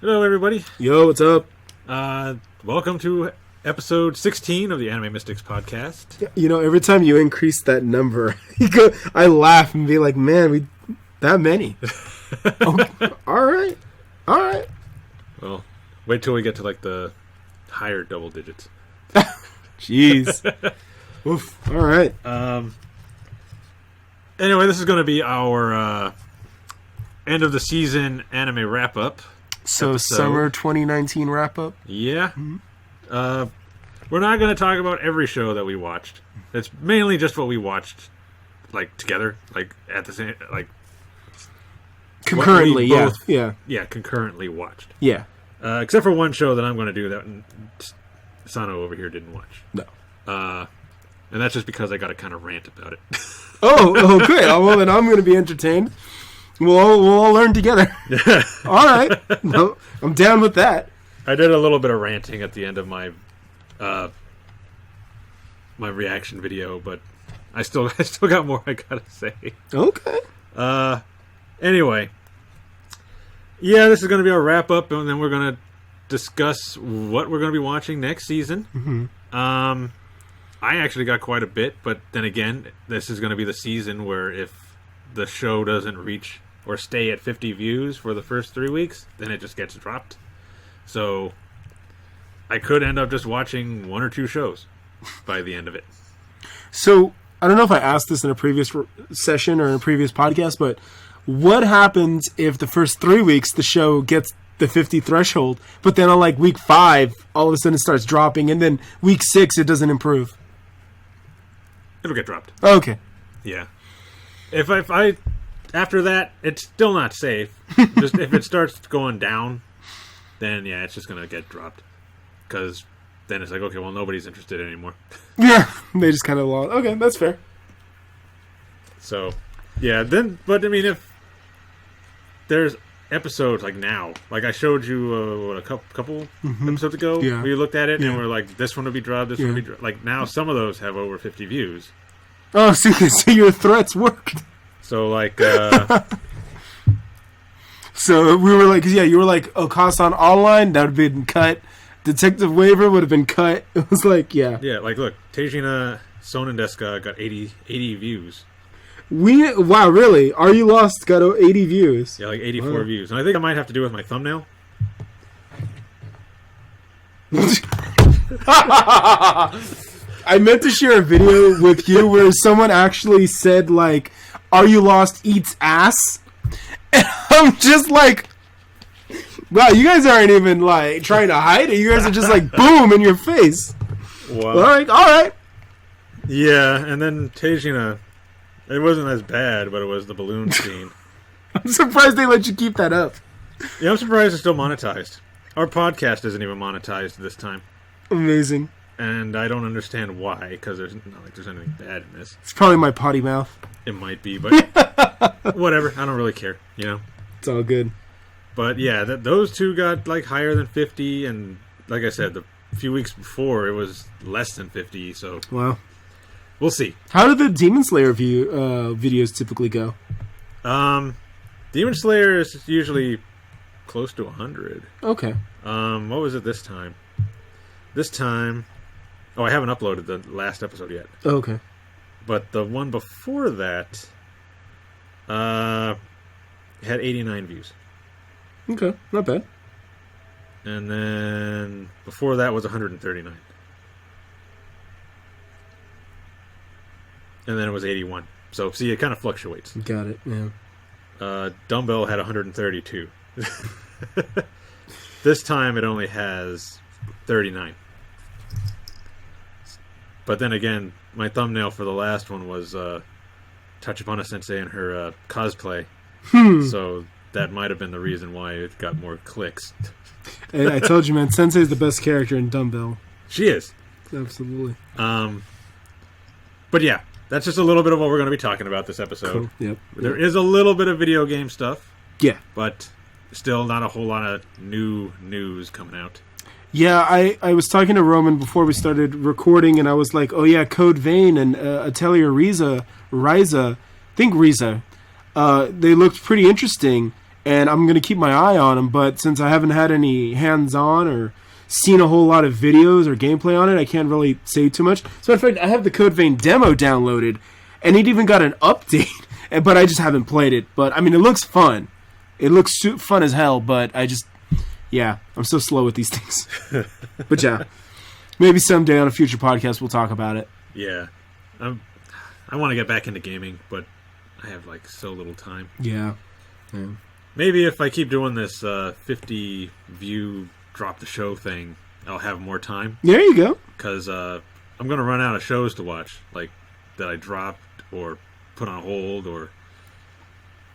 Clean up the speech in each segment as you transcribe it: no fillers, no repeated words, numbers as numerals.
Hello, everybody. Yo, what's up? Welcome to episode 16 of the Anime Mystics podcast. You know, every time you increase that number, I laugh and be like, man, that many. All right. Well, wait till we get to like the higher double digits. Jeez. Oof. All right. Anyway, this is going to be our end of the season anime wrap up. So episode. Summer 2019 wrap up? Yeah. Mm-hmm. We're not going to talk about every show that we watched. It's mainly just what we watched, like, together, like, at the same, like... Concurrently, yeah. Yeah, concurrently watched. Yeah. Except for one show that I'm going to do that Sano over here didn't watch. No. And that's just because I got to kind of rant about it. Oh, great. Well, then I'm going to be entertained. We'll all learn together. All right. No, I'm down with that. I did a little bit of ranting at the end of my my reaction video, but I still got more I gotta say. Okay. Anyway, yeah, this is gonna be our wrap up, and then we're gonna discuss what we're gonna be watching next season. Mm-hmm. I actually got quite a bit, but then again, this is gonna be the season where if the show doesn't reach or stay at 50 views for the first 3 weeks, then it just gets dropped. So I could end up just watching one or two shows by the end of it. So I don't know if I asked this in a previous session or in a previous podcast, but what happens if the first 3 weeks the show gets the 50 threshold, but then on like week 5, all of a sudden it starts dropping, and then week 6 it doesn't improve? It'll get dropped. Okay. Yeah. If I after that, it's still not safe. Just if it starts going down, then yeah, it's just gonna get dropped. Because then it's like, okay, well, nobody's interested anymore. Yeah, they just kind of lost. Okay, that's fair. So, yeah, then, but I mean, if there's episodes like now, like I showed you a couple episodes ago, where you looked at it and we're like, this one will be dropped, this one will be dropped. Like now, some of those have over 50 views. Oh, so your threats worked. So, like, so we were like, yeah, you were like, Okaasan Online, that would have been cut. Detective Waiver would have been cut. It was like, yeah. Yeah, like, look, Tejina-Senpai Desu Ka got 80 views. Wow, really? Are You Lost got 80 views? Yeah, like 84 views. And I think it might have to do with my thumbnail. I meant to share a video with you where someone actually said, like, Are You Lost eats ass? And I'm just like, wow, you guys aren't even, like, trying to hide it. You guys are just like, boom, in your face. Wow. All right. Yeah, and then Tejina, it wasn't as bad, but it was the balloon scene. I'm surprised they let you keep that up. Yeah, I'm surprised it's still monetized. Our podcast isn't even monetized this time. Amazing. And I don't understand why, because there's not like there's anything bad in this. It's probably my potty mouth. It might be, but whatever. I don't really care, you know? It's all good. But yeah, those two got like higher than 50, and like I said, the few weeks before it was less than 50, so... Wow. We'll see. How do the Demon Slayer videos typically go? Demon Slayer is usually close to 100. Okay. What was it this time? This time... Oh, I haven't uploaded the last episode yet. Okay. But the one before that had 89 views. Okay, not bad. And then before that was 139. And then it was 81. So, see, it kind of fluctuates. Got it, yeah. Dumbbell had 132. This time it only has 39. But then again, my thumbnail for the last one was Tachibana Sensei and her cosplay. So that might have been the reason why it got more clicks. Hey, I told you, man, Sensei's the best character in Dumbbell. She is. Absolutely. But yeah, that's just a little bit of what we're going to be talking about this episode. Cool. Yep. There is a little bit of video game stuff. Yeah. But still not a whole lot of new news coming out. Yeah, I was talking to Roman before we started recording, and I was like, oh yeah, Code Vein and Atelier Riza, I think Riza, they looked pretty interesting. and I'm going to keep my eye on them, but since I haven't had any hands-on or seen a whole lot of videos or gameplay on it, I can't really say too much. So in fact, I have the Code Vein demo downloaded, and it even got an update, but I just haven't played it. But I mean, it looks fun. It looks fun as hell, but I'm so slow with these things. But yeah, maybe someday on a future podcast we'll talk about it. Yeah, I want to get back into gaming, but I have like so little time. Yeah. Maybe if I keep doing this 50 view drop the show thing, I'll have more time. There you go. Because I'm going to run out of shows to watch, like that I dropped or put on hold or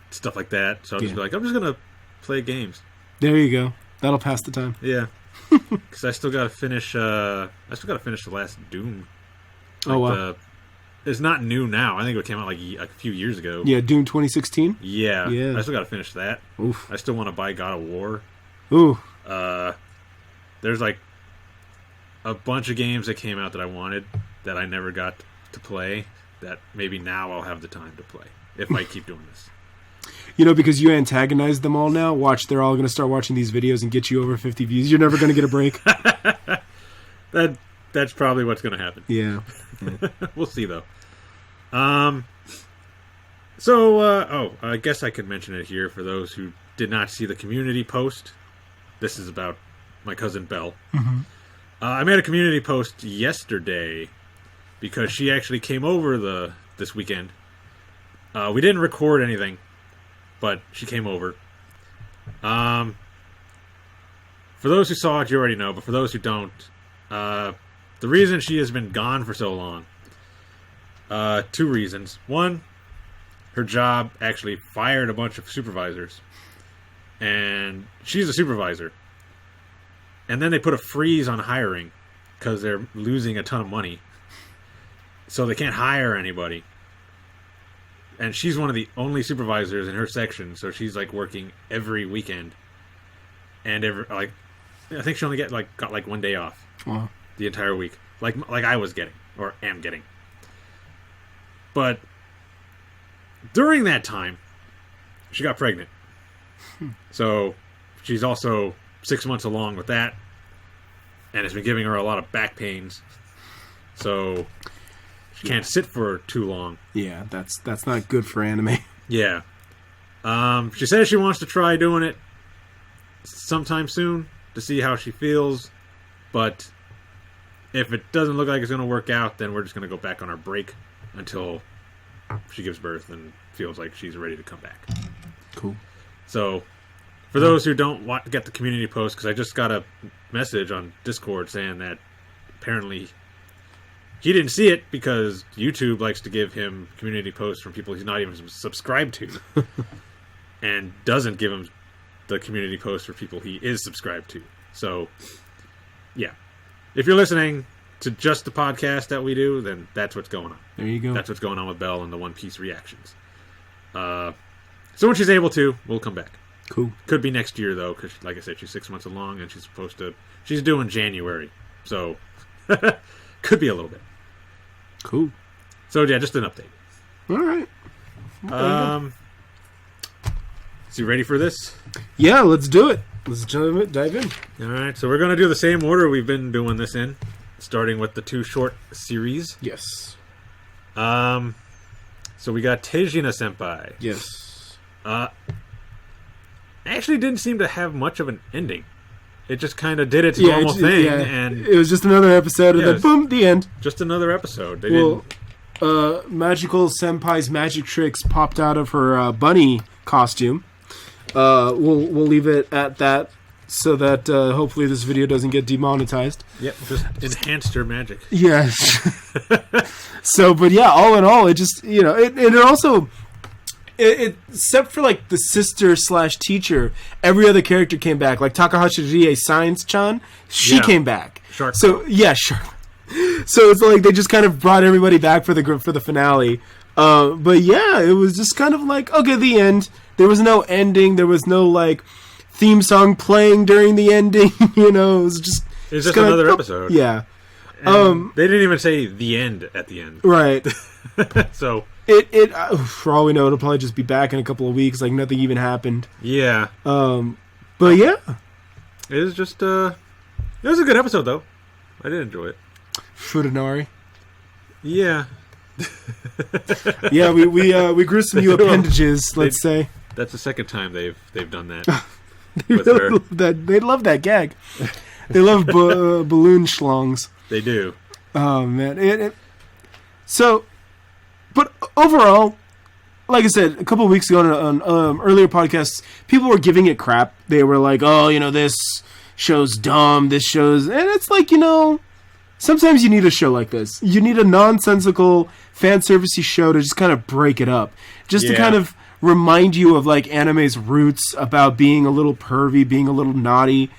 stuff like that. So I'll just be like, I'm just going to play games. There you go. That'll pass the time. Yeah. Because I still got to finish. The last Doom. Like wow. It's not new now. I think it came out like a few years ago. Yeah, Doom 2016. Yeah. I still got to finish that. Oof. I still want to buy God of War. Ooh. There's like a bunch of games that came out that I wanted that I never got to play. That maybe now I'll have the time to play if I keep doing this. You know, because you antagonize them all now. Watch, they're all going to start watching these videos and get you over 50 views. You're never going to get a break. That's probably what's going to happen. Yeah. We'll see, though. I guess I could mention it here for those who did not see the community post. This is about my cousin Belle. Mm-hmm. I made a community post yesterday because she actually came over this weekend. We didn't record anything, but she came over. For those who saw it, you already know, but for those who don't, the reason she has been gone for so long, 2 reasons. One, her job actually fired a bunch of supervisors, and she's a supervisor. And then they put a freeze on hiring because they're losing a ton of money. So they can't hire anybody. And she's one of the only supervisors in her section, so she's like working every weekend. And I think she only got 1 day off. Wow. The entire week. Like I was getting, or am getting. But during that time, she got pregnant. So she's also 6 months along with that, and it's been giving her a lot of back pains. So she can't sit for too long. Yeah, that's not good for anime. Yeah. She says she wants to try doing it sometime soon to see how she feels, but if it doesn't look like it's going to work out, then we're just going to go back on our break until she gives birth and feels like she's ready to come back. Cool. So, for those who don't get the community post, because I just got a message on Discord saying that apparently he didn't see it because YouTube likes to give him community posts from people he's not even subscribed to, and doesn't give him the community posts for people he is subscribed to. So, yeah. If you're listening to just the podcast that we do, then that's what's going on. There you go. That's what's going on with Belle and the One Piece reactions. So when she's able to, we'll come back. Cool. Could be next year, though, because, like I said, she's 6 months along, and she's doing January. So, could be a little bit. Cool. So, yeah, just an update. All right. So you ready for this? Yeah, let's do it. Let's dive in. All right, so we're going to do the same order we've been doing this in, starting with the 2 short series. Yes. So we got Tejina-senpai. Yes. Actually didn't seem to have much of an ending. It just kind of did its normal thing, and it was just another episode, and then boom, the end. Just another episode. Magical Senpai's magic tricks popped out of her bunny costume. We'll leave it at that, so that hopefully this video doesn't get demonetized. Yep, just enhanced her magic. Yes. So, but yeah, all in all, it just, it also, except for like the sister / teacher, every other character came back. Like Takahashi Rie Science-chan, she came back. Shark. So yeah, sure. So it's like they just kind of brought everybody back for the finale. But yeah, it was just kind of like, okay, the end. There was no ending. There was no like theme song playing during the ending. It was just another episode. Yeah. And they didn't even say the end at the end. Right. So For all we know, it'll probably just be back in a couple of weeks, like nothing even happened. Yeah. But yeah. It was just, it was a good episode, though. I did enjoy it. Futanari. Yeah. Yeah, we grew some new appendages, let's say. That's the second time they've done that. They really love that. They love that gag. They love balloon schlongs. They do. Oh man! So, but overall, like I said a couple of weeks ago on earlier podcasts, people were giving it crap. They were like, "Oh, this show's dumb. This show's," and it's like, sometimes you need a show like this. You need a nonsensical fan servicey show to just kind of break it up, just to kind of remind you of like anime's roots about being a little pervy, being a little naughty,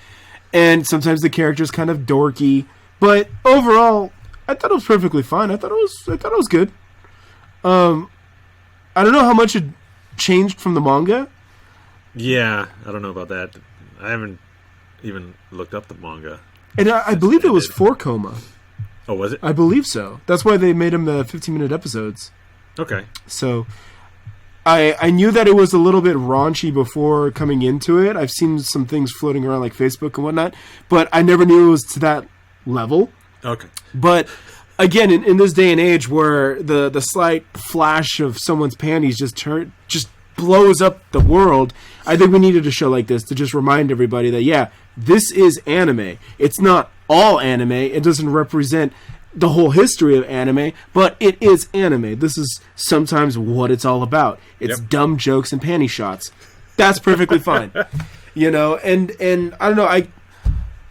and sometimes the character's kind of dorky. But overall, I thought it was perfectly fine. I thought it was good. I don't know how much it changed from the manga. Yeah, I don't know about that. I haven't even looked up the manga. And I believe it was 4 Coma. Oh, was it? I believe so. That's why they made them the 15-minute episodes. Okay. So I knew that it was a little bit raunchy before coming into it. I've seen some things floating around like Facebook and whatnot, but I never knew it was to that level. Okay. But again, in this day and age where the slight flash of someone's panties just blows up the world, I think we needed a show like this to just remind everybody that, yeah, this is anime. It's not all anime. It doesn't represent the whole history of anime, but it is anime. This is sometimes what it's all about. It's dumb jokes and panty shots. That's perfectly fine. And I don't know, I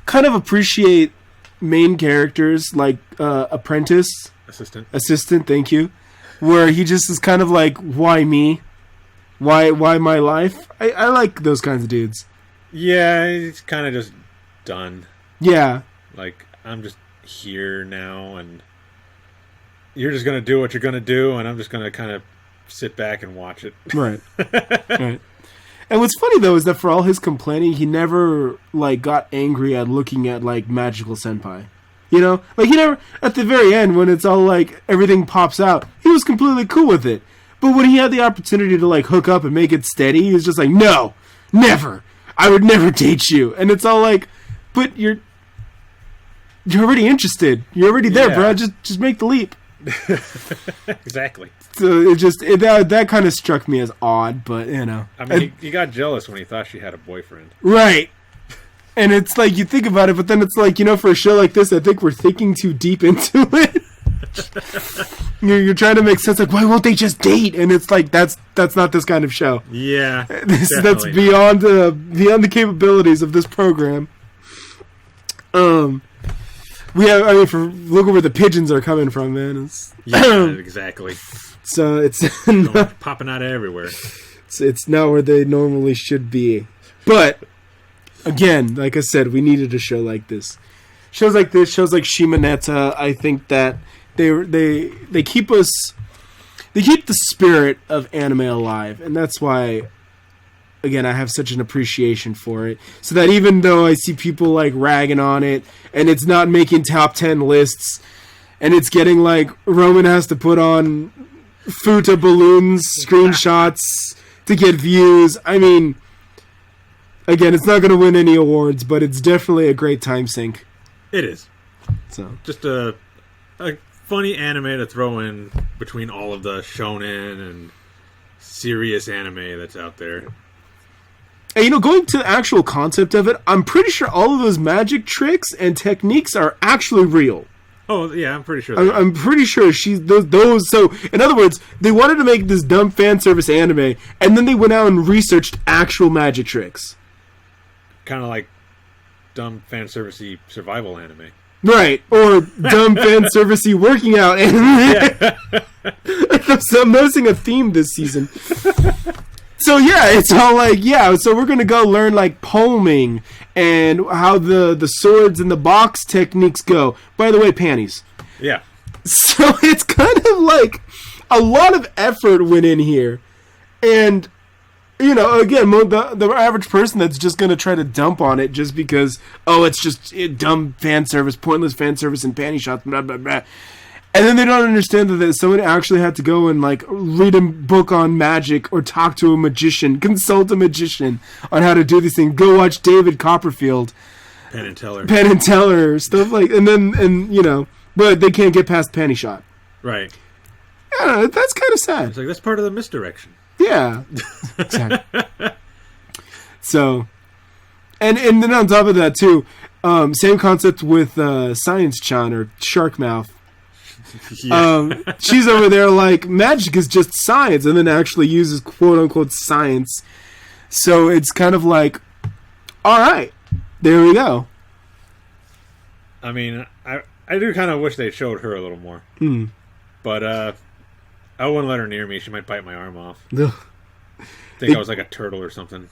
kind of appreciate main characters like Assistant, thank you. Where he just is kind of like, why me? Why my life? I like those kinds of dudes. Yeah, it's kind of just done. Yeah. Like, I'm just here now, and you're just going to do what you're going to do, and I'm just going to kind of sit back and watch it. Right. Right. And what's funny, though, is that for all his complaining, he never, like, got angry at looking at, like, Magical Senpai. Like, he never, at the very end, when it's all, like, everything pops out, he was completely cool with it. But when he had the opportunity to, like, hook up and make it steady, he was just like, no, never. I would never date you. And it's all like, but you're already interested. You're already there, bro. Just make the leap. Exactly. So that kind of struck me as odd, but I mean, he got jealous when he thought she had a boyfriend. Right. And it's like, you think about it, but then it's like, for a show like this, I think we're thinking too deep into it. You're trying to make sense, like, why won't they just date? And it's like, that's not this kind of show. Yeah. That's beyond the capabilities of this program. Look where the pigeons are coming from, man. Exactly. So it's popping out of everywhere. It's not where they normally should be. But again, like I said, we needed a show like this. Shows like this, shows like Shimoneta, I think that they keep the spirit of anime alive, and that's why, again, I have such an appreciation for it. So that even though I see people like ragging on it, and it's not making top 10 lists, and it's getting like Roman has to put on Futa balloons, screenshots to get views. I mean, again, it's not going to win any awards, but it's definitely a great time sink. It is. So just a funny anime to throw in between all of the shonen and serious anime that's out there. And, going to the actual concept of it, I'm pretty sure all of those magic tricks and techniques are actually real. Oh, yeah, I'm pretty sure. I'm pretty sure those. So, in other words, they wanted to make this dumb fan service anime, and then they went out and researched actual magic tricks. Kind of like dumb fan servicey survival anime. Right, or dumb fan servicey working out anime. I'm noticing a theme this season. So yeah, it's all like, so we're gonna go learn like palming and how the swords and the box techniques go. By the way, panties. Yeah. So it's kind of like a lot of effort went in here, and again, the average person that's just gonna try to dump on it just because it's just dumb fan service, pointless fan service, and panty shots, blah blah blah. And then they don't understand that someone actually had to go and like read a book on magic or talk to a magician, consult a magician on how to do these things. Go watch David Copperfield, Penn and Teller, stuff like, and but they can't get past Panty Shot. Right. Yeah, that's kind of sad. It's like that's part of the misdirection. Yeah, exactly. So, and then on top of that too, same concept with Science-chan or Sharkmouth. Yeah. She's over there like magic is just science, and then actually uses quote unquote science. So it's kind of like, all right, there we go. I mean, I do kind of wish they showed her a little more, but I wouldn't let her near me. She might bite my arm off. Think I was like a turtle or something.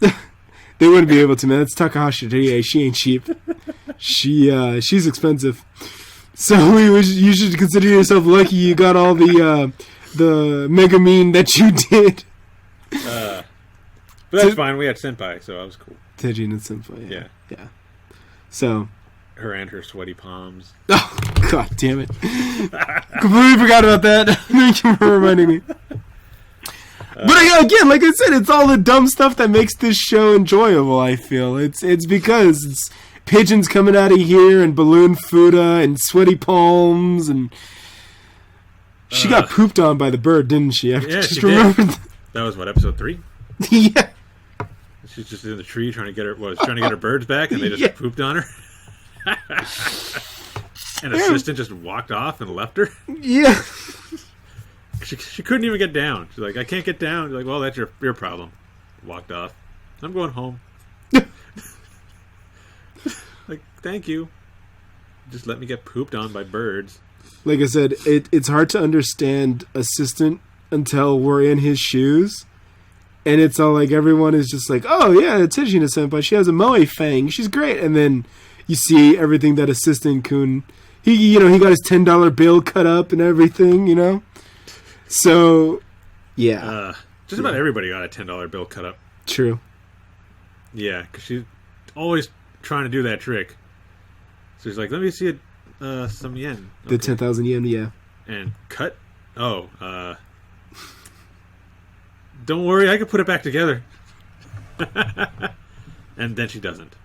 They wouldn't be able to, man. It's Takahashi today. She ain't cheap. She's expensive. So you should consider yourself lucky you got all the megamine that you did. But that's fine. We had Senpai, so I was cool. Tejina-senpai, yeah. So her and her sweaty palms. Oh, god damn it. Completely forgot about that. Thank you for reminding me. But again, like I said, it's all the dumb stuff that makes this show enjoyable, I feel. It's because it's pigeons coming out of here and balloon fuda and sweaty palms and she got pooped on by the bird, didn't she? I just remembered. That was what, episode 3? Yeah. She's just in the tree trying to get her birds back, and they just pooped on her. An assistant just walked off and left her. Yeah. She couldn't even get down. She's like, I can't get down. She's like, well, that's your problem. Walked off. I'm going home. Like, thank you. Just let me get pooped on by birds. Like I said, it's hard to understand assistant until we're in his shoes. And it's all like everyone is just like, oh yeah, Tejina-senpai, she has a moe fang. She's great. And then you see everything that assistant Kun, he got his $10 bill cut up and everything, So, yeah. Just about everybody got a $10 bill cut up. True. Yeah, because she's always trying to do that trick. So she's like, let me see some yen. Okay. The 10,000 yen, yeah. And cut? Oh, don't worry, I can put it back together. And then she doesn't.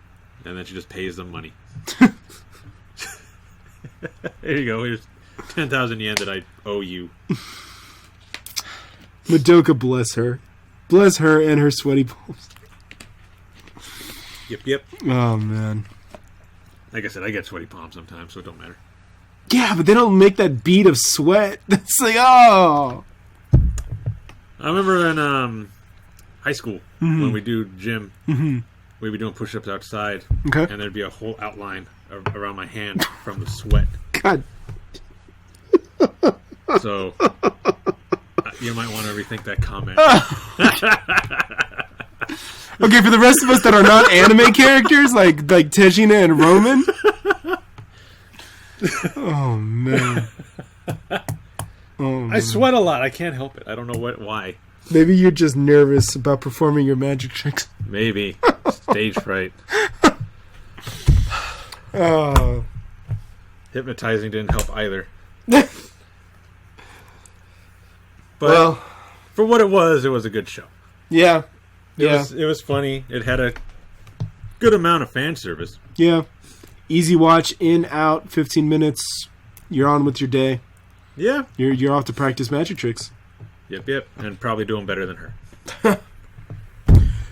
And then she just pays them money. There you go. Here's 10,000 yen that I owe you. Madoka, bless her. Bless her and her sweaty palms. Yep. Oh, man. Like I said, I get sweaty palms sometimes, so it don't matter. Yeah, but they don't make that bead of sweat. That's like, oh. I remember in high school, when we do gym, we'd be doing push-ups outside, and there'd be a whole outline around my hand from the sweat. God. So, you might want to rethink that comment. Okay, for the rest of us that are not anime characters, like Tejina and Roman. Oh, man. I sweat a lot. I can't help it. I don't know why. Maybe you're just nervous about performing your magic tricks. Maybe. Stage fright. Oh. Hypnotizing didn't help either. But well, for what it was a good show. Yeah. It was funny. It had a good amount of fan service. Yeah. Easy watch, in, out, 15 minutes. You're on with your day. Yeah. You're off to practice magic tricks. Yep. And probably doing better than her.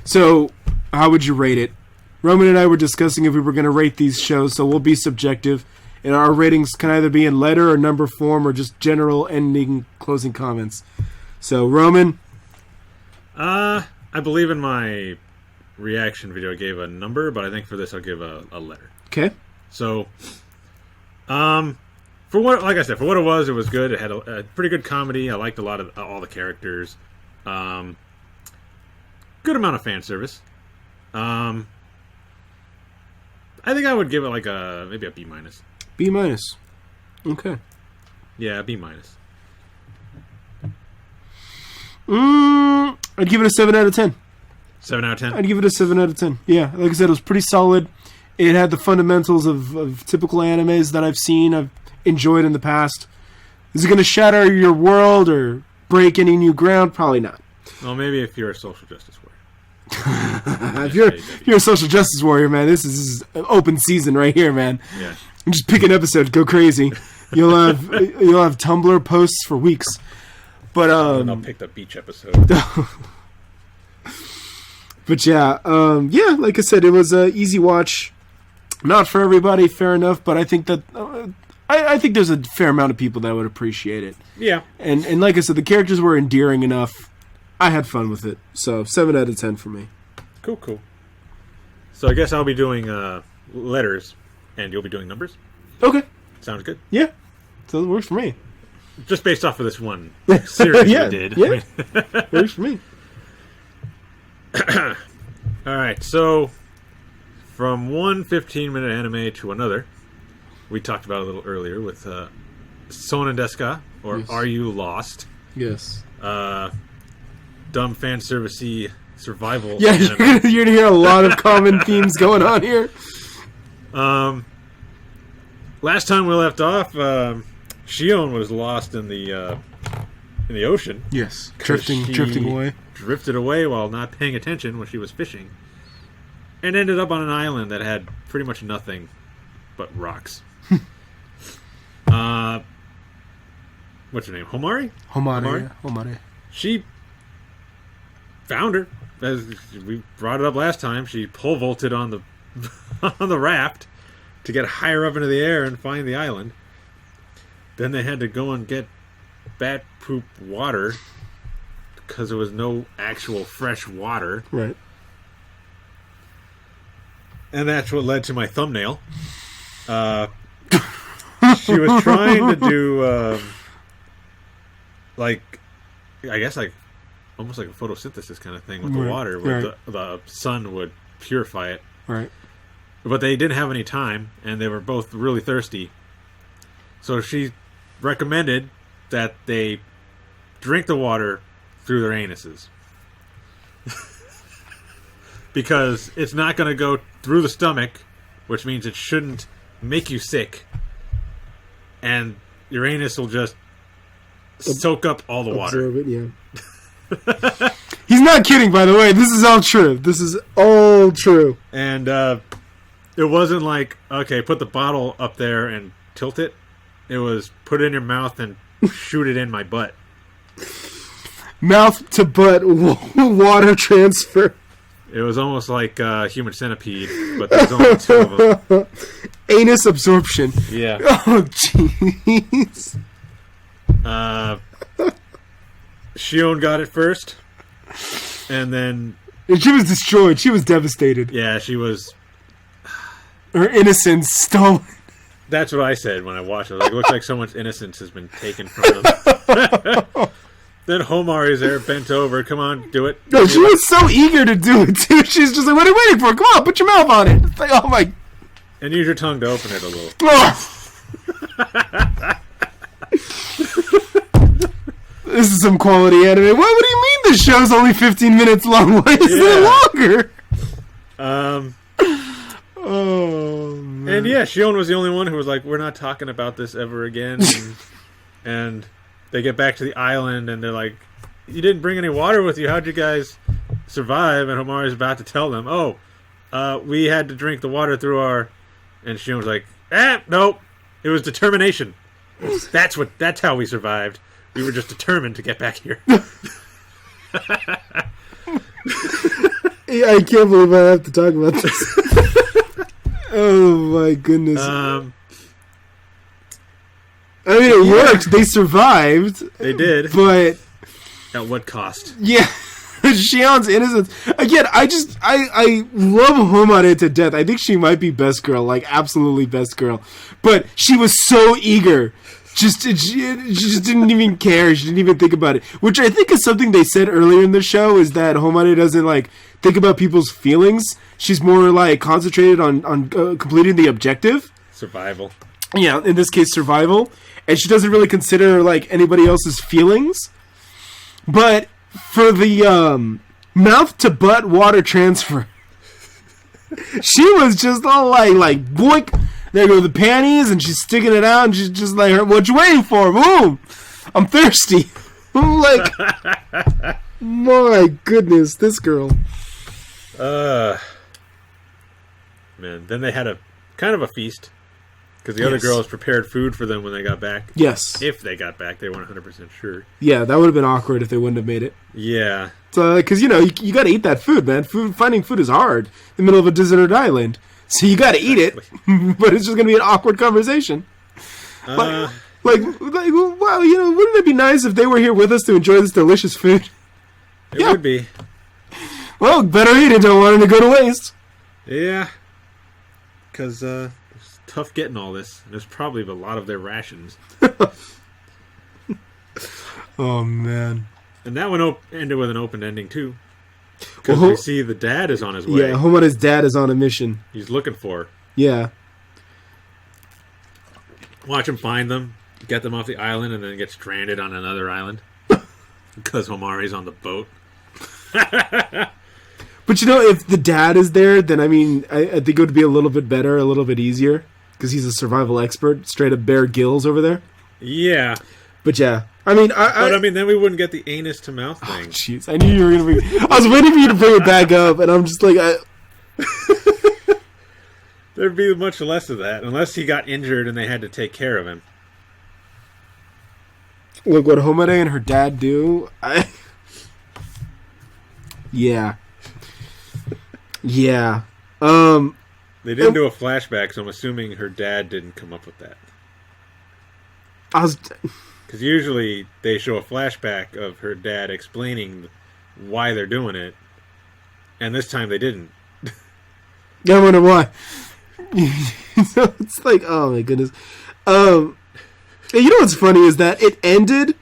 So, how would you rate it? Roman and I were discussing if we were going to rate these shows, so we'll be subjective. And our ratings can either be in letter or number form or just general ending, closing comments. So, Roman? I believe in my reaction video I gave a number, but I think for this I'll give a letter. Okay. So, like I said, for what it was good. It had a pretty good comedy. I liked a lot of all the characters. Good amount of fan service. I think I would give it like maybe a B-. B-. Okay. Yeah, B-. I'd give it a 7 out of 10. 7 out of 10? I'd give it a 7 out of 10. Yeah, like I said, it was pretty solid. It had the fundamentals of typical animes that I've seen, I've enjoyed in the past. Is it going to shatter your world or break any new ground? Probably not. Well, maybe if you're a social justice warrior. If you're a social justice warrior, man, this is an open season right here, man. Yeah. Just pick an episode, go crazy. You'll have Tumblr posts for weeks. But and I'll pick the beach episode. But yeah, like I said, it was an easy watch. Not for everybody, fair enough. But I think that I think there's a fair amount of people that would appreciate it. Yeah. And like I said, the characters were endearing enough. I had fun with it. So 7 out of 10 for me. Cool. So I guess I'll be doing letters, and you'll be doing numbers. Okay. Sounds good. Yeah. So it works for me. Just based off of this one series we did. Yeah. Works for me. All right. So from one 15-minute anime to another, we talked about it a little earlier with Sounan Desu Ka, or Yes. Are You Lost? Yes. Dumb fan servicey survival. Yeah, anime. you're gonna hear a lot of common themes going on here. Last time we left off, Shion was lost in the ocean. Yes, 'Cause she drifting away. Drifted away while not paying attention when she was fishing, and ended up on an island that had pretty much nothing but rocks. What's her name? Homari? Homari. She found her. As we brought it up last time, she pole vaulted on the on the raft to get higher up into the air and find the island. Then they had to go and get bat poop water because there was no actual fresh water. Right. And that's what led to my thumbnail. She was trying to do, almost like a photosynthesis kind of thing with the water, where the sun would purify it. Right. But they didn't have any time, and they were both really thirsty. So she recommended that they drink the water through their anuses. Because it's not going to go through the stomach, which means it shouldn't make you sick. And your anus will just soak up all the water. Absorb it, yeah. He's not kidding, by the way. This is all true. And it wasn't like, okay, put the bottle up there and tilt it. It was put it in your mouth and shoot it in my butt. Mouth to butt water transfer. It was almost like Human Centipede, but there's only 2 of them. Anus absorption. Yeah. Oh, jeez. Shion got it first, and then... And she was destroyed. She was devastated. Yeah, she was... Her innocence stolen. That's what I said when I watched it. Like, it looks like someone's innocence has been taken from them. Then Homari is there, bent over. Come on, do it. No, she was so eager to do it, too. She's just like, what are you waiting for? Come on, put your mouth on it. It's like, oh my... And use your tongue to open it a little. This is some quality anime. What do you mean the show's only 15 minutes long? Why is it longer? Oh, man. And yeah, Shion was the only one who was like, we're not talking about this ever again. And they get back to the island, and they're like, you didn't bring any water with you. How'd you guys survive? And Homari's about to tell them, we had to drink the water through our... And Shion was like, nope. It was determination. That's how we survived. We were just determined to get back here. Yeah, I can't believe I have to talk about this. Oh my goodness. I mean, it worked. They survived. They did. But... At what cost? Yeah. Shion's innocence. Again, I love Homare to death. I think she might be best girl. Like, absolutely best girl. But she was so eager. She just didn't even care. She didn't even think about it. Which I think is something they said earlier in the show, is that Homare doesn't, like, think about people's feelings. She's more, like, concentrated on completing the objective. Survival. Yeah, in this case, survival. And she doesn't really consider, like, anybody else's feelings. But for the mouth-to-butt water transfer, she was just all like, boink. There go the panties, and she's sticking it out, and she's just like, "What you waiting for? Boom! I'm thirsty." I'm like, my goodness, this girl. Man. Then they had a kind of a feast because the other girls prepared food for them when they got back. Yes. If they got back, they weren't 100% sure. Yeah, that would have been awkward if they wouldn't have made it. Yeah. So, because, you got to eat that food, man. Finding food is hard in the middle of a deserted island. So you got to eat it, but it's just going to be an awkward conversation. Well, wouldn't it be nice if they were here with us to enjoy this delicious food? It would be. Well, better eat it, don't want it to go to waste. Yeah. Because it's tough getting all this. There's probably a lot of their rations. Oh, man. And that one ended with an open ending, too. Because we see the dad is on his way. Yeah, Homare's dad is on a mission. He's looking for her. Yeah. Watch him find them, get them off the island, and then get stranded on another island. Because Homare's on the boat. But if the dad is there, then I think it would be a little bit better, a little bit easier. Because he's a survival expert, straight up Bear Grylls over there. Yeah. But yeah. then we wouldn't get the anus to mouth thing. Jeez, I knew you were going to be... I was waiting for you to bring it back up, and I'm just like... There'd be much less of that, unless he got injured and they had to take care of him. Look what Homare and her dad do. Yeah. Yeah. They didn't do a flashback, so I'm assuming her dad didn't come up with that. Because usually they show a flashback of her dad explaining why they're doing it, and this time they didn't. I wonder why. So it's like, oh my goodness. What's funny is that it ended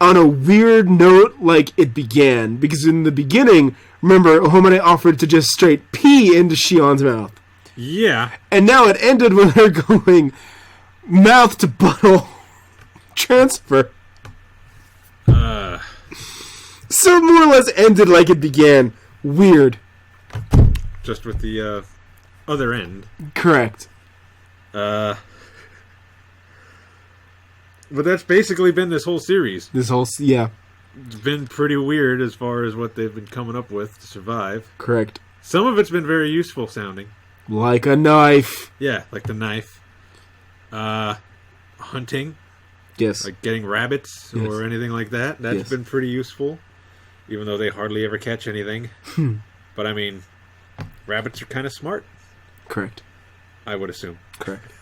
on a weird note like it began. Because in the beginning, remember, Homare offered to just straight pee into Shion's mouth. Yeah. And now it ended with her going mouth to butthole transfer. So more or less ended like it began. Weird. Just with the other end. Correct. But that's basically been this whole series. Yeah. It's been pretty weird as far as what they've been coming up with to survive. Correct. Some of it's been very useful sounding. Like a knife. Yeah, like the knife. Hunting. Yes. Like getting rabbits or anything like that. That's been pretty useful. Even though they hardly ever catch anything. But rabbits are kind of smart. Correct. I would assume. Correct.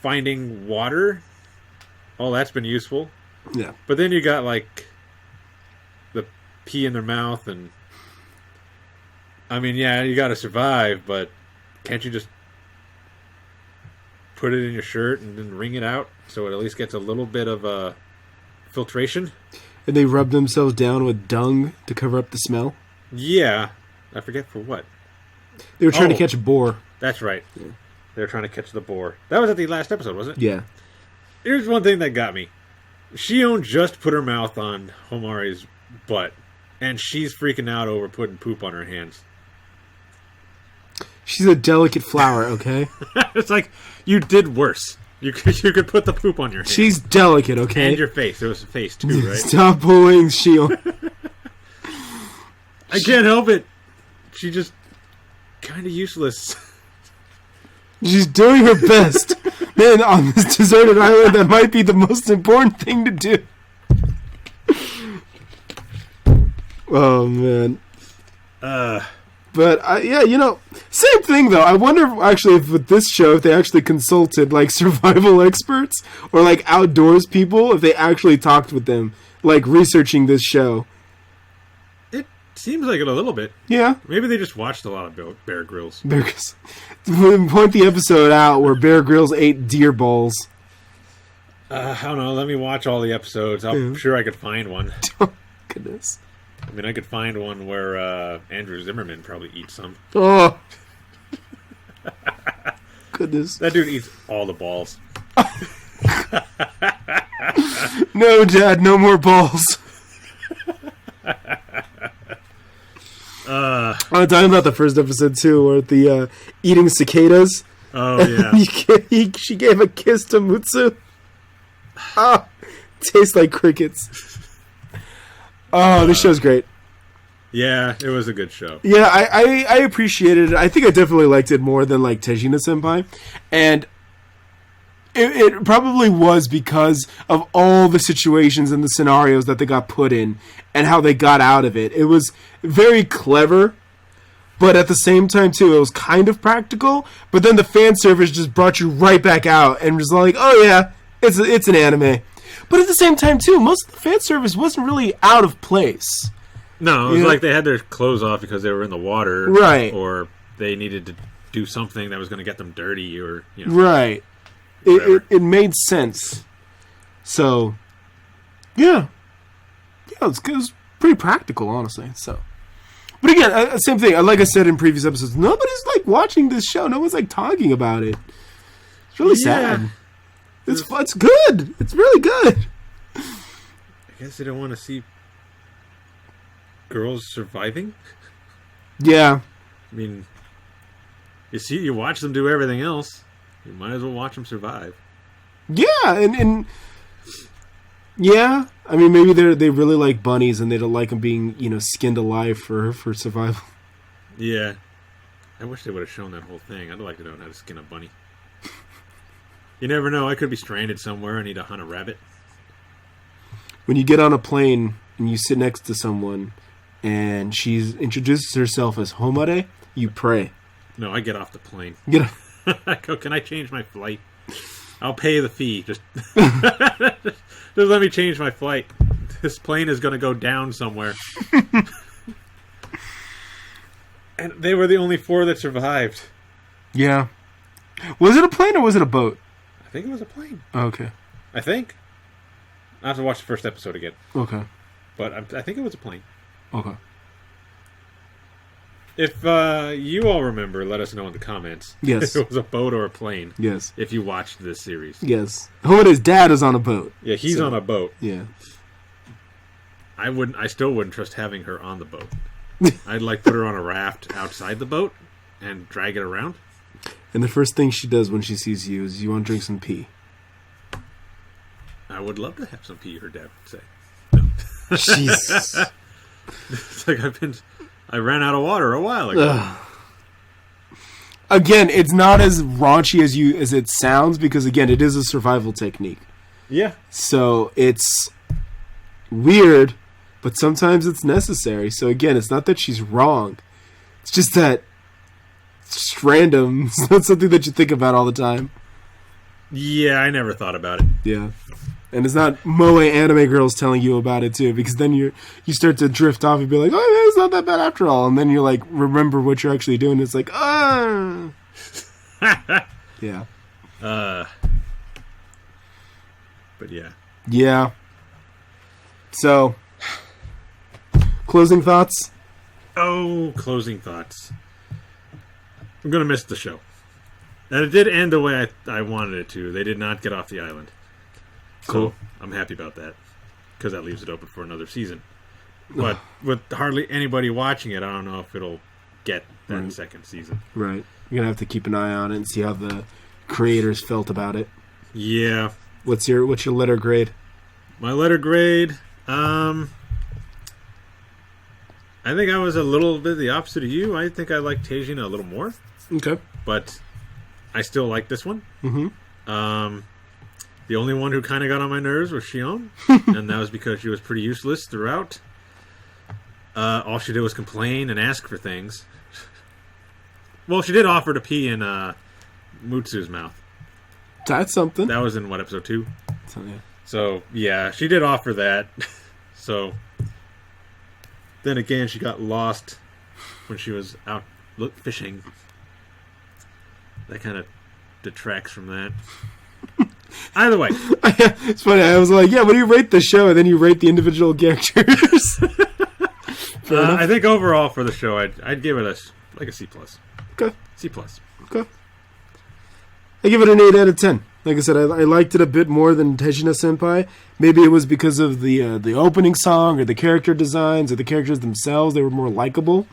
Finding water. All that's been useful. Yeah. But then you got like the pee in their mouth and you gotta survive, but can't you just put it in your shirt and then wring it out so it at least gets a little bit of filtration? And they rub themselves down with dung to cover up the smell? Yeah. I forget for what. They were trying to catch a boar. That's right. Yeah. They were trying to catch the boar. That was at the last episode, wasn't it? Yeah. Here's one thing that got me. Shion just put her mouth on Homare's butt, and she's freaking out over putting poop on her hands. She's a delicate flower, okay? It's like, you did worse. You could put the poop on your hands. She's delicate, okay? And your face. There was a face, too, right? Stop bullying Shion. I can't help it. She just kind of useless. She's doing her best. Man, on this deserted island, that might be the most important thing to do. Oh, man. But, same thing, though. I wonder, if with this show, if they actually consulted, survival experts or, outdoors people, if they actually talked with them, researching this show. It seems like it a little bit. Yeah. Maybe they just watched a lot of Bear Grylls. Bear Grylls. Point the episode out where Bear Grylls ate deer balls. I don't know. Let me watch all the episodes. I'm sure I could find one. Oh, goodness. I could find one where Andrew Zimmerman probably eats some. Oh. Goodness. That dude eats all the balls. No, Dad, no more balls. I'm talking about the first episode too, where the eating cicadas. Oh yeah. She gave a kiss to Mutsu. Ah, tastes like crickets. Oh, this show's great. Yeah, it was a good show. Yeah, I appreciated it. I think I definitely liked it more than like Tejina-senpai, and it probably was because of all the situations and the scenarios that they got put in and how they got out of it. It was very clever, but at the same time too, it was kind of practical. But then the fan service just brought you right back out and was like, oh yeah, it's an anime. But at the same time too, most of the fan service wasn't really out of place. No, it was like they had their clothes off because they were in the water, right? Or they needed to do something that was going to get them dirty, or right. It made sense. So, yeah, it was pretty practical, honestly. So, but again, same thing. Like I said in previous episodes, nobody's like watching this show. No one's like talking about it. It's really sad. It's good. It's really good. I guess they don't want to see girls surviving. Yeah. I mean, you watch them do everything else. You might as well watch them survive. Yeah, and yeah, I mean, maybe they really like bunnies and they don't like them being, skinned alive for survival. Yeah. I wish they would have shown that whole thing. I'd like to know how to skin a bunny. You never know. I could be stranded somewhere and need to hunt a rabbit. When you get on a plane and you sit next to someone and she's introduces herself as Homare, you pray. No, I get off the plane. Get off. I go, can I change my flight? I'll pay the fee. Just let me change my flight. This plane is going to go down somewhere. And they were the only 4 that survived. Yeah. Was it a plane or was it a boat? I think it was a plane. Oh, okay. I think. I have to watch the first episode again. Okay. But I think it was a plane. Okay. If you all remember, let us know in the comments. Yes. If it was a boat or a plane. Yes. If you watched this series. Yes. Homare's dad is on a boat. Yeah, he's on a boat. Yeah. I still wouldn't trust having her on the boat. I'd put her on a raft outside the boat and drag it around. And the first thing she does when she sees you is, you want to drink some pee? I would love to have some pee, her dad would say. No. Jesus. It's like I ran out of water a while ago. Again, it's not as raunchy as it sounds, because again, it is a survival technique. Yeah. So it's weird, but sometimes it's necessary. So again, it's not that she's wrong. It's just that it's just random. It's not something that you think about all the time. Yeah, I never thought about it. Yeah. And it's not moe anime girls telling you about it too, because then you start to drift off and be like, oh, it's not that bad after all. And then you're like, remember what you're actually doing. It's like, yeah. But yeah. Yeah. So, closing thoughts? Oh, closing thoughts. I'm going to miss the show. And it did end the way I wanted it to. They did not get off the island. Cool. So I'm happy about that, because that leaves it open for another season. But with hardly anybody watching it, I don't know if it'll get that second season. Right. You're going to have to keep an eye on it and see how the creators felt about it. Yeah. What's your letter grade? My letter grade, I think I was a little bit the opposite of you. I think I liked Tejina a little more. Okay. But I still like this one. Mm-hmm. The only one who kind of got on my nerves was Shion, and that was because she was pretty useless throughout. All she did was complain and ask for things. Well, she did offer to pee in Mutsu's mouth. That's something. That was in, what, episode 2? Yeah. So, yeah, she did offer that. So, then again, she got lost when she was out fishing. That kind of detracts from that. Either way. It's funny. I was like, yeah, what do you rate the show? And then you rate the individual characters. I think overall for the show, I'd give it a C+. Okay. C+. Okay. I give it an 8 out of 10. Like I said, I liked it a bit more than Tejina-senpai. Maybe it was because of the opening song or the character designs or the characters themselves. They were more likable.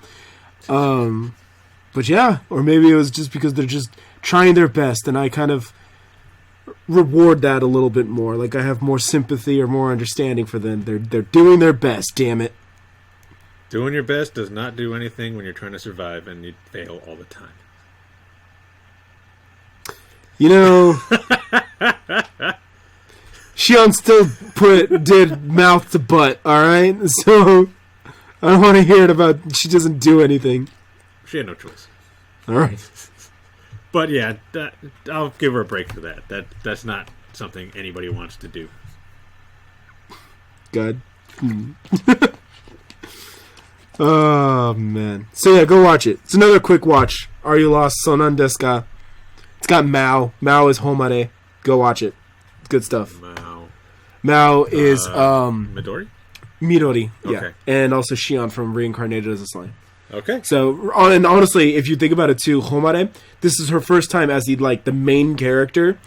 But yeah, or maybe it was just because they're just trying their best, and I kind of reward that a little bit more. Like I have more sympathy or more understanding for them. They're doing their best. Damn it. Doing your best does not do anything when you're trying to survive and you fail all the time. You know, Shion still did mouth to butt, alright? So, I don't want to hear it about she doesn't do anything. She had no choice. Alright. But yeah, I'll give her a break for that. That's not something anybody wants to do. God. Oh, man. So yeah, go watch it. It's another quick watch. Are You Lost? Sounan Desu Ka. It's got Mao. Mao is Homare. Go watch it. It's good stuff. Mao is Midori? Midori. Yeah. Okay. And also Shion from Reincarnated as a Slime. Okay. So, and honestly, if you think about it too, Homare, this is her first time as the main character.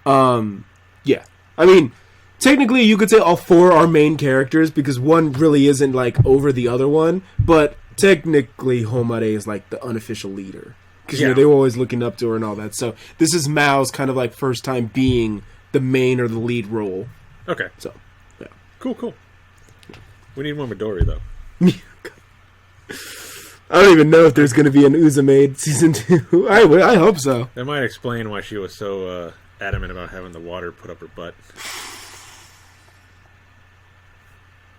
Yeah. I mean, technically, you could say all four are main characters because one really isn't over the other one, but technically, Homare is the unofficial leader because they were always looking up to her and all that. So this is Mao's kind of first time being the main or the lead role. Okay. So, yeah. Cool. We need more Midori though. I don't even know if there's going to be an Uzumade season 2. I hope so. That might explain why she was so adamant about having the water put up her butt.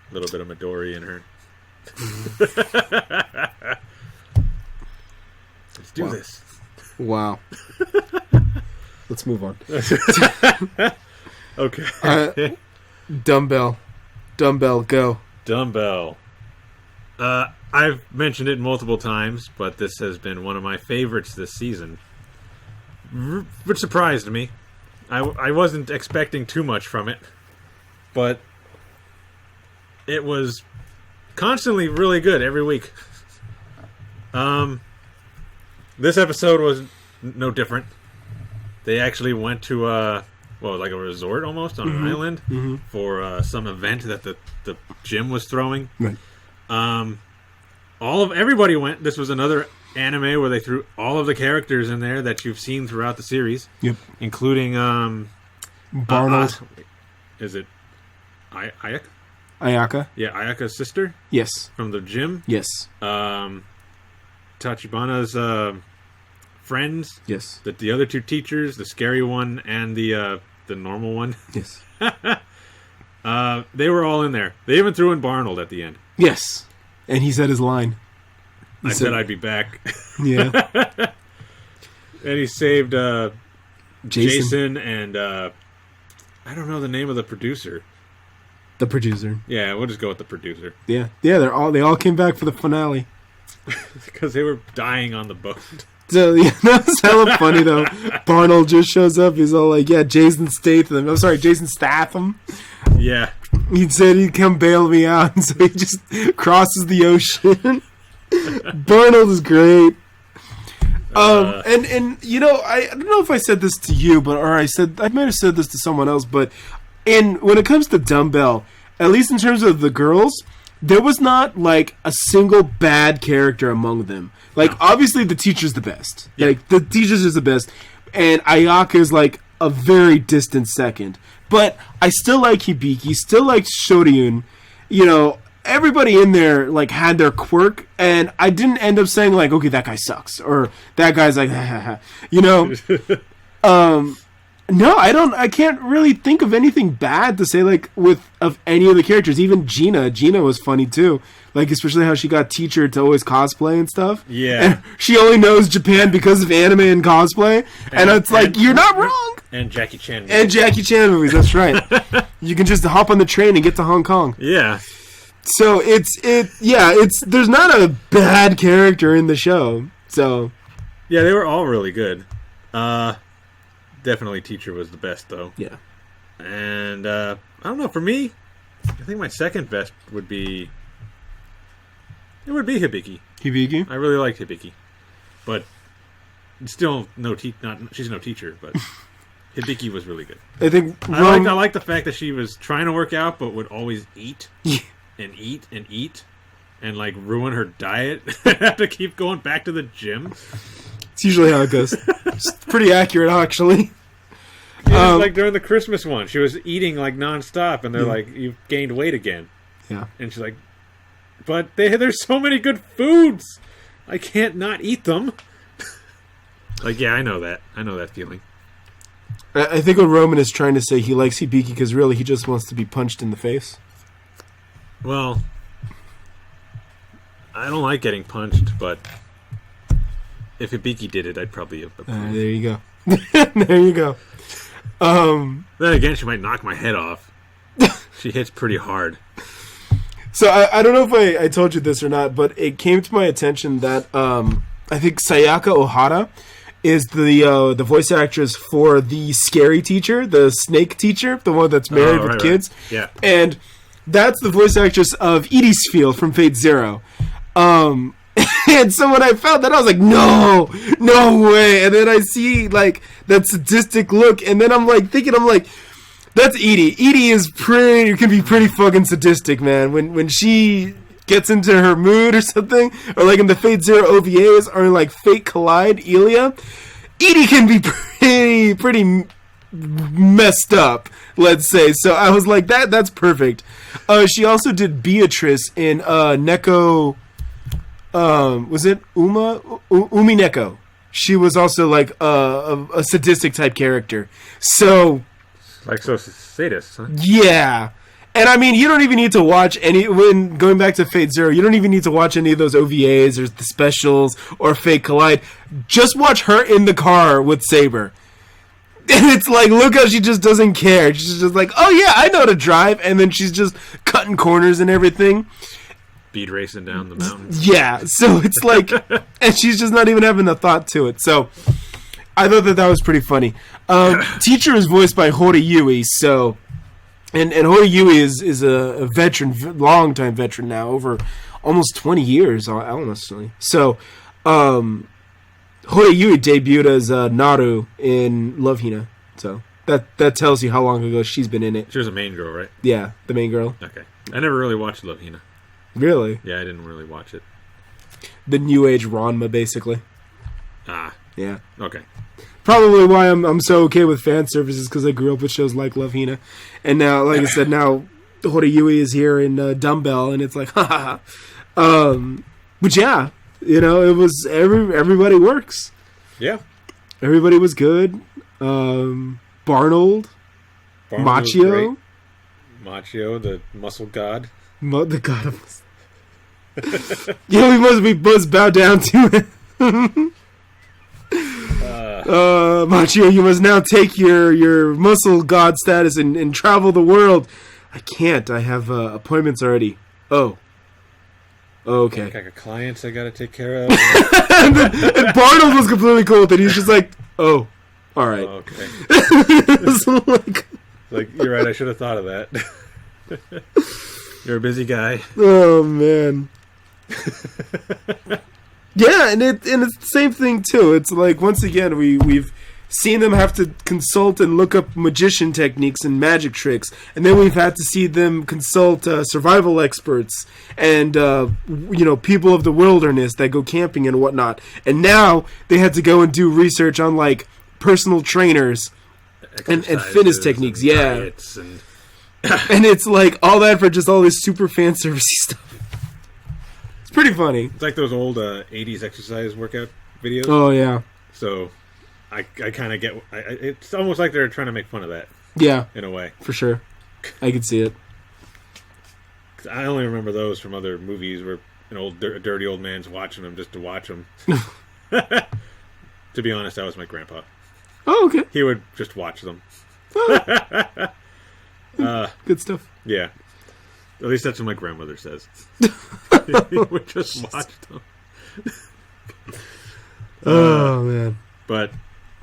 A little bit of Midori in her. Let's do this. Wow. Let's move on. Okay. Dumbbell, go. Dumbbell. I've mentioned it multiple times, but this has been one of my favorites this season. Which surprised me. I wasn't expecting too much from it, but it was constantly really good every week. This episode was no different. They actually went to a resort almost on an island for some event that the gym was throwing. Right. Everybody went. This was another anime where they threw all of the characters in there that you've seen throughout the series. Yep. Including Barnold. Is it Ayaka? Ayaka? Yeah, Ayaka's sister? Yes. From the gym? Yes. Tachibana's friends? Yes. The other two teachers, the scary one and the normal one? Yes. They were all in there. They even threw in Barnold at the end. Yes. And he said his line. I said I'd be back. Yeah. And he saved Jason and I don't know the name of the producer. The producer. Yeah, we'll just go with the producer. Yeah. Yeah, they all came back for the finale. Because they were dying on the boat. So, yeah, that was hella funny, though. Barnold just shows up. He's all like, yeah, Jason Statham. Yeah. He said he'd come bail me out, and so he just crosses the ocean. Barnold is great. And you know, I don't know if I said this to you, I might have said this to someone else, but when it comes to Dumbbell, at least in terms of the girls, there was not a single bad character among them. Obviously the teacher's the best. Yeah. The teacher's is the best, and Ayaka is a very distant second. But I still like Hibiki, still like Shoryun. You know, everybody in there had their quirk, and I didn't end up saying okay, that guy sucks, or that guy's you know. No, I can't really think of anything bad to say of any of the characters. Even Gina was funny too. Especially how she got teacher to always cosplay and stuff. Yeah. And she only knows Japan because of anime and cosplay. And it's you're not wrong. And Jackie Chan movies. And Jackie Chan movies, that's right. You can just hop on the train and get to Hong Kong. Yeah. So there's not a bad character in the show. So yeah, they were all really good. Definitely teacher was the best though. Yeah. And I don't know, for me, I think my second best would be Hibiki. Hibiki? I really liked Hibiki. But still she's no teacher, but Hibiki was really good. I think I like the fact that she was trying to work out but would always eat and eat and eat. and like ruin her diet and have to keep going back to the gym. It's usually how it goes. It's pretty accurate, actually. Yeah, like during the Christmas one, she was eating like nonstop, and they're like, "You've gained weight again." Yeah, and she's like, "But there's so many good foods, I can't not eat them." Like, yeah, I know that feeling. I think what Roman is trying to say, he likes Hibiki because really he just wants to be punched in the face. Well, I don't like getting punched, but if Hibiki did it, I'd probably approve. There you go. There you go. Then again, she might knock my head off. She hits pretty hard. So I don't know if I told you this or not, but it came to my attention that I think Sayaka Ohara is the voice actress for the scary teacher, the snake teacher, the one that's married with kids. Right. Yeah. And that's the voice actress of Edie's Field from Fate Zero. And so when I found that, I was like, no way. And then I see like that sadistic look, and then I'm like, that's Edie. Edie can be pretty fucking sadistic, man. When she gets into her mood or something, or like in the Fate Zero OVAs, or in like Fate Collide, Elia, Edie can be pretty messed up, let's say. So I was like, that's perfect. She also did Beatrice in Neko. Was it Umi Neko? She was also like a sadistic type character. So, like, so sadist, huh? Yeah. And I mean, you don't even need to watch when going back to Fate Zero, you don't even need to watch any of those OVAs or the specials or Fate Collide. Just watch her in the car with Saber. And it's like, look how she just doesn't care. She's just like, oh yeah, I know how to drive. And then she's just cutting corners and everything. Speed racing down the mountains. Yeah, so it's like, and she's just not even having a thought to it. So I thought that was pretty funny. Teacher is voiced by Horiyui, so, and Horiyui is a veteran, long-time veteran now, over almost 20 years, honestly. So, Horiyui debuted as Naru in Love Hina, so that tells you how long ago she's been in it. She was a main girl, right? Yeah, the main girl. Okay. I never really watched Love Hina. Really? Yeah, I didn't really watch it. The new age Ranma, basically. Ah. Yeah. Okay. Probably why I'm so okay with fan services, because I grew up with shows like Love Hina, and now, like I said, now Horiyui is here in Dumbbell, and it's like, ha ha ha. But yeah, it was everybody works. Yeah. Everybody was good. Barnold Machio, the muscle god. The god of we must bow down to it. Machio, you must now take your muscle god status and travel the world. I can't. I have appointments already. Oh. Okay. I got clients I gotta take care of. and Barnold was completely cool with it. He's just like, oh, all right. Oh, okay. So like, you're right. I should have thought of that. You're a busy guy. Oh man. Yeah, and it's the same thing too. It's like, once again, we've seen them have to consult and look up magician techniques and magic tricks, and then we've had to see them consult survival experts and people of the wilderness that go camping and whatnot. And now they had to go and do research on like personal trainers and fitness techniques. And yeah. diets and and it's like all that for just all this super fan servicey stuff. It's pretty funny. It's like those old 80s exercise workout videos. Oh yeah. So I kind of get. It's almost like they're trying to make fun of that. Yeah. In a way. For sure. I can see it. I only remember those from other movies where an old dirty old man's watching them just to watch them. To be honest, that was my grandpa. Oh, okay. He would just watch them. Oh. Good stuff. Yeah. At least that's what my grandmother says. He would just watch them. Oh, man. But,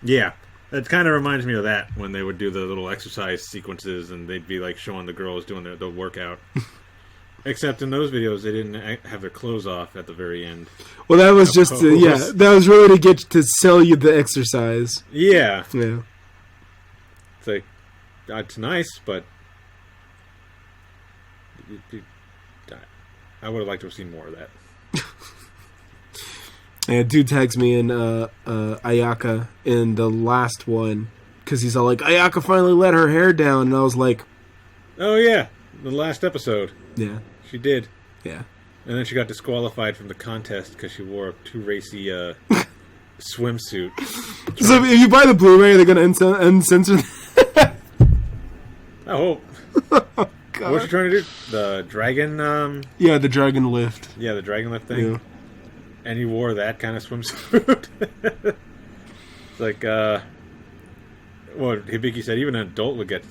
yeah. It kind of reminds me of that, when they would do the little exercise sequences and they'd be like showing the girls doing the workout. Except in those videos, they didn't have their clothes off at the very end. Well, that was just that was really to get to sell you the exercise. Yeah. Yeah. It's like, it's nice, but I would have liked to have seen more of that. Yeah, dude tags me in Ayaka in the last one because he's all like, Ayaka finally let her hair down, and I was like, oh yeah, the last episode. Yeah, she did. Yeah, and then she got disqualified from the contest because she wore a too racy swimsuit. So if you buy the Blu-ray, they're gonna uncensor. I hope. Oh, God. What's she trying to do? The dragon. Yeah, the dragon lift. Yeah, the dragon lift thing. Yeah. And he wore that kind of swimsuit. It's like, Hibiki said even an adult would get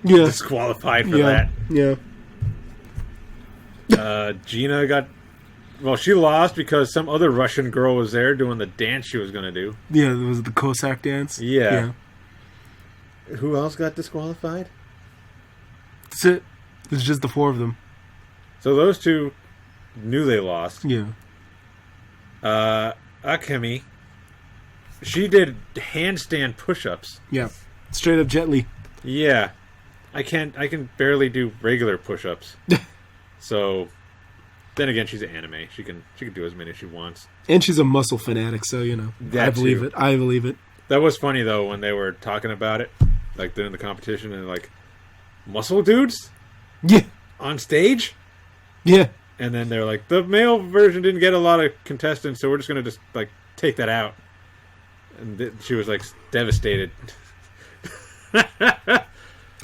disqualified for that. Yeah. Gina got... Well, she lost because some other Russian girl was there doing the dance she was going to do. Yeah, it was the Cossack dance. Yeah. Who else got disqualified? That's it. It's just the four of them. So those two knew they lost. Yeah. Akemi, she did handstand push-ups. Yeah. Straight up Jet Li. Yeah. I can barely do regular push-ups. So, then again, she's an anime. She can do as many as she wants. And she's a muscle fanatic, so, I believe it. I believe it. That was funny, though, when they were talking about it, like, during the competition, and like, muscle dudes? Yeah. On stage? Yeah. And then they're like, the male version didn't get a lot of contestants, so we're just going to just, like, take that out. And she was, like, devastated.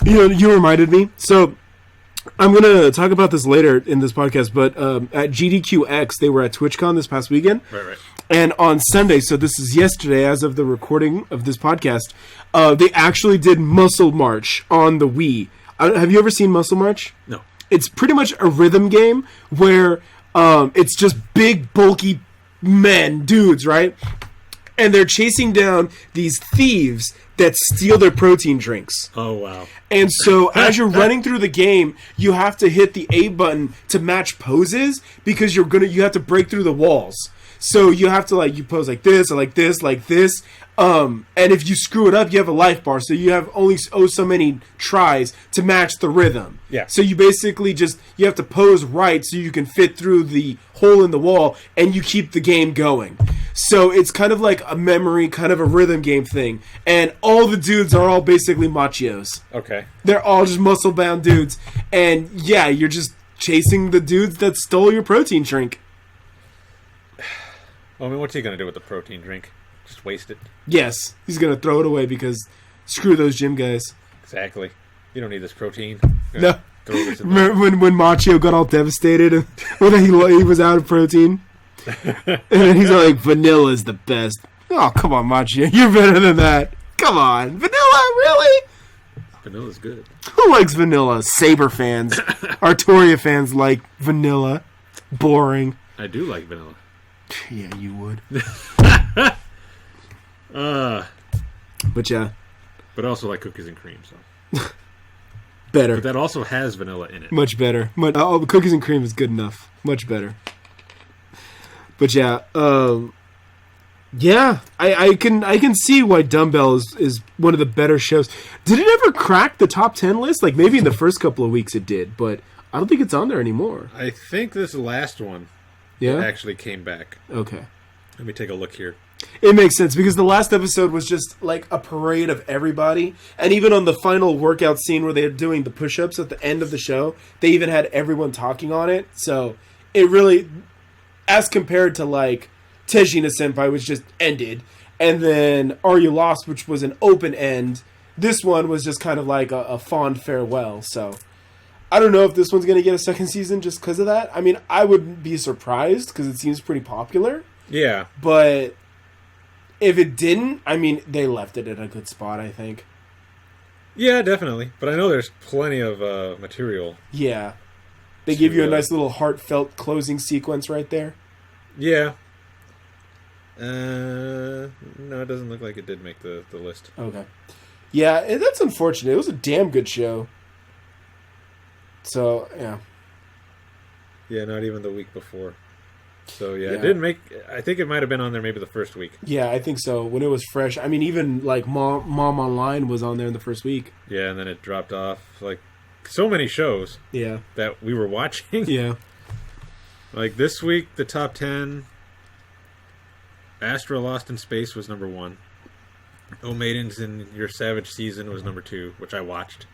You reminded me. So, I'm going to talk about this later in this podcast, but at GDQX, they were at TwitchCon this past weekend. Right. And on Sunday, so this is yesterday, as of the recording of this podcast, they actually did Muscle March on the Wii. Have you ever seen Muscle March? No. It's pretty much a rhythm game where it's just big, bulky men, dudes, right? And they're chasing down these thieves that steal their protein drinks. Oh, wow. And so as you're running through the game, you have to hit the A button to match poses because you have to break through the walls. So you have to you pose like this or like this, like this. And if you screw it up, you have a life bar. So you have only so many tries to match the rhythm. Yeah. So you basically you have to pose right so you can fit through the hole in the wall and you keep the game going. So it's kind of like a memory, kind of a rhythm game thing. And all the dudes are all basically machios. Okay. They're all just muscle-bound dudes. And yeah, you're just chasing the dudes that stole your protein drink. Well, I mean, what's he going to do with the protein drink? Just waste it? Yes. He's going to throw it away because screw those gym guys. Exactly. You don't need this protein. No. Remember when Machio got all devastated and he was out of protein? And then he's like, vanilla's the best. Oh, come on, Machio. You're better than that. Come on. Vanilla? Really? Vanilla's good. Who likes vanilla? Saber fans. Artoria fans like vanilla. Boring. I do like vanilla. Yeah, you would. But yeah. But I also like cookies and cream, so. Better. But that also has vanilla in it. Much better. Cookies and cream is good enough. Much better. But yeah, I can see why Dumbbell is one of the better shows. Did it ever crack the top 10 list? Like maybe in the first couple of weeks it did, but I don't think it's on there anymore. I think this last one actually came back. Okay. Let me take a look here. It makes sense because the last episode was just like a parade of everybody. And even on the final workout scene where they're doing the push-ups at the end of the show, they even had everyone talking on it. So it really, as compared to like Tejina-senpai, which just ended, and then Are You Lost, which was an open end, this one was just kind of like a fond farewell. So I don't know if this one's going to get a second season just because of that. I mean, I wouldn't be surprised because it seems pretty popular. Yeah. But if it didn't, I mean, they left it at a good spot, I think. Yeah, definitely. But I know there's plenty of material. Yeah. They give you a nice little heartfelt closing sequence right there. Yeah. No, it doesn't look like it did make the list. Okay. Yeah, that's unfortunate. It was a damn good show. So, yeah. Yeah, not even the week before. So, yeah, it didn't make... I think it might have been on there maybe the first week. Yeah, I think so. When it was fresh. I mean, even, like, Mom Online was on there in the first week. Yeah, and then it dropped off. Like, so many shows. Yeah. That we were watching. Yeah. Like this week, the top 10. Astra Lost in Space was number 1. O Maidens in Your Savage Season was number 2, which I watched.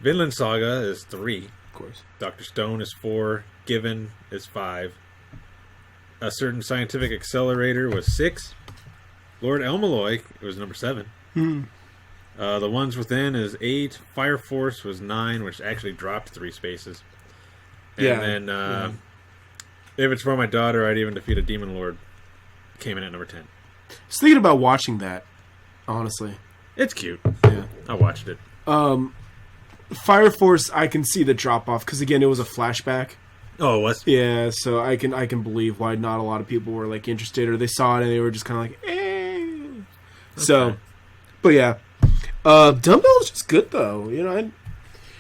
Vinland Saga is 3. Of course. Dr. Stone is 4. Given is 5. A Certain Scientific Accelerator was 6. Lord El-Melloi was number 7. The Ones Within is 8. Fire Force was 9, which actually dropped 3 spaces. And then If It's For My Daughter, I'd Even Defeat a Demon Lord came in at number 10. I was thinking about watching that, honestly. It's cute. Yeah. I watched it. Fire Force, I can see the drop off because again, it was a flashback. Oh, it was? Yeah, so I can believe why not a lot of people were like interested or they saw it and they were just kind of like, eh. Okay. So, but yeah, Dumbbell is just good though. You know,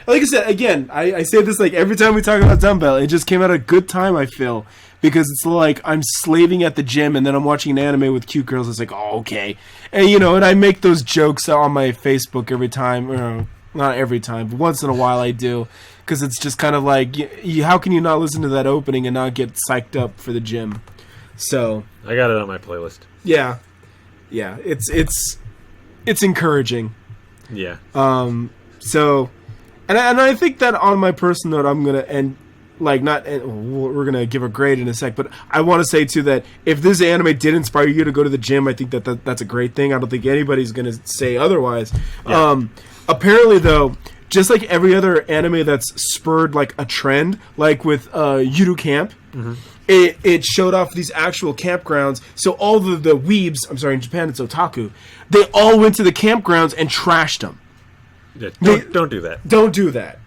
like I said again, I say this like every time we talk about Dumbbell, it just came at a good time. I feel because it's like I'm slaving at the gym and then I'm watching an anime with cute girls. It's like, oh, okay, and you know, and I make those jokes on my Facebook every time. Not every time, but once in a while I do. Because it's just kind of like, how can you not listen to that opening and not get psyched up for the gym? So I got it on my playlist. Yeah, it's encouraging. Yeah. So, and I think that on my personal note, I'm gonna end. Like we're gonna give a grade in a sec, but I want to say too that if this anime did inspire you to go to the gym, I think that's a great thing. I don't think anybody's gonna say otherwise. Yeah. Apparently, though, just like every other anime that's spurred like a trend, like with Yuru Camp, it showed off these actual campgrounds. So all the weebs, I'm sorry, in Japan it's otaku, they all went to the campgrounds and trashed them. Yeah, don't do that. Don't do that.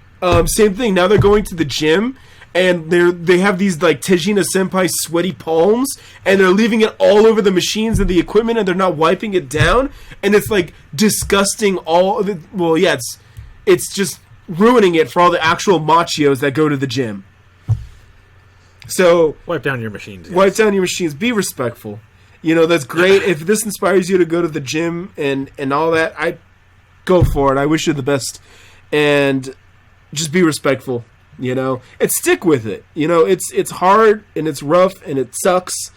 Same thing. Now they're going to the gym. And they have these like Tejina-senpai sweaty palms, and they're leaving it all over the machines and the equipment, and they're not wiping it down, and it's like disgusting. It's just ruining it for all the actual machios that go to the gym. So wipe down your machines. Yes. Wipe down your machines. Be respectful. You know, that's great. If this inspires you to go to the gym and all that, I go for it. I wish you the best, and just be respectful. You know, and stick with it. You know, it's hard and it's rough and it sucks.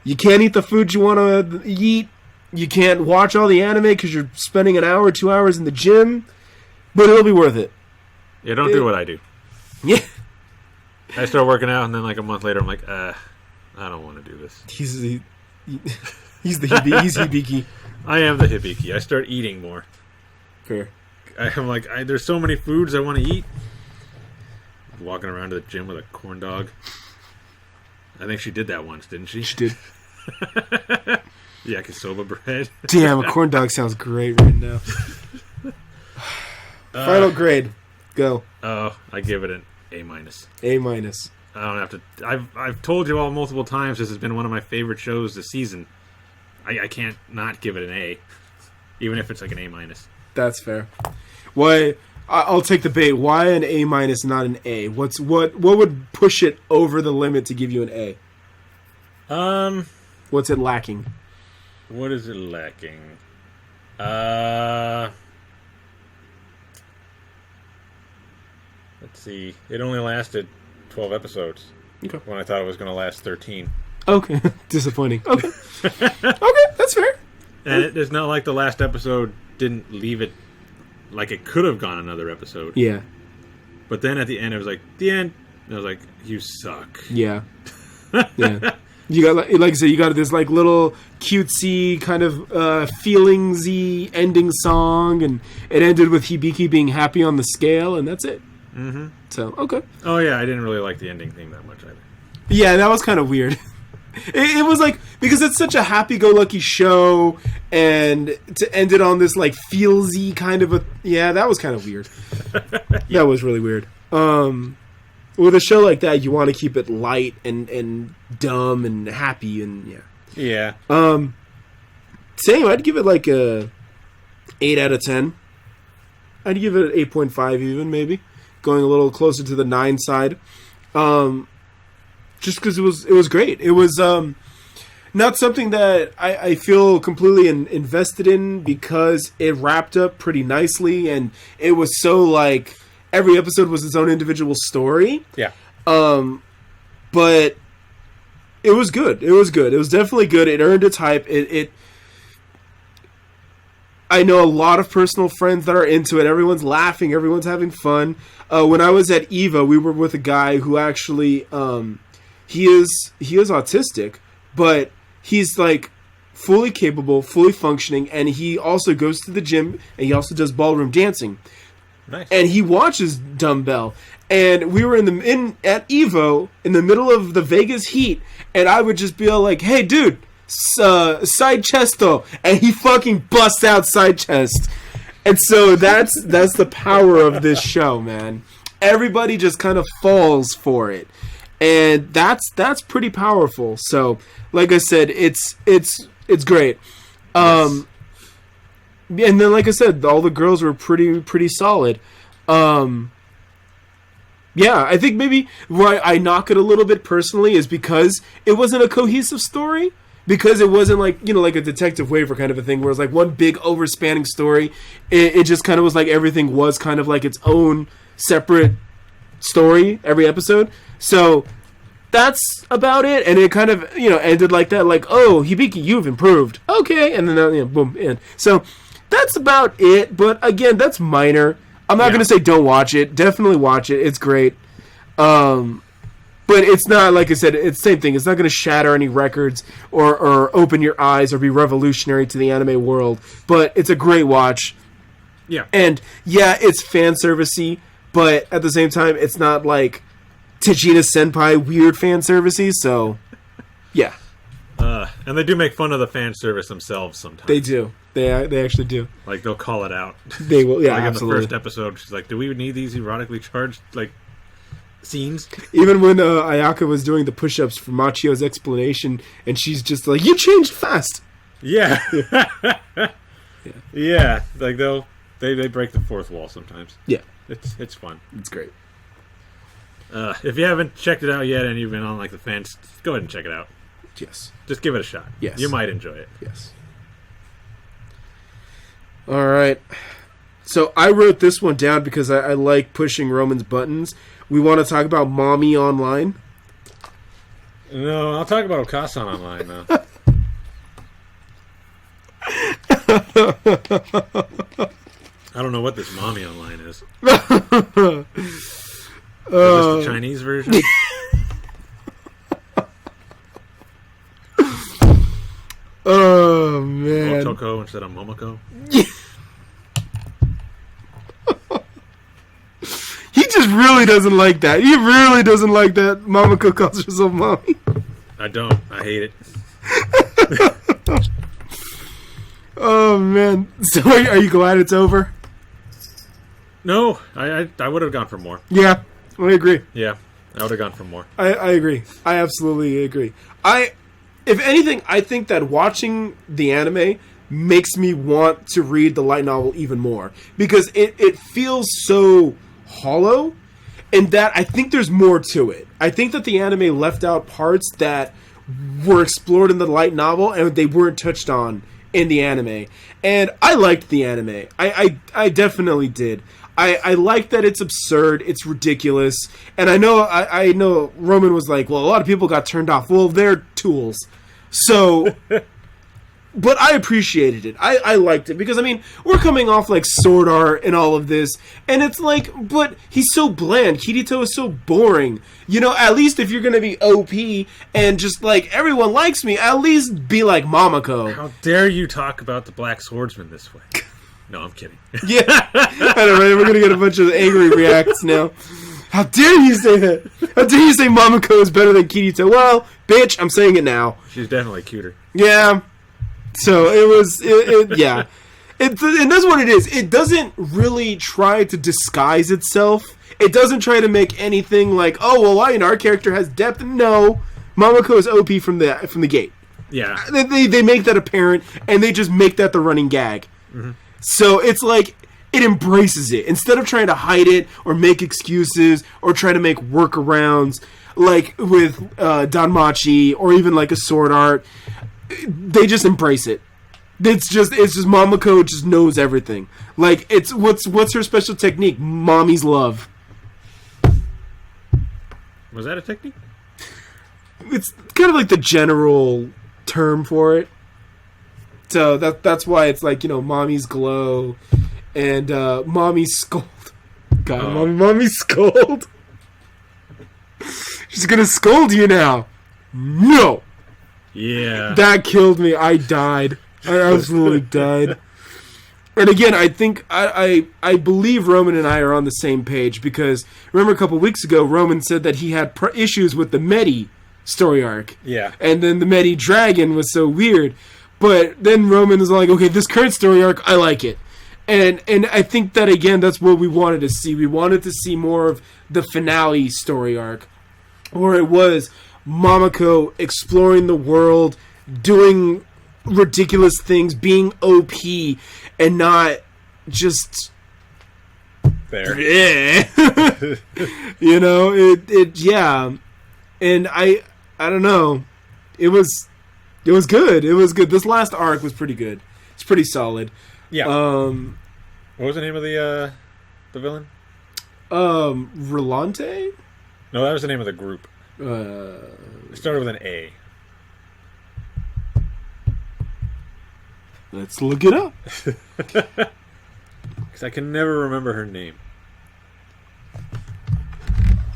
You can't eat the food you want to eat. You can't watch all the anime because you're spending an hour, 2 hours in the gym. But it'll be worth it. Yeah, don't do what I do. Yeah. I start working out and then like a month later I'm like, I don't want to do this. He's the hibiki. I am the hibiki. I start eating more. Fair. I'm like, there's so many foods I want to eat. Walking around to the gym with a corn dog. I think she did that once, didn't she? She did. Yakisoba bread. Damn, a corn dog sounds great right now. Final grade. Go. Oh, I give it an A-. A-. I don't have to. I've told you all multiple times this has been one of my favorite shows this season. I can't not give it an A, even if it's like an A-. That's fair. Why? I'll take the bait. Why an A-, not an A? What would push it over the limit to give you an A? What's it lacking? What is it lacking? Let's see. It only lasted 12 episodes. Okay. When I thought it was going to last 13. Okay. Disappointing. Okay. Okay, that's fair. And it's not like the last episode didn't leave it like it could have gone another episode. Yeah. But then at the end, it was like, the end. And I was like, you suck. Yeah. Yeah. You got, like I said, you got this like little cutesy kind of feelingsy ending song, and it ended with Hibiki being happy on the scale, and that's it. Mm-hmm. So, okay. Oh, yeah, I didn't really like the ending theme that much either. Yeah, that was kind of weird. It was like, because it's such a happy-go-lucky show, and to end it on this, like, feelsy kind of a... Yeah, that was kind of weird. Yeah. That was really weird. With a show like that, you want to keep it light and dumb and happy, and yeah. Yeah. Same, I'd give it like a 8 out of 10. I'd give it an 8.5 even, maybe. Going a little closer to the 9 side. Just because it was great. It was not something that I feel completely invested in because it wrapped up pretty nicely and it was so like every episode was its own individual story. Yeah. but it was good. It was good. It was definitely good. It earned its hype. I know a lot of personal friends that are into it. Everyone's laughing. Everyone's having fun. When I was at EVA, we were with a guy who actually, he is autistic, but he's like fully capable, fully functioning, and he also goes to the gym, and he also does ballroom dancing. Nice. And he watches Dumbbell. And we were at EVO in the middle of the Vegas heat, and I would just be all like, "Hey, dude, side chesto," and he fucking busts out side chest. And so that's the power of this show, man. Everybody just kind of falls for it, and that's pretty powerful. So, like I said, it's great. Yes. And then, like I said, all the girls were pretty solid. Yeah, I think maybe why I knock it a little bit personally is because it wasn't a cohesive story. Because it wasn't like, like a Detective Waver kind of a thing where it's like one big overspanning story. It just kind of was like everything was kind of like its own separate story every episode. So that's about it. And it kind of, ended like that. Like, oh, Hibiki, you've improved. Okay. And then, boom, end. So that's about it. But again, that's minor. I'm not going to say don't watch it. Definitely watch it. It's great. But it's not, like I said, it's the same thing. It's not going to shatter any records or open your eyes or be revolutionary to the anime world. But it's a great watch. Yeah. And, yeah, it's fan servicey, but at the same time, it's not like Tejina-senpai weird fan servicey. So, yeah. And they do make fun of the fan service themselves sometimes. They do. They actually do. Like, they'll call it out. They will, yeah, like absolutely. In the first episode, she's like, do we need these erotically charged, scenes? Even when Ayaka was doing the push-ups for Machio's explanation, and she's just like, you changed fast. Yeah. Yeah. Like, they break the fourth wall sometimes. Yeah. It's fun. It's great. If you haven't checked it out yet and you've been on, the fence, go ahead and check it out. Yes. Just give it a shot. Yes. You might enjoy it. Yes. All right. So I wrote this one down because I like pushing Roman's buttons. We want to talk about Mommy Online. No, I'll talk about Okaasan Online now. I don't know what this Mommy Online is. Is this the Chinese version? Oh, man. Motoko instead of Momoko? He just really doesn't like that. He really doesn't like that Momoko calls herself Mommy. I don't. I hate it. Oh, man. So are you glad it's over? No, I would have gone for more. Yeah, I agree. Yeah, I would have gone for more. I agree. I absolutely agree. If anything, I think that watching the anime makes me want to read the light novel even more. Because it feels so hollow, and that I think there's more to it. I think that the anime left out parts that were explored in the light novel, and they weren't touched on in the anime. And I liked the anime. I definitely did. I like that it's absurd, it's ridiculous, and I know Roman was like, well, a lot of people got turned off. Well, they're tools. So, but I appreciated it. I liked it, because, we're coming off, Sword Art and all of this, and it's like, but he's so bland. Kirito is so boring. At least if you're going to be OP and just, everyone likes me, at least be like Momoko. How dare you talk about the Black Swordsman this way? No, I'm kidding. Yeah, I know, right? We're gonna get a bunch of angry reacts now. How dare you say that? How dare you say Momoko is better than Kirito? Well, bitch, I'm saying it now. She's definitely cuter. Yeah. So it was, yeah. And that's what it is. It doesn't really try to disguise itself. It doesn't try to make anything like, oh, well, our character has depth. No, Momoko is OP from the gate. Yeah. They make that apparent, and they just make that the running gag. Mm-hmm. So it's like it embraces it instead of trying to hide it or make excuses or try to make workarounds like with Danmachi or even like a Sword Art. They just embrace it. It's just Momoko just knows everything. Like it's what's her special technique? Mommy's love. Was that a technique? it's kind of like the general term for it. So that's why it's like, mommy's glow and mommy's scold. God, mommy's scold. She's gonna scold you now. No. Yeah. That killed me. I died. I absolutely died. And again, I think I believe Roman and I are on the same page because remember a couple weeks ago, Roman said that he had issues with the Medi story arc. Yeah. And then the Medi Dragon was so weird. But then Roman was like, okay, this current story arc, I like it. And I think that, again, that's what we wanted to see. We wanted to see more of the finale story arc, where it was Momoko exploring the world, doing ridiculous things, being OP, and not just... There. Yeah. And I don't know. It was good. It was good. This last arc was pretty good. It's pretty solid. Yeah. What was the name of the villain? Rolante? No, that was the name of the group. It started with an A. Let's look it up. Because I can never remember her name.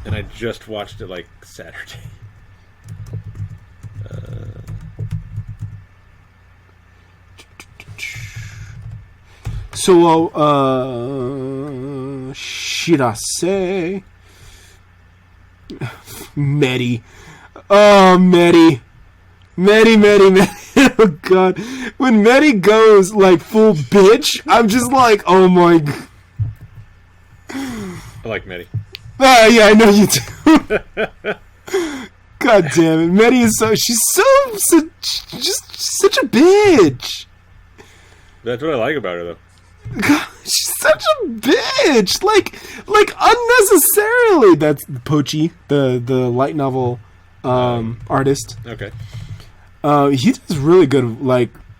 And I just watched it like Saturday. So, Shirase. Medi. Oh, Medi. Medi. Oh, God. When Medi goes, like, full bitch, I'm just like, oh, my... I like Medi. Yeah, I know you do. God damn it. Medi is she's just such a bitch. That's what I like about her, though. God, she's such a bitch. Like unnecessarily. That's Pochi, the light novel artist. Okay. He does really good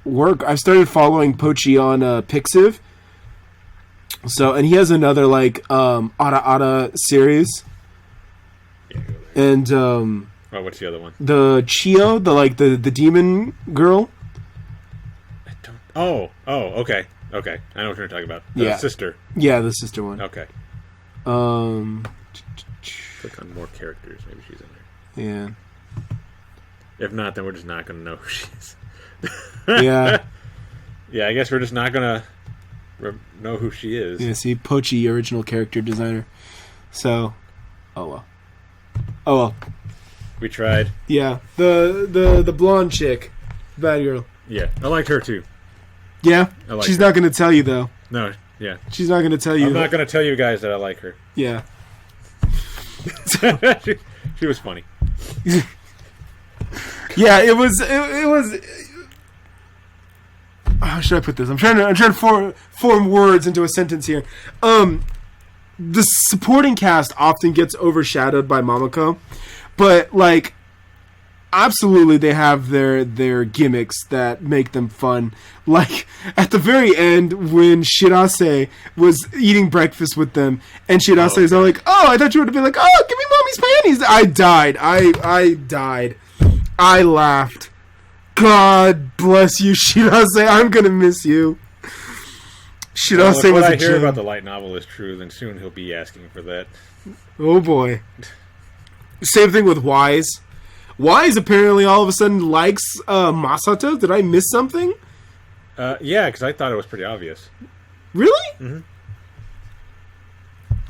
work. I started following Pochi on Pixiv. So, and he has another Ara series. Yeah, go there. And what's the other one? The Chio, the demon girl. I don't. Oh, okay. Okay, I know what you're talking about. The sister. Yeah, the sister one. Okay. Click on more characters. Maybe she's in there. Yeah. If not, then we're just not going to know who she is. Yeah. Yeah, I guess we're just not going to know who she is. Yeah, see, Pochi, original character designer. So, oh well. We tried. Yeah, the blonde chick, bad girl. Yeah, I liked her too. Yeah, she's her. not going to tell you though. No, yeah, she's not going to tell you. I'm not going to tell you guys that I like her. Yeah, she was funny. Yeah, it was. How should I put this? I'm trying to form words into a sentence here. The supporting cast often gets overshadowed by Momoko, but absolutely they have their gimmicks that make them fun. Like at the very end when Shirase was eating breakfast with them, and Shirase is all like, "Oh, I thought you would have been like, oh, give me mommy's panties." I died. I died. I laughed. God bless you, Shirase. I'm gonna miss you. Shirase was what a I hear gem. about the light novel is true, then soon he'll be asking for that. Oh boy. Same thing with Wise. Wise apparently all of a sudden likes Masato. Did I miss something? Yeah, because I thought it was pretty obvious. Really? Mm-hmm.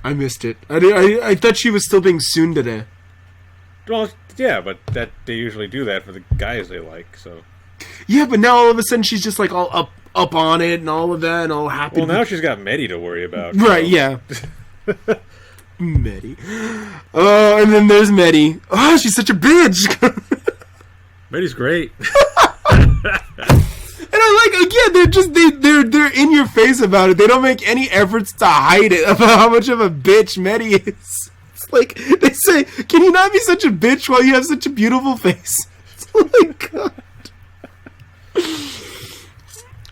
I missed it. I thought she was still being tsundere. Well, yeah, but that they usually do that for the guys they like, so... Yeah, but now all of a sudden she's just all up on it and all of that and all happy. Well, now she's got Medi to worry about. Right, yeah. Medi. Oh, and then there's Medi. Oh, she's such a bitch. Medi's great. And they're in your face about it. They don't make any efforts to hide it about how much of a bitch Medi is. It's like they say, "Can you not be such a bitch while you have such a beautiful face?" Oh my god.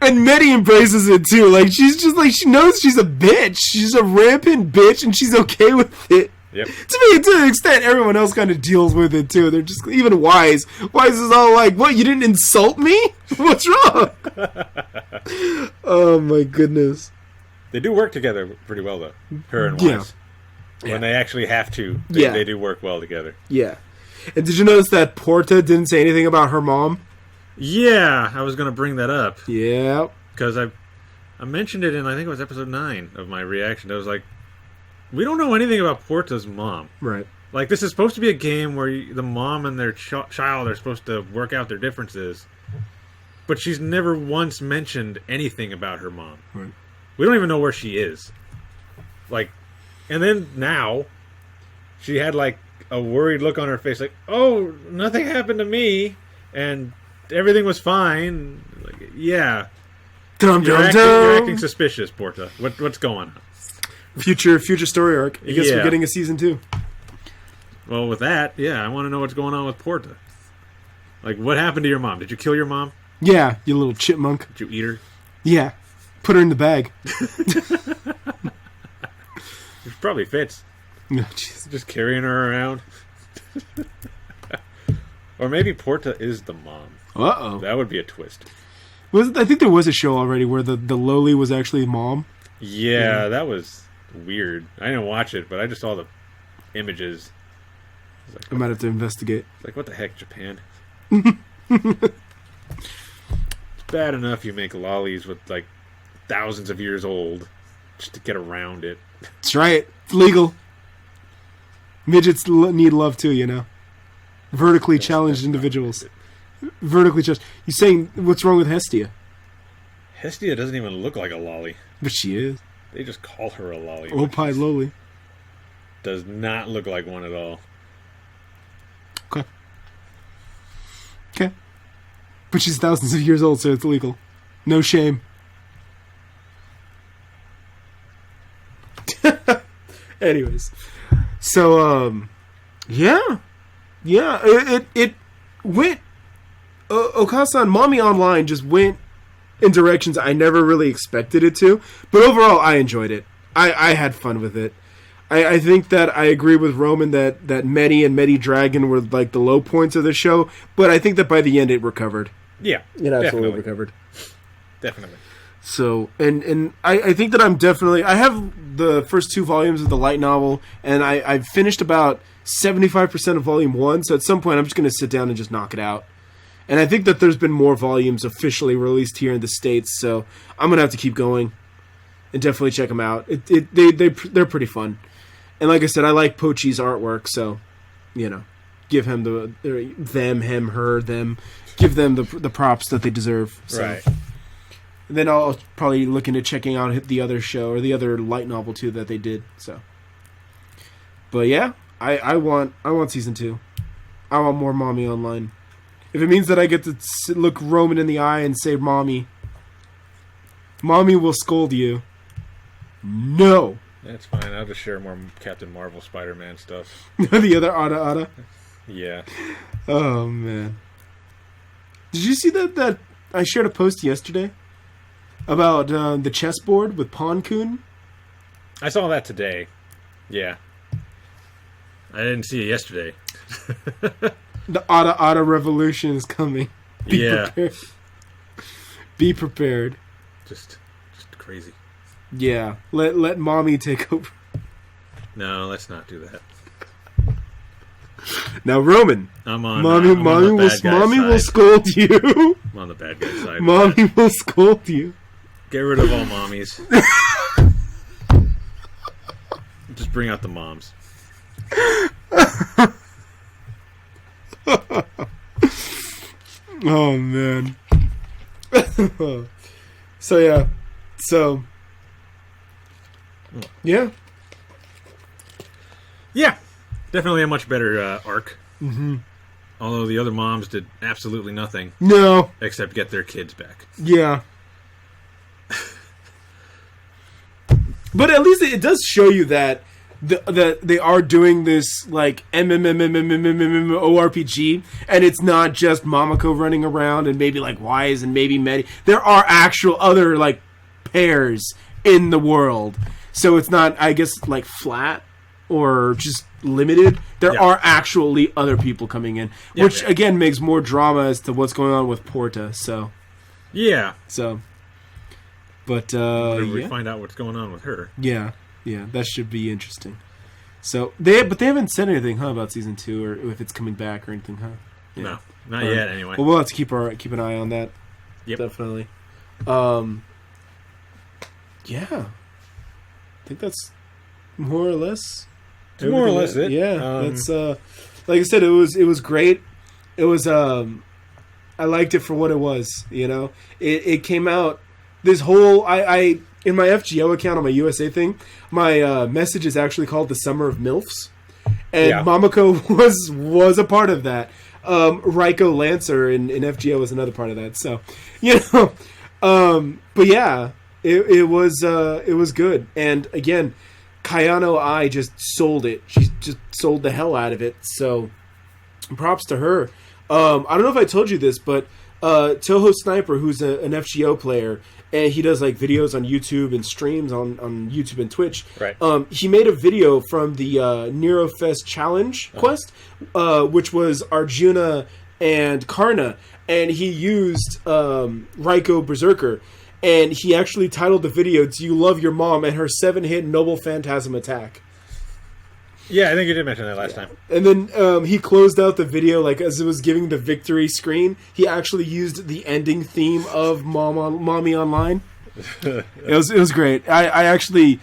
And Medi embraces it too. She's just she knows she's a bitch. She's a rampant bitch, and she's okay with it. Yep. To an extent, everyone else kind of deals with it too. They're just even Wise. Wise is all like, "What? You didn't insult me? What's wrong?" Oh my goodness. They do work together pretty well, though. Her and Wise. When they actually have to, they do work well together. Yeah. And did you notice that Porta didn't say anything about her mom? Yeah, I was going to bring that up. Yeah. Because I mentioned it in, I think it was episode 9 of my reaction. I was like, we don't know anything about Porta's mom. Right. Like, this is supposed to be a game where the mom and their child are supposed to work out their differences. But she's never once mentioned anything about her mom. Right. We don't even know where she is. Like, and then now, she had, like, a worried look on her face. Like, oh, nothing happened to me. And everything was fine. Like, yeah. You're acting suspicious, Porta. What's going on? Future story arc. I guess we're getting a season 2. Well, with that, I want to know what's going on with Porta. Like, what happened to your mom? Did you kill your mom? Yeah, you little chipmunk. Did you eat her? Yeah. Put her in the bag. It probably fits. No, just carrying her around. Or maybe Porta is the mom. Uh-oh. That would be a twist. I think there was a show already where the loli was actually mom. Yeah, that was weird. I didn't watch it, but I just saw the images. Like, I might have to investigate. Like, what the heck, Japan? It's bad enough you make lollies with, like, thousands of years old just to get around it. That's right. It's legal. Midgets need love, too, you know? Vertically challenged individuals. Vertically challenged. You saying, what's wrong with Hestia? Hestia doesn't even look like a lolly. But she is. They just call her a lolly. Opie Loli. Does not look like one at all. Okay. But she's thousands of years old, so it's legal. No shame. Anyways. So, yeah. Yeah, it went... Okaasan Mommy Online just went in directions I never really expected it to. But overall, I enjoyed it. I had fun with it. I think that I agree with Roman that Medi and Medi Dragon were like the low points of the show, but I think that by the end it recovered. Yeah. It absolutely recovered. Definitely. So, and I think that I have the first 2 volumes of the light novel, and I've finished about 75% of volume 1, so at some point I'm just going to sit down and just knock it out. And I think that there's been more volumes officially released here in the States, so I'm going to have to keep going and definitely check them out. They're pretty fun. And like I said, I like Pochi's artwork, so, you know, give him him, her, them, give them the props that they deserve. So. Right. And then I'll probably look into checking out the other show, or the other light novel, too, that they did, so. But yeah, I want season 2. I want more Mommy Online. If it means that I get to look Roman in the eye and say, Mommy will scold you. No. That's fine. I'll just share more Captain Marvel, Spider-Man stuff. The other Ada. Yeah. Oh, man. Did you see that I shared a post yesterday about the chessboard with Pawn-kun? I saw that today. Yeah. I didn't see it yesterday. The Ada revolution is coming. Be prepared. Be prepared. Just crazy. Yeah. Let Mommy take over. No, let's not do that. Now, Roman. Mommy will scold you. I'm on the bad guy side. Mommy will scold you. Get rid of all mommies. Just bring out the moms. Oh, man. So, yeah. So, yeah. Yeah. Definitely a much better arc. Mm-hmm. Although the other moms did absolutely nothing. No. Except get their kids back. Yeah. But at least it does show you that they are doing this like MMORPG, and it's not just Momoko running around and maybe like Wise and maybe Medi. There are actual other like pairs in the world, so it's not, I guess, like flat or just limited, there Yeah. are actually other people coming in, Yeah, which yeah. again makes more drama as to what's going on with Porta. Yeah. But Whenever we yeah, find out what's going on with her. yeah, that should be interesting. So they haven't said anything, about season 2 or if it's coming back or anything, huh? Yeah. No, not yet. Anyway. Well, we'll have to keep an eye on that. Yep. Definitely. Yeah, I think that's more or less. It's more or less it. Yeah, that's like I said, it was great. It was I liked it for what it was. It came out this whole I in my FGO account on my USA thing. My message is actually called the Summer of MILFs, and Yeah. Momoko was a part of that. Raiko Lancer in FGO was another part of that. So but yeah, it was good. And again, Kayano Ai just sold it. She just sold the hell out of it. So props to her. I don't know if I told you this, but Toho Sniper, who's an FGO player, and he does like videos on YouTube and streams on YouTube and Twitch. Right. He made a video from the Nerofest Challenge quest, which was Arjuna and Karna, and he used Raiko Berserker. And he actually titled the video, "Do You Love Your Mom?" and her 7-hit Noble Phantasm attack. Yeah, I think you did mention that last time. And then he closed out the video, like, as it was giving the victory screen. He actually used the ending theme of Mommy Online. It was great. I actually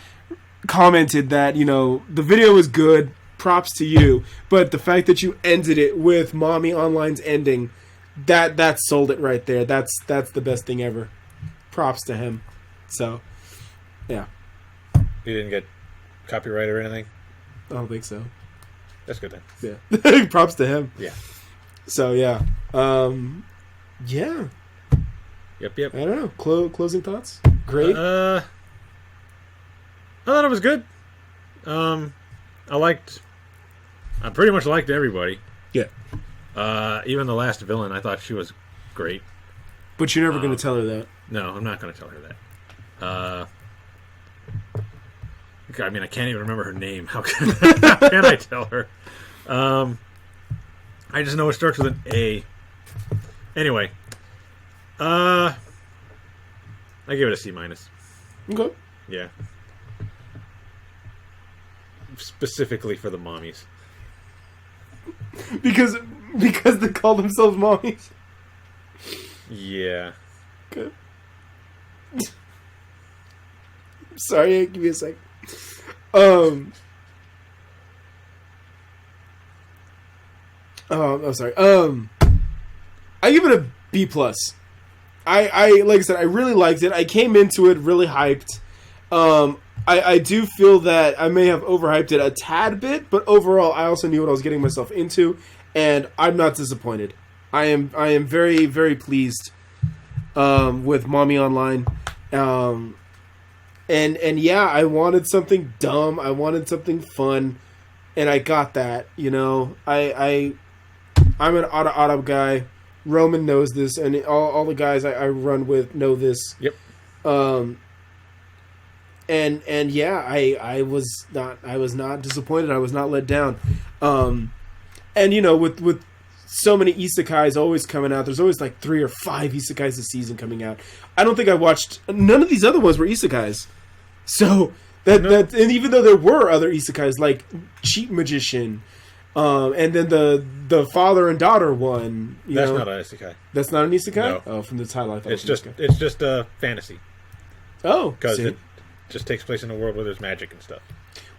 commented that, the video was good, props to you, but the fact that you ended it with Mommy Online's ending, that sold it right there. That's the best thing ever. Props to him. So, yeah. You didn't get copyright or anything? I don't think so. That's good then. Yeah. Props to him. Yeah. So, yeah. Yeah. Yep. I don't know. Closing thoughts? Great. I thought it was good. I pretty much liked everybody. Yeah. Even the last villain, I thought she was great. But you're never going to tell her that. No, I'm not going to tell her that. I mean, I can't even remember her name. How can I tell her? I just know it starts with an A. Anyway, I give it a C-. Okay. Yeah. Specifically for the mommies. Because they call themselves mommies. Yeah. Okay. Sorry, give me a sec. I'm sorry. I give it a B plus. I like I said, I really liked it. I came into it really hyped. I do feel that I may have overhyped it a tad bit, but overall, I also knew what I was getting myself into, and I'm not disappointed. I am very, very pleased with Mommy Online. And yeah, I wanted something dumb. I wanted something fun, and I got that. I'm an Otta guy. Roman knows this, and all the guys I run with know this. Yep. And yeah, I was not disappointed. I was not let down. And with so many isekais always coming out, there's always like 3 or 5 isekais a season coming out. I don't think I watched none of these other ones were isekais. So that and even though there were other isekais like Cheat Magician, and then the father and daughter one, That's not an isekai. That's not an isekai? No. Oh, from the title I thought It's it was just a fantasy. Oh, Because see? it just takes place in a world where there's magic and stuff.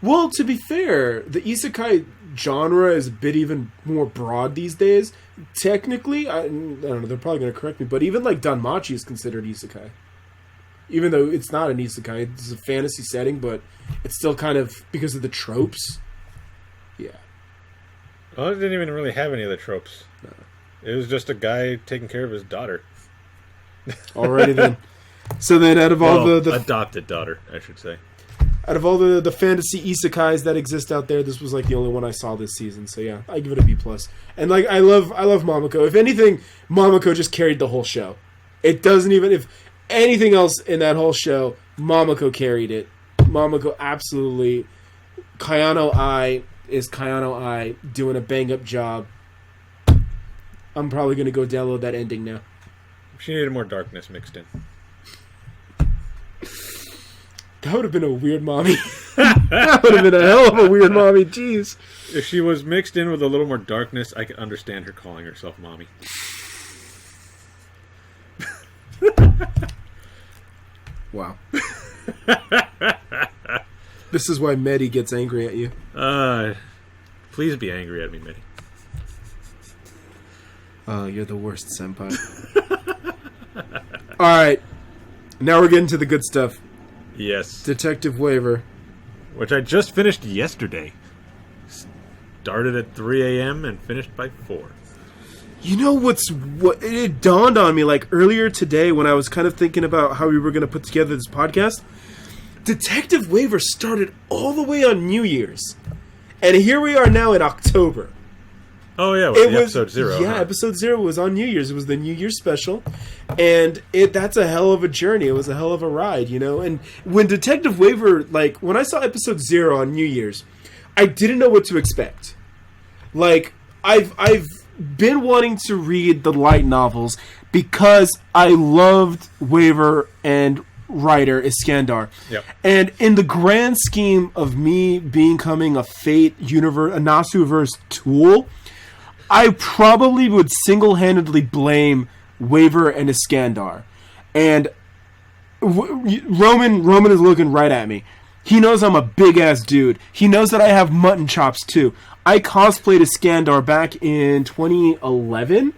Well, to be fair, the isekai genre is a bit even more broad these days. Technically, I don't know, they're probably going to correct me, but even like Danmachi is considered isekai. Even though it's not an isekai, it's a fantasy setting, but it's still kind of because of the tropes. Yeah. Well, it didn't even really have any of the tropes. No. It was just a guy taking care of his daughter. Alrighty then. So then out of all the adopted daughter, I should say. Out of all the fantasy isekais that exist out there, this was like the only one I saw this season. So yeah, I give it a B+. And like I love Momoko. If anything, Momoko just carried the whole show. It doesn't even if anything else in that whole show, Momoko carried it. Momoko absolutely Kayano Ai is Kayano Ai doing a bang-up job. I'm probably going to go download that ending now. She needed more darkness mixed in. That would have been a weird mommy. That would have been a hell of a weird mommy. Jeez. If she was mixed in with a little more darkness, I could understand her calling herself mommy. Wow. This is why Medi gets angry at you. Please be angry at me, Medi. Oh, you're the worst, senpai. Alright. Now we're getting to the good stuff. Yes. Detective Waiver. Which I just finished yesterday. Started at 3 a.m. and finished by 4. You know what it dawned on me like earlier today when I was kind of thinking about how we were going to put together this podcast. Detective Waiver started all the way on New Year's. And here we are now in October. Oh yeah, it was episode 0. Yeah, episode 0 was on New Year's. It was the New Year's special. And that's a hell of a journey. It was a hell of a ride, you know? And when Detective Waiver, like, when I saw episode 0 on New Year's, I didn't know what to expect. Like, I've been wanting to read the light novels because I loved Waiver and writer Iskandar. Yep. And in the grand scheme of me becoming a Fate universe, a Nasuverse tool, I probably would single-handedly blame Waiver and Iskandar. And Roman is looking right at me. He knows I'm a big-ass dude. He knows that I have mutton chops, too. I cosplayed Iskandar back in 2011.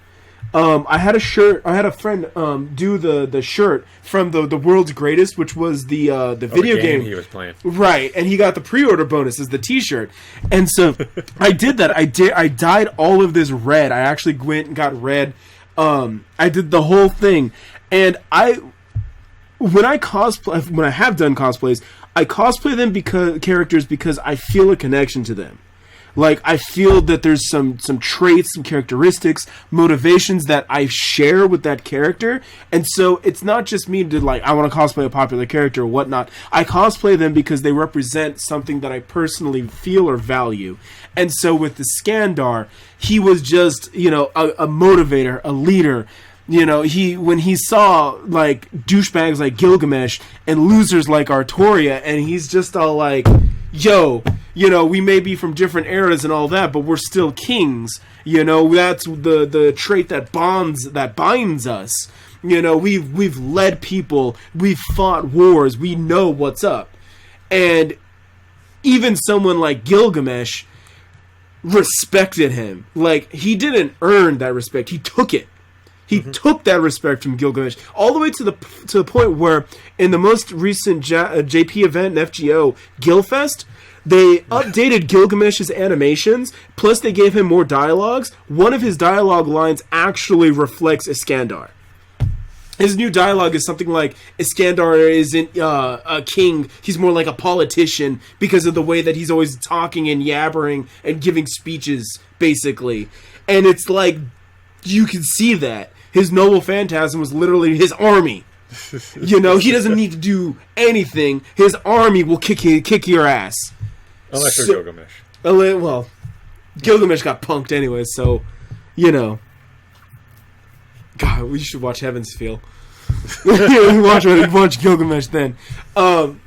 I had a shirt. I had a friend do the shirt from the World's Greatest, which was the video game he was playing. Right, and he got the pre-order bonus as the T-shirt, and so I did that. I dyed all of this red. I actually went and got red. I did the whole thing, and when I have done cosplays, I cosplay them because I feel a connection to them. Like, I feel that there's some traits, some characteristics, motivations that I share with that character. And so it's not just me to, like, I want to cosplay a popular character or whatnot. I cosplay them because they represent something that I personally feel or value. And so with the Iskandar, he was just, you know, a motivator, a leader. You know, when he saw, like, douchebags like Gilgamesh and losers like Artoria, and he's just all like, yo, you know, we may be from different eras and all that, but we're still kings. You know, that's the trait that binds us. You know, we've led people, we've fought wars, we know what's up. And even someone like Gilgamesh respected him. Like, he didn't earn that respect, he took it. He took that respect from Gilgamesh all the way to the point where in the most recent JP event in FGO, Gilfest, they updated Gilgamesh's animations, plus they gave him more dialogues. One of his dialogue lines actually reflects Iskandar. His new dialogue is something like, Iskandar isn't a king, he's more like a politician because of the way that he's always talking and yabbering and giving speeches, basically. And it's like, you can see that. His noble phantasm was literally his army. You know, he doesn't need to do anything. His army will kick your ass. Unless you're Gilgamesh. Well, Gilgamesh got punked anyway, so, you know. God, we should watch Heaven's Feel. watch Gilgamesh then. So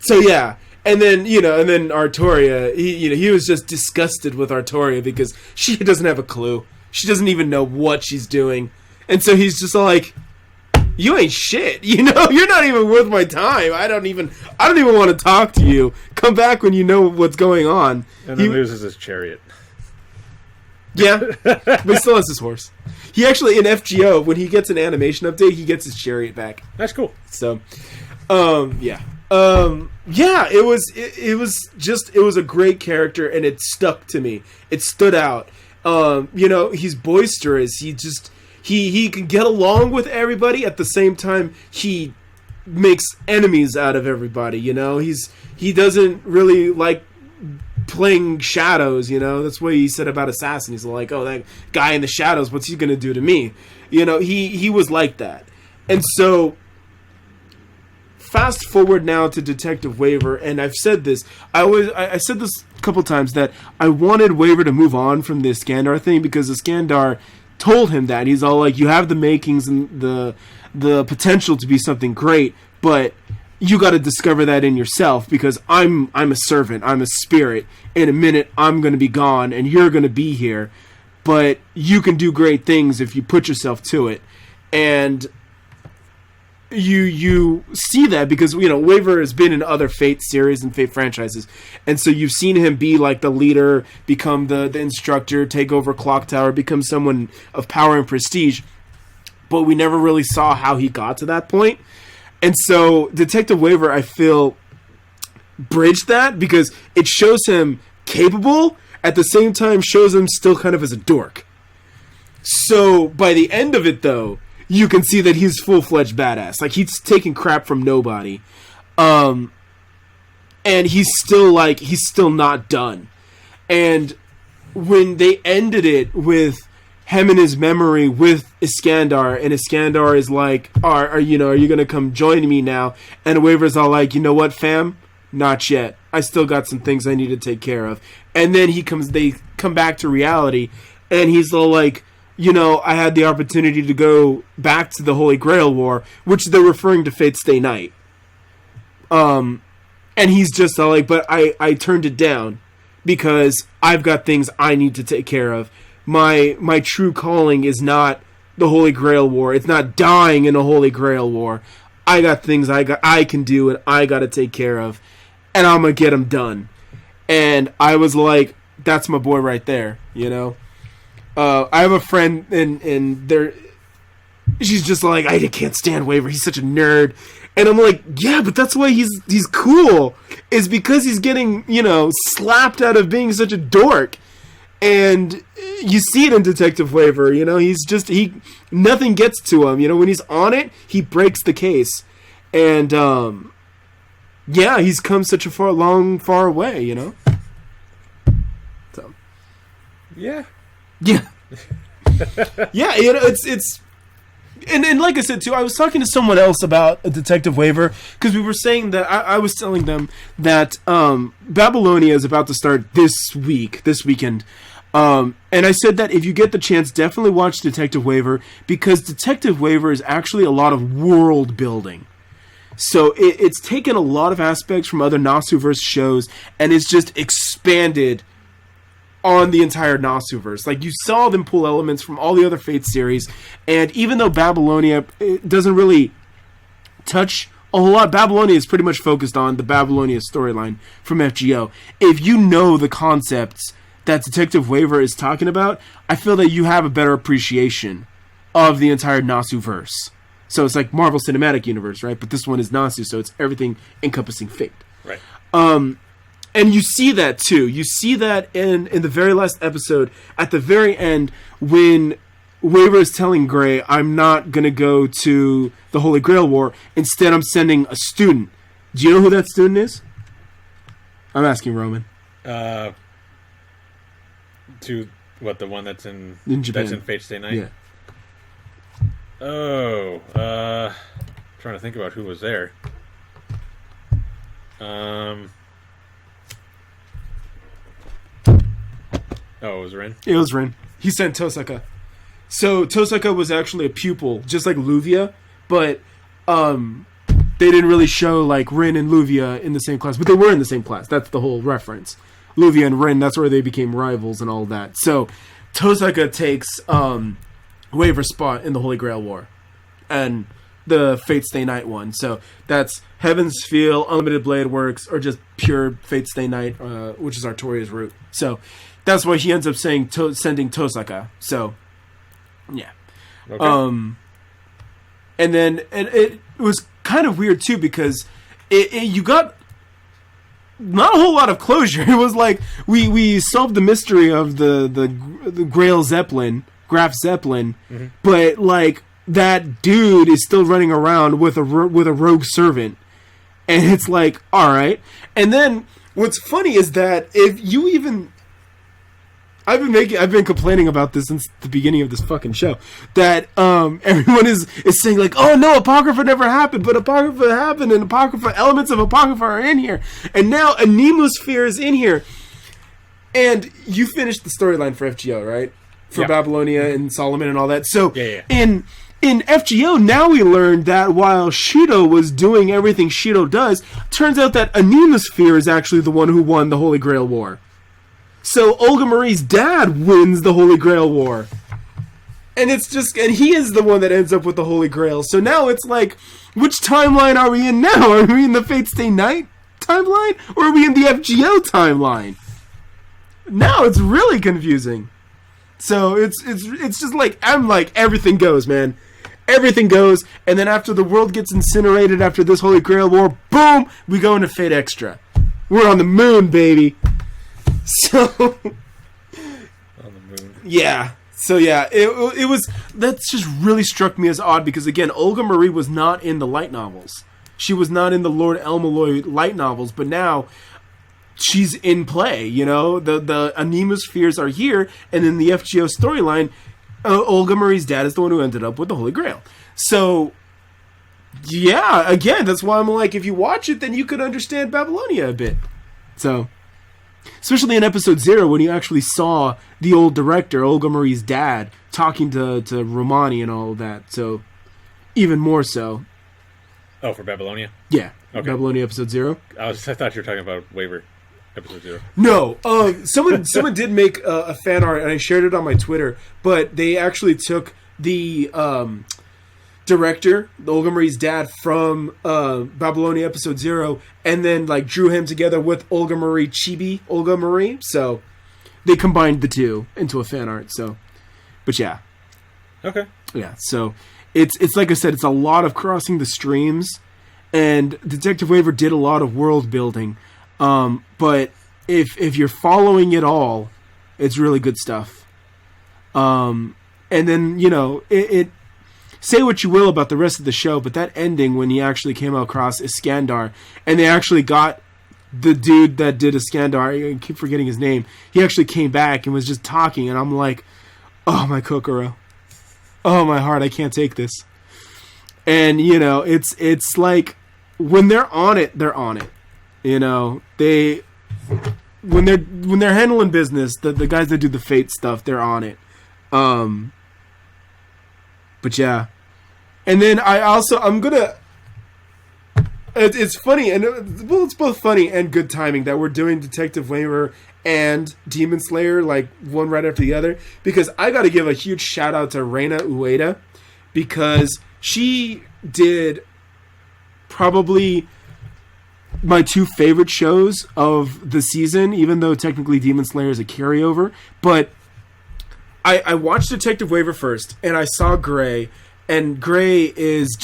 yeah. And then, you know, Artoria, he was just disgusted with Artoria because she doesn't have a clue. She doesn't even know what she's doing. And so he's just like, you ain't shit. You know, you're not even worth my time. I don't even want to talk to you. Come back when you know what's going on. And then loses his chariot. Yeah, but he still has his horse. He actually, in FGO, when he gets an animation update, he gets his chariot back. That's cool. So, yeah. Yeah, it was a great character, and it stuck to me. It stood out. You know, he's boisterous. He can get along with everybody. At the same time, he makes enemies out of everybody. You know, he doesn't really like playing shadows. You know, that's what he said about Assassin. He's like, oh, that guy in the shadows, what's he gonna do to me? You know, he was like that, and so fast forward now to Detective Waver, and I've said this. I said this a couple times that I wanted Waver to move on from the Iskandar thing because Iskandar told him that he's all like, you have the makings and the potential to be something great, but you got to discover that in yourself because I'm a servant, I'm a spirit. In a minute, I'm going to be gone, and you're going to be here, but you can do great things if you put yourself to it, and you see that because, you know, Waver has been in other Fate series and Fate franchises, and so you've seen him be like the leader, become the instructor, take over Clock Tower, become someone of power and prestige, but we never really saw how he got to that point. And so Detective Waver, I feel, bridged that because it shows him capable, at the same time shows him still kind of as a dork. So by the end of it, though, you can see that he's full-fledged badass. Like, he's taking crap from nobody. And he's still not done. And when they ended it with him and his memory with Iskandar, and Iskandar is like, are you going to come join me now? And Waver's all like, you know what, fam? Not yet. I still got some things I need to take care of. And then they come back to reality, and he's all like, you know, I had the opportunity to go back to the Holy Grail War, which they're referring to Fate Stay Night. And he's just all like, but I turned it down because I've got things I need to take care of. My true calling is not the Holy Grail War. It's not dying in a Holy Grail War. I got things I can do and I got to take care of, and I'm gonna get them done. And I was like, that's my boy right there, you know. I have a friend and she's just like, I can't stand Waver. He's such a nerd. And I'm like, yeah, but that's why he's cool. Is because he's getting, you know, slapped out of being such a dork. And you see it in Detective Waver, you know, nothing gets to him, you know, when he's on it, he breaks the case. And, yeah, he's come such a far way, you know? So. Yeah. Yeah. Yeah, you know, it's and like I said, too, I was talking to someone else about a Detective Waver, because we were saying that, I was telling them that, Babylonia is about to start this weekend. And I said that if you get the chance, definitely watch Detective Waver, because Detective Waver is actually a lot of world building. So it's taken a lot of aspects from other Nasuverse shows, and it's just expanded on the entire Nasuverse. Like, you saw them pull elements from all the other Fate series, and even though Babylonia doesn't really touch a whole lot, Babylonia is pretty much focused on the Babylonia storyline from FGO. If you know the concepts that Detective Waver is talking about, I feel that you have a better appreciation of the entire Nasuverse. So it's like Marvel Cinematic Universe, right? But this one is Nasu, so it's everything encompassing Fate. Right. And you see that too. You see that in the very last episode, at the very end, when Waver is telling Gray, I'm not going to go to the Holy Grail War. Instead, I'm sending a student. Do you know who that student is? I'm asking Roman. To what, the one that's in Japan. That's in Fate Stay Night? Yeah. Oh, trying to think about who was there. Oh, it was Rin? It was Rin. He sent Tosaka. So Tosaka was actually a pupil, just like Luvia, but they didn't really show like Rin and Luvia in the same class, but they were in the same class. That's the whole reference. Luvia and Rin, that's where they became rivals and all that. So Tosaka takes Waver's spot in the Holy Grail War and the Fate Stay Night one. So that's Heaven's Feel, Unlimited Blade Works, or just pure Fate Stay Night, which is Artoria's route. So that's why he ends up saying sending Tosaka. So, yeah. Okay. And then it was kind of weird too, because you got not a whole lot of closure. It was like we solved the mystery of the Grail Zeppelin, Graf Zeppelin, mm-hmm. but like that dude is still running around with a rogue servant, and it's like, all right. And then what's funny is that if you even I've been complaining about this since the beginning of this fucking show. That everyone is saying like, oh no, Apocrypha never happened, but Apocrypha happened, and Apocrypha elements of Apocrypha are in here, and now a Nemosphere is in here. And you finished the storyline for FGO, right? For Babylonia and Solomon and all that. So in FGO, now we learned that while Shido was doing everything Shido does, turns out that a Nemosphere is actually the one who won the Holy Grail War. So Olga Marie's dad wins the Holy Grail War. And he is the one that ends up with the Holy Grail. So now it's like, which timeline are we in now? Are we in the Fate Stay Night timeline? Or are we in the FGO timeline? Now it's really confusing. So it's just like, I'm like, everything goes, man. Everything goes. And then after the world gets incinerated after this Holy Grail War, boom, we go into Fate Extra. We're on the moon, baby. So, on the moon. Yeah. So yeah, it was, that's just really struck me as odd because again, Olga Marie was not in the light novels. She was not in the Lord El-Melloi light novels, but now she's in play, you know? The Nemospheres are here, and in the FGO storyline, Olga Marie's dad is the one who ended up with the Holy Grail. So, yeah, again, that's why I'm like, if you watch it, then you could understand Babylonia a bit. So, especially in episode 0, when you actually saw the old director, Olga Marie's dad, talking to Romani and all of that. So, even more so. Oh, for Babylonia? Yeah. Okay. Babylonia episode 0. I thought you were talking about Waver episode 0. No. Someone did make a fan art, and I shared it on my Twitter, but they actually took the director, Olga Marie's dad, from Babylonia episode 0, and then like drew him together with Olga Marie Chibi Olga Marie. So they combined the two into a fan art. So, but yeah, okay, yeah. So it's like I said, it's a lot of crossing the streams, and Detective Waver did a lot of world building. But if you're following it all, it's really good stuff. And then it say what you will about the rest of the show, but that ending when he actually came across Iskandar, and they actually got the dude that did Iskandar, I keep forgetting his name, he actually came back and was just talking, and I'm like, oh my Kokoro. Oh my heart, I can't take this. And, it's like, when they're on it, they're on it. When they're handling business, the guys that do the Fate stuff, they're on it. But yeah, and then it's funny, and it's both funny and good timing that we're doing Detective Waver and Demon Slayer like one right after the other, because I got to give a huge shout out to Reina Ueda, because she did probably my two favorite shows of the season, even though technically Demon Slayer is a carryover, but I watched Detective Waver first, and I saw Gray, and Gray is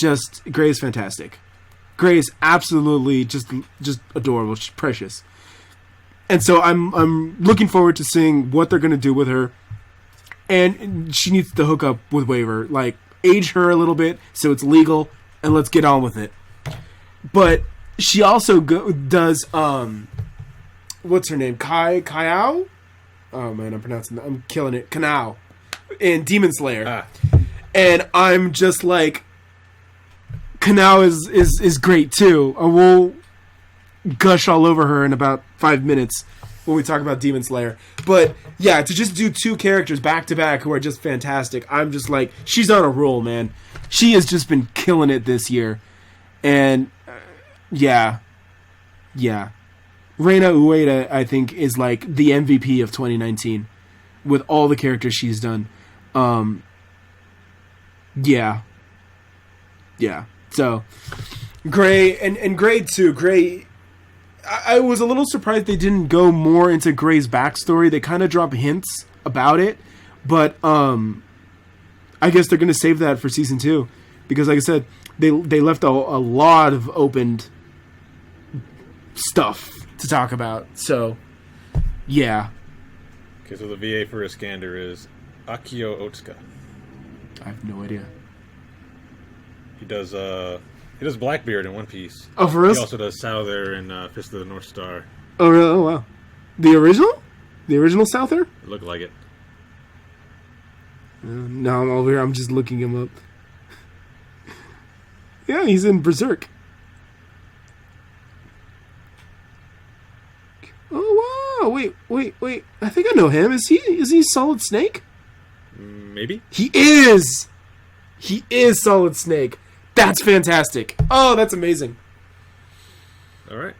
fantastic. Gray is absolutely just adorable. She's precious. And so I'm looking forward to seeing what they're going to do with her. And she needs to hook up with Waver. Like, age her a little bit so it's legal, and let's get on with it. But she also does, what's her name? Kaiao? Oh man, I'm killing it. Kanao in Demon Slayer. And I'm just like, Kanao is great too. I will gush all over her in about 5 minutes when we talk about Demon Slayer. But yeah, to just do two characters back to back who are just fantastic, I'm just like, she's on a roll, man. She has just been killing it this year. And yeah. Reina Ueda, I think, is like the MVP of 2019 with all the characters she's done. Yeah. So, Gray, and Gray too. Gray, I was a little surprised they didn't go more into Gray's backstory. They kind of drop hints about it, but I guess they're going to save that for season 2. Because like I said, they left a lot of opened stuff to talk about. So, yeah. Okay, so the VA for Iskander is Akio Otsuka. I have no idea. He does Blackbeard in One Piece. Oh, for real? He also does Souther in Fist of the North Star. Oh, really? Oh, wow. The original? The original Souther? It looked like it. No, I'm over here. I'm just looking him up. Yeah, he's in Berserk. Oh wow! Wait! I think I know him. Is he Solid Snake? Maybe. He is. He is Solid Snake. That's fantastic. Oh, that's amazing. All right.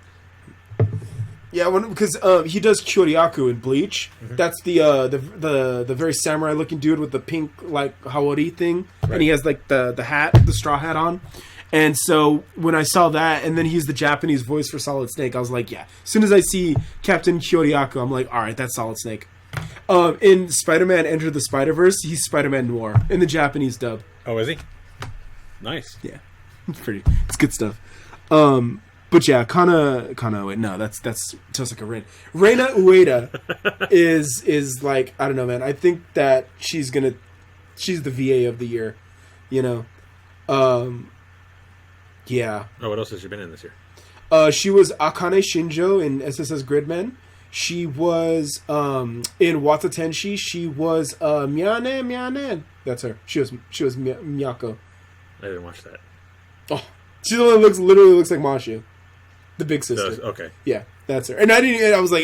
Yeah, because he does Kyoryaku in Bleach. Mm-hmm. That's the very samurai looking dude with the pink like Hawari thing, right. And he has like the hat, the straw hat on. And so when I saw that, and then he's the Japanese voice for Solid Snake, I was like, yeah. As soon as I see Captain Kyoryaku, I'm like, all right, that's Solid Snake. In Spider-Man Enter the Spider-Verse, he's Spider-Man Noir in the Japanese dub. Oh, is he? Nice. Yeah, it's good stuff. But yeah, Kana. Wait, no, that's Tosaka Rin. Reina Ueda is like, I don't know, man. I think that she's the VA of the year. You know. Yeah. Oh, what else has she been in this year? She was Akane Shinjo in SSS Gridman. She was in Wata Tenshi. She was Miyane. That's her. She was Miyako. I didn't watch that. Oh, she's the one that literally looks like Mashu, the big sister. Okay. Yeah, that's her. And I was like,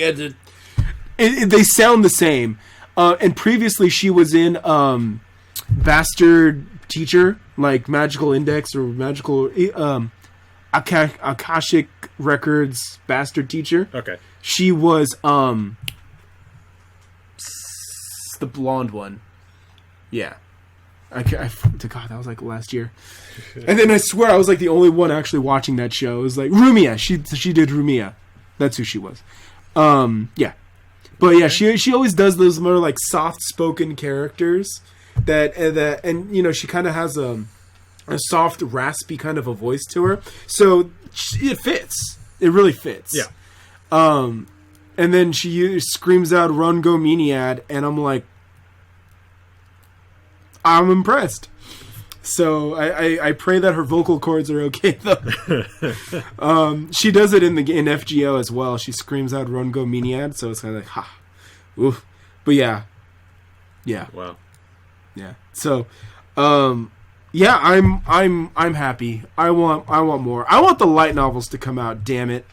they sound the same. And previously, she was in Bastard Teacher, like Magical Index or Magical Akashic Records Bastard Teacher. Okay. She was the blonde one. Yeah. God, that was like last year. And then I swear I was like the only one actually watching that show. It was like Rumiya. She did Rumiya. That's who she was. Yeah. But yeah, she always does those more like soft spoken characters that and you know, she kind of has a soft raspy kind of a voice to her. So it fits. It really fits. Yeah. And then she screams out "Run Go Miniad," and I'm like, I'm impressed. So I pray that her vocal cords are okay though. She does it in FGO as well. She screams out "Run Go Miniad," so it's kind of like ha, oof. But yeah. Wow. Yeah. So, yeah, I'm happy. I want more. I want the light novels to come out. Damn it.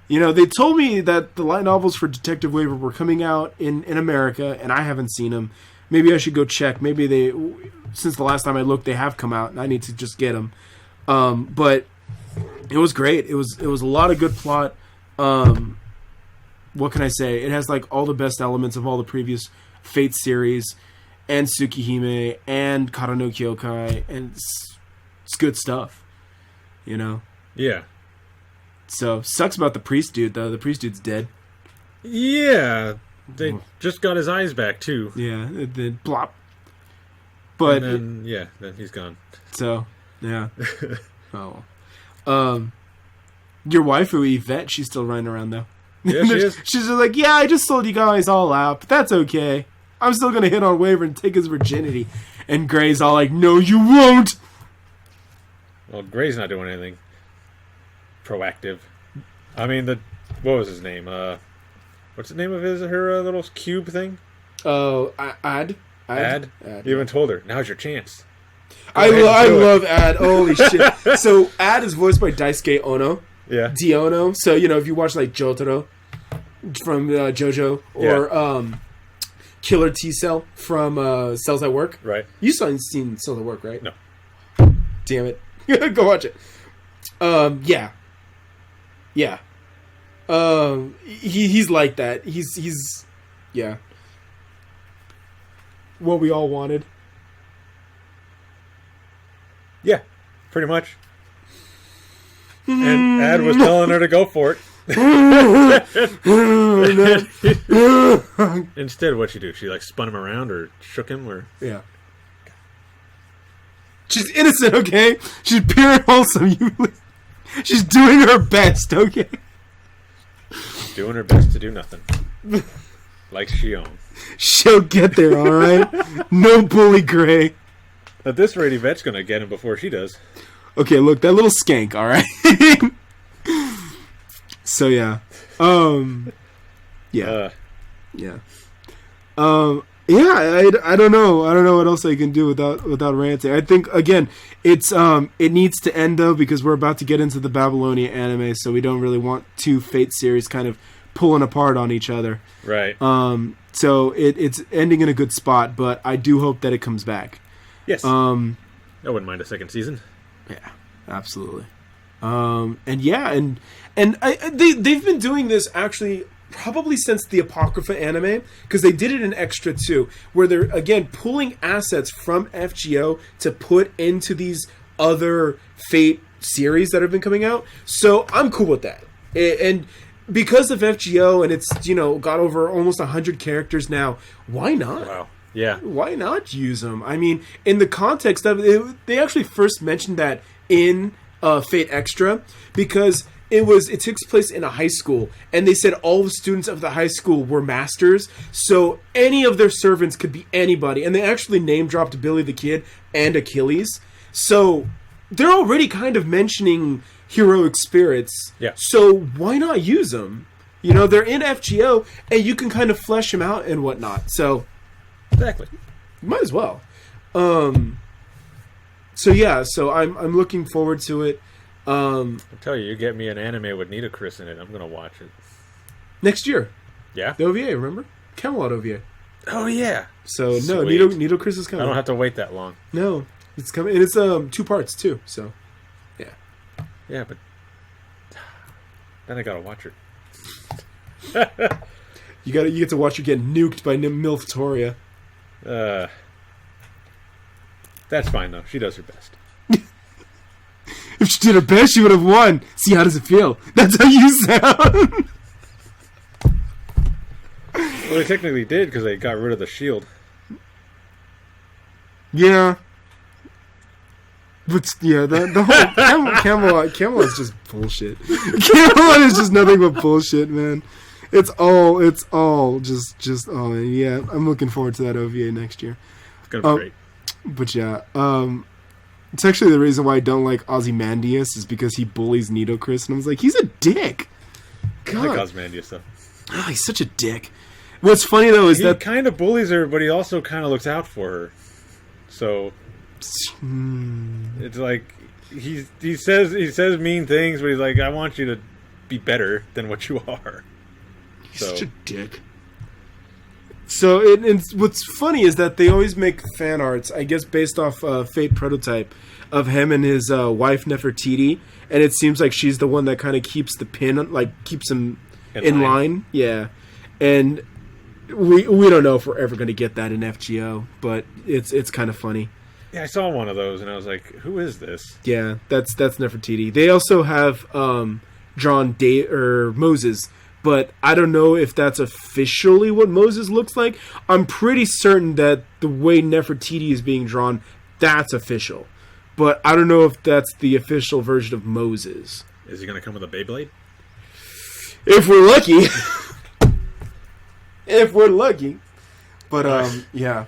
You know, they told me that the light novels for Detective Waver were coming out in America, and I haven't seen them. Maybe I should go check. Maybe since the last time I looked, they have come out, and I need to just get them. But it was great. It was a lot of good plot. What can I say? It has like all the best elements of all the previous Fate series, and Tsukihime, and Kara no Kyokai, and it's good stuff. You know? Yeah. So, sucks about the priest dude, though. The priest dude's dead. Yeah. They just got his eyes back, too. Yeah, then blop. But and then he's gone. So, yeah. Oh. Your waifu, Yvette, she's still running around, though. Yeah, she is. She's just like, yeah, I just sold you guys all out, but that's okay. I'm still going to hit on Waver and take his virginity. And Gray's all like, no, you won't! Well, Gray's not doing anything proactive. I mean, what was his name? What's the name of her little cube thing? Oh, Ad. You even told her, now's your chance. I love Ad. Holy shit. So, Ad is voiced by Daisuke Ono. Yeah. Ono. So, you know, if you watch, like, Jotaro from JoJo, or Killer T-Cell from Cells at Work. Right. You seen Cells at Work, right? No. Damn it. Go watch it. Yeah. Yeah. He's like that. He's yeah. What we all wanted. Yeah, pretty much. And Ad was telling her to go for it. Instead, what'd she do? She like spun him around or shook him or yeah. She's innocent, okay? She's pure and wholesome. She's doing her best, okay? Doing her best to do nothing. Like Shion. She'll get there, alright? No bully, Gray. At this rate, Yvette's gonna get him before she does. Okay, look, that little skank, alright? So, yeah. Yeah. Yeah. Yeah, I don't know. I don't know what else I can do without ranting. I think again, it needs to end though because we're about to get into the Babylonia anime, so we don't really want two Fate series kind of pulling apart on each other. Right. So it's ending in a good spot, but I do hope that it comes back. Yes. I wouldn't mind a second season. Yeah, absolutely. They've been doing this actually probably since the Apocrypha anime, because they did it in Extra 2, where they're, again, pulling assets from FGO to put into these other Fate series that have been coming out. So I'm cool with that. And because of FGO, and it's, got over almost 100 characters now, why not? Wow. Yeah. Why not use them? I mean, in the context of it, they actually first mentioned that in Fate Extra, because it takes place in a high school, and they said all the students of the high school were masters, so any of their servants could be anybody, and they actually name dropped Billy the Kid and Achilles, so they're already kind of mentioning heroic spirits, yeah. So why not use them? They're in FGO, and you can kind of flesh them out and whatnot, so exactly, might as well. So yeah, so I'm looking forward to it. I'll tell you get me an anime with Nita Chris in it. I'm gonna watch it next year. Yeah, the OVA, remember? Camelot OVA. Oh yeah. So Sweet. No, Nito Chris is coming. I don't have to wait that long. No, it's coming, and it's 2 parts too. So yeah. Yeah, but then I gotta watch it. You get to watch her get nuked by MILF Toria. That's fine though. She does her best. If she did her best, she would have won. See, how does it feel? That's how you sound. Well, they technically did because they got rid of the shield. Yeah. But yeah, the whole Camelot is just bullshit. Camelot is just nothing but bullshit, man. It's all just yeah. I'm looking forward to that OVA next year. It's gonna be great. But yeah, it's actually the reason why I don't like Ozymandias is because he bullies Nitocris, and I was like, he's a dick. God. I like Ozymandias though. Oh, he's such a dick. What's funny though is he kind of bullies her, but he also kind of looks out for her. So it's like he says mean things, but he's like, I want you to be better than what you are. He's such a dick. So it's what's funny is that they always make fan arts, I guess, based off Fate prototype of him and his wife Nefertiti, and it seems like she's the one that kind of keeps the pin, like keeps him in line. Yeah, and we don't know if we're ever going to get that in FGO, but it's kind of funny. Yeah, I saw one of those, and I was like, "Who is this?" Yeah, that's Nefertiti. They also have drawn Moses. But I don't know if that's officially what Moses looks like. I'm pretty certain that the way Nefertiti is being drawn, that's official. But I don't know if that's the official version of Moses. Is he going to come with a Beyblade? If we're lucky. If we're lucky. But, yeah.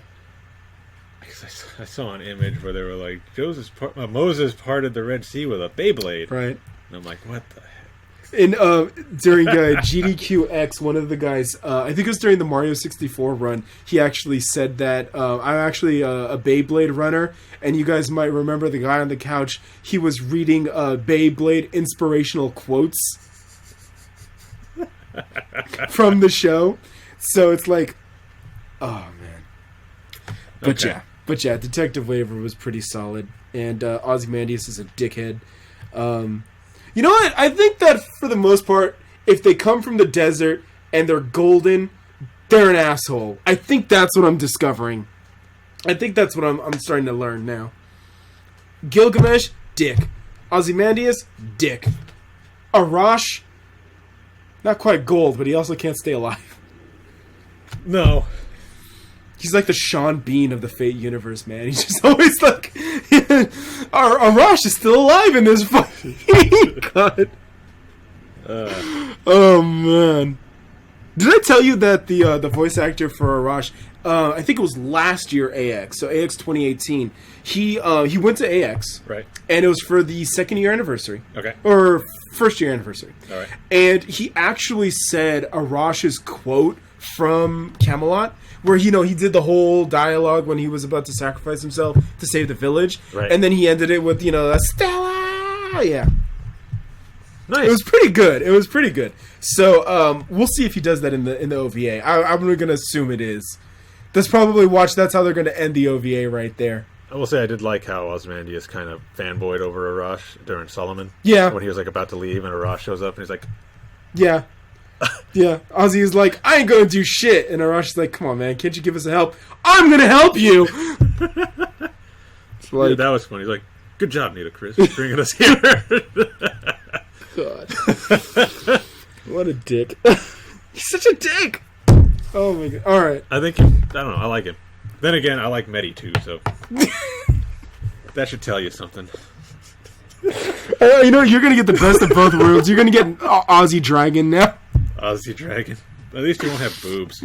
I saw an image where they were like, Moses parted the Red Sea with a Beyblade. Right. And I'm like, what the heck? And during GDXQ, one of the guys, I think it was during the Mario 64 run, he actually said that I'm actually a Beyblade runner, and you guys might remember the guy on the couch. He was reading Beyblade inspirational quotes from the show. So it's like, oh man. But okay. yeah, Detective Waver was pretty solid, and Ozymandias is a dickhead. You know what? I think that for the most part, if they come from the desert and they're golden, they're an asshole. I think that's what I'm discovering. I think that's what I'm starting to learn now. Gilgamesh, dick. Ozymandias, dick. Arash, not quite gold, but he also can't stay alive. No. He's like the Sean Bean of the Fate universe, man. He's just always like, Arash is still alive in this fight. God. Oh man. Did I tell you that the voice actor for Arash, I think it was last year AX, so AX 2018. He went to AX, right? And it was for the 2nd year anniversary, okay, or 1st year anniversary. All right. And he actually said Arash's quote from Camelot, where he did the whole dialogue when he was about to sacrifice himself to save the village, right. And then he ended it with Stella. Yeah, nice. It was pretty good. So we'll see if he does that in the OVA. I'm going to assume it is. That's probably that's how they're going to end the OVA right there. I will say I did like how Ozymandias kind of fanboyed over Arash during Solomon. Yeah. When he was like about to leave and Arash shows up and he's like, yeah. Yeah. Ozzy is like, I ain't going to do shit. And Arash is like, come on, man. Can't you give us a help? I'm going to help you. It's like, yeah, that was funny. He's like, good job, Nita Chris, for bringing us here. God. What a dick. He's such a dick. Oh, my God. All right. I don't know. I like him. Then again, I like Medi too, so that should tell you something. You're going to get the best of both worlds. You're going to get Aussie Dragon now. Aussie Dragon. At least you won't have boobs.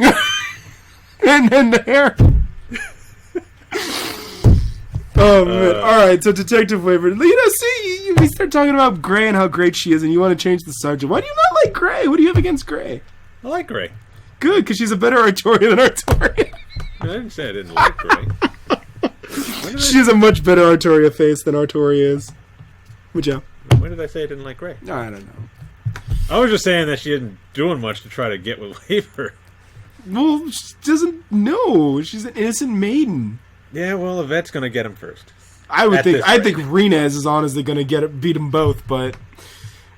And then the hair. Oh, man. All right, so Detective Waver. See, we start talking about Gray and how great she is, and you want to change the subject. Why do you not like Gray? What do you have against Gray? I like Gray. Good, because she's a better Artoria than Artoria. I didn't say I didn't like Gray. She has a much better Artoria face than Artoria is. Good job. When did I say I didn't like Gray? I don't know. I was just saying that she isn't doing much to try to get with Waver. Well, she doesn't know. She's an innocent maiden. Yeah, well, Yvette's going to get him first. I think Rines is honestly going to beat them both, but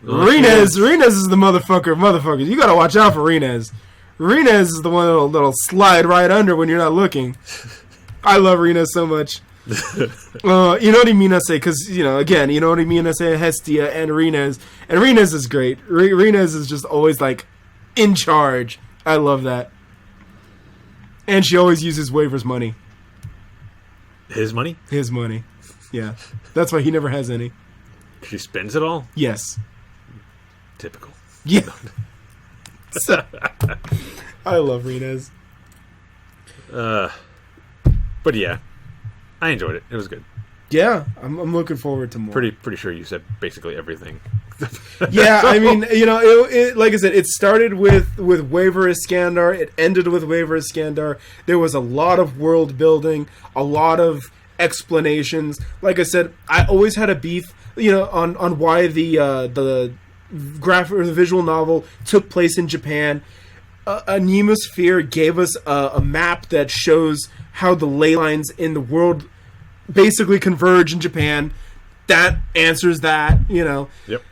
Rines is the motherfucker. You got to watch out for Rines. Rines is the one that'll slide right under when you're not looking. I love Rines so much. You know what I mean? I say because again, you know what I mean. I say Hestia and Rines is great. Rines is just always like in charge. I love that, and she always uses Waver's money. His money? His money. Yeah, that's why he never has any. She spends it all? Yes. Typical. Yeah. I love Rines. But yeah, I enjoyed it. It was good. Yeah, I'm looking forward to more. Pretty sure you said basically everything. Yeah, I mean, it like I said, it started with Waver Iskandar. It ended with Waver Iskandar. There was a lot of world building, a lot of explanations. Like I said, I always had a beef, on why the graphic or the visual novel took place in Japan. A Nemosphere gave us a map that shows how the ley lines in the world basically converge in Japan. That answers that, Yep.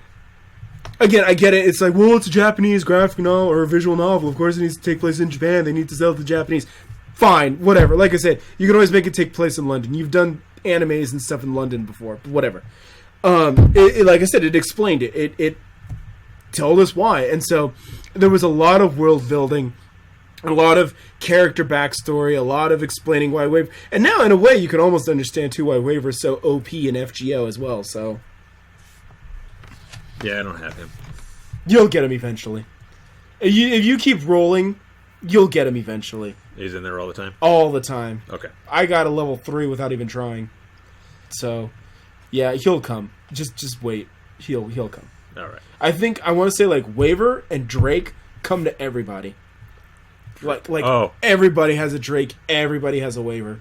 Again, I get it. It's like, well, it's a Japanese graphic novel or a visual novel. Of course, it needs to take place in Japan. They need to sell it to the Japanese. Fine, whatever. Like I said, you can always make it take place in London. You've done animes and stuff in London before, but whatever. Like I said, it explained it. It told us why. And so there was a lot of world building, a lot of character backstory, a lot of explaining why Waver. And now, in a way, you can almost understand, too, why Waver is so OP in FGO as well, so... Yeah, I don't have him. You'll get him eventually. If you keep rolling, you'll get him eventually. He's in there all the time? All the time. Okay. I got a level 3 without even trying. So, yeah, he'll come. Just wait. He'll come. All right. I want to say, like, Waver and Drake come to everybody. Like everybody has a Drake, everybody has a Waver.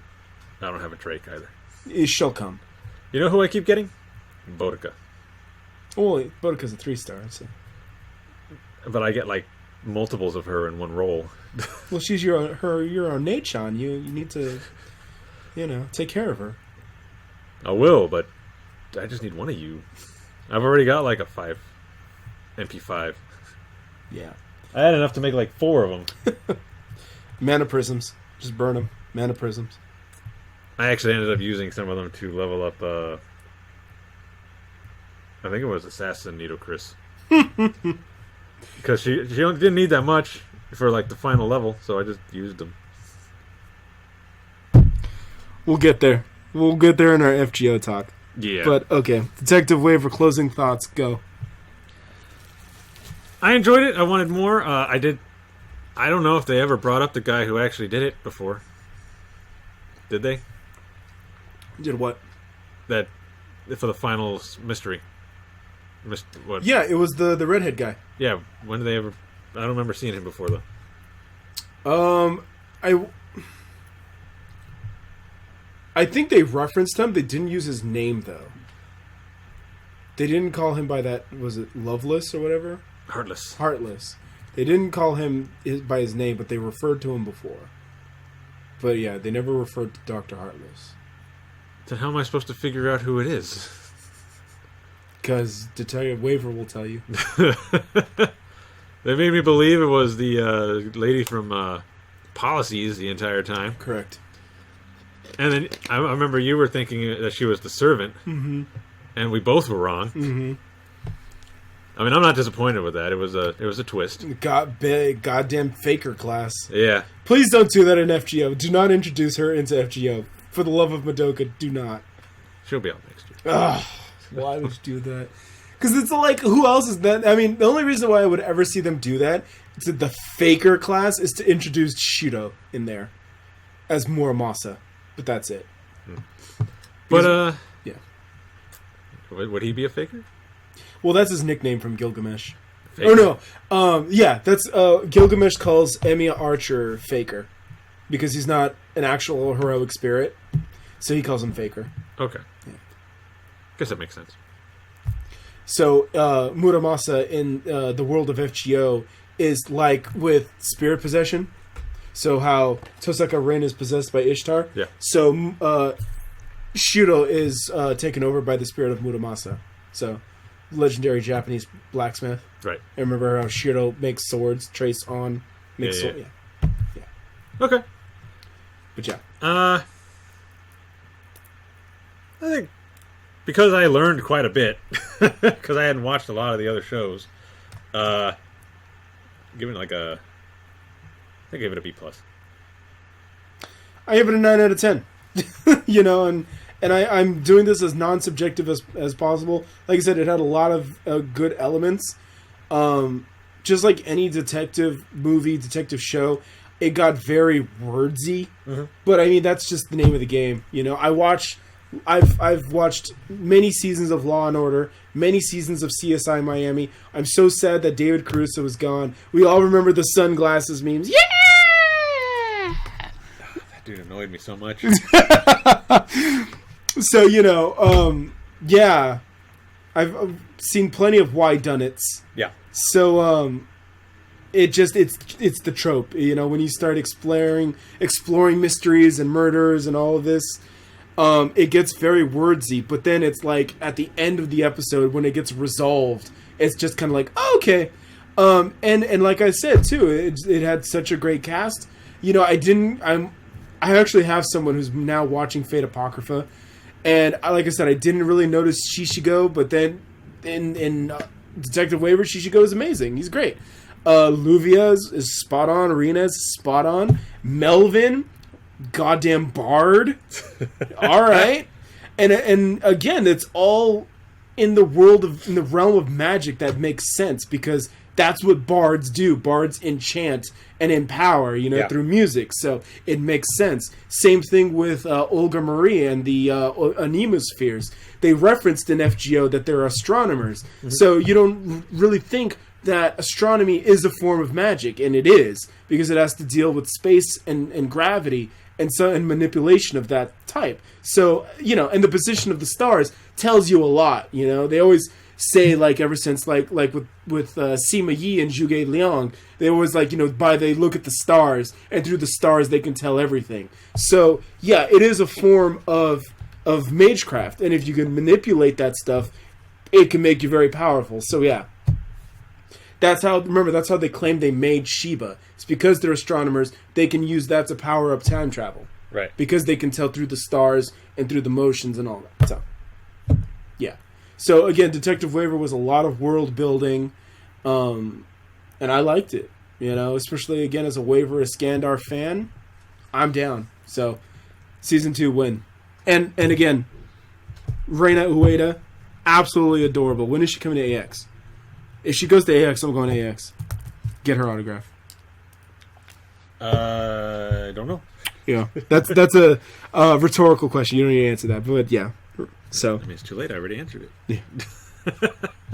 I don't have a Drake either. She'll come. You know who I keep getting? Boudica. Well, Boudica's a 3-star, so. But I get, like, multiples of her in one roll. Well, she's your own Nate-chan. You need to, take care of her. I will, but I just need one of you. I've already got, like, a 5. MP5. Yeah. I had enough to make, like, 4 of them. Mana prisms. Just burn them. Mana prisms. I actually ended up using some of them to level up, I think it was Assassin Needle Chris. Because she didn't need that much for, like, the final level, so I just used them. We'll get there. We'll get there in our FGO talk. Yeah. But, okay. Detective Waver, closing thoughts. Go. I enjoyed it. I wanted more. I don't know if they ever brought up the guy who actually did it before. Did they? Did what? That for the final mystery. What? Yeah, it was the redhead guy. Yeah. When did they ever? I don't remember seeing him before though. I think they referenced him. They didn't use his name though. They didn't call him by that. Was it Loveless or whatever? Heartless. They didn't call him by his name, but they referred to him before. But yeah, they never referred to Dr. Heartless. Then how am I supposed to figure out who it is? Because to tell you, Waver will tell you. They made me believe it was the lady from Policies the entire time. Correct. And then I remember you were thinking that she was the servant, and we both were wrong. Mm-hmm. I mean, I'm not disappointed with that. It was a twist. Goddamn faker class. Yeah. Please don't do that in FGO. Do not introduce her into FGO. For the love of Madoka, do not. She'll be out next year. Ugh, why would you do that? Because it's like, who else is that? I mean, the only reason why I would ever see them do that is that the faker class is to introduce Shiro in there as Muramasa. But that's it. But, yeah. Would he be a faker? Well, that's his nickname from Gilgamesh. Faker. Oh, no. Yeah, that's, Gilgamesh calls Emiya Archer Faker. Because he's not an actual heroic spirit. So he calls him Faker. Okay. Yeah. Guess that makes sense. So, Muramasa in the world of FGO is like with spirit possession. So how Tosaka Rin is possessed by Ishtar. Yeah. So, Shiro is taken over by the spirit of Muramasa. So, legendary Japanese blacksmith. Right. I remember how Shiro makes swords, trace on, makes swords. Yeah. Okay. But yeah. I think because I learned quite a bit, because I hadn't watched a lot of the other shows, give it I gave it a B+. I give it a 9 out of 10. You know, and I'm doing this as non-subjective as possible. Like I said, it had a lot of good elements. Just like any detective movie, detective show, it got very wordsy. Mm-hmm. But I mean, that's just the name of the game. You know, I've watched many seasons of Law and Order, many seasons of CSI Miami. I'm so sad that David Caruso is gone. We all remember the sunglasses memes. Yeah! That dude annoyed me so much. So, you know, yeah. I've seen plenty of why done it's. Yeah. So, it's the trope, you know, when you start exploring mysteries and murders and all of this, it gets very wordsy, but then it's like at the end of the episode when it gets resolved, it's just kind of like, oh, okay. And like I said too, it had such a great cast. You know, I actually have someone who's now watching Fate Apocrypha, and like I said, I didn't really notice Shishigo, but then in Detective Waver, Shishigo is amazing. He's great. Luvia is spot on. Arena is spot on. Melvin, goddamn bard. All right, and again, it's all in the realm of magic that makes sense because that's what bards do. Bards enchant and empower, you know, through music. So it makes sense. Same thing with Olga Marie and the Anemospheres. They referenced in FGO that they're astronomers. Mm-hmm. So you don't really think that astronomy is a form of magic, and it is, because it has to deal with space and gravity and manipulation of that type. So, you know, and the position of the stars tells you a lot, you know. They always say, like, ever since, like with Sima Yi and Zhuge Liang, they always, like, you know, they look at the stars, and through the stars they can tell everything. So, yeah, it is a form of magecraft, and if you can manipulate that stuff, it can make you very powerful. So, yeah. That's how they claim they made Shiba. It's because they're astronomers, they can use that to power up time travel. Right. Because they can tell through the stars and through the motions and all that. So, yeah. So, again, Detective Waver was a lot of world building, and I liked it. You know, especially, again, as a Waver, a Skandar fan, I'm down. So, Season 2 win. And again, Reina Ueda, absolutely adorable. When is she coming to AX? If she goes to AX, I'm going to AX. Get her autograph. I don't know. Yeah, that's a rhetorical question. You don't need to answer that, but yeah. So I mean, it's too late. I already answered it. Yeah.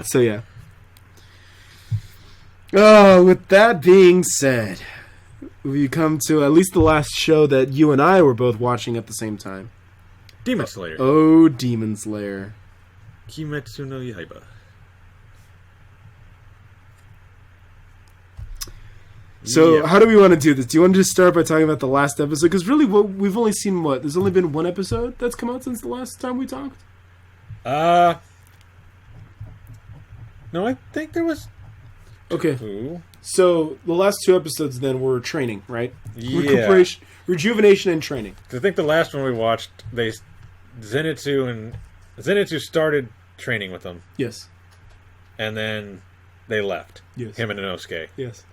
So yeah. Oh, with that being said, we come to at least the last show that you and I were both watching at the same time. Demon Slayer. Oh, Demon Slayer. Kimetsu no Yaiba. So, how do we want to do this? Do you want to just start by talking about the last episode? Because really, we've only seen there's only been one episode that's come out since the last time we talked? No, I think there was... Okay. Two. So, the last two episodes then were training, right? Yeah. Recuperation, rejuvenation, and training. I think the last one we watched, Zenitsu started training with them. Yes. And then they left. Yes. Him and Inosuke. Yes.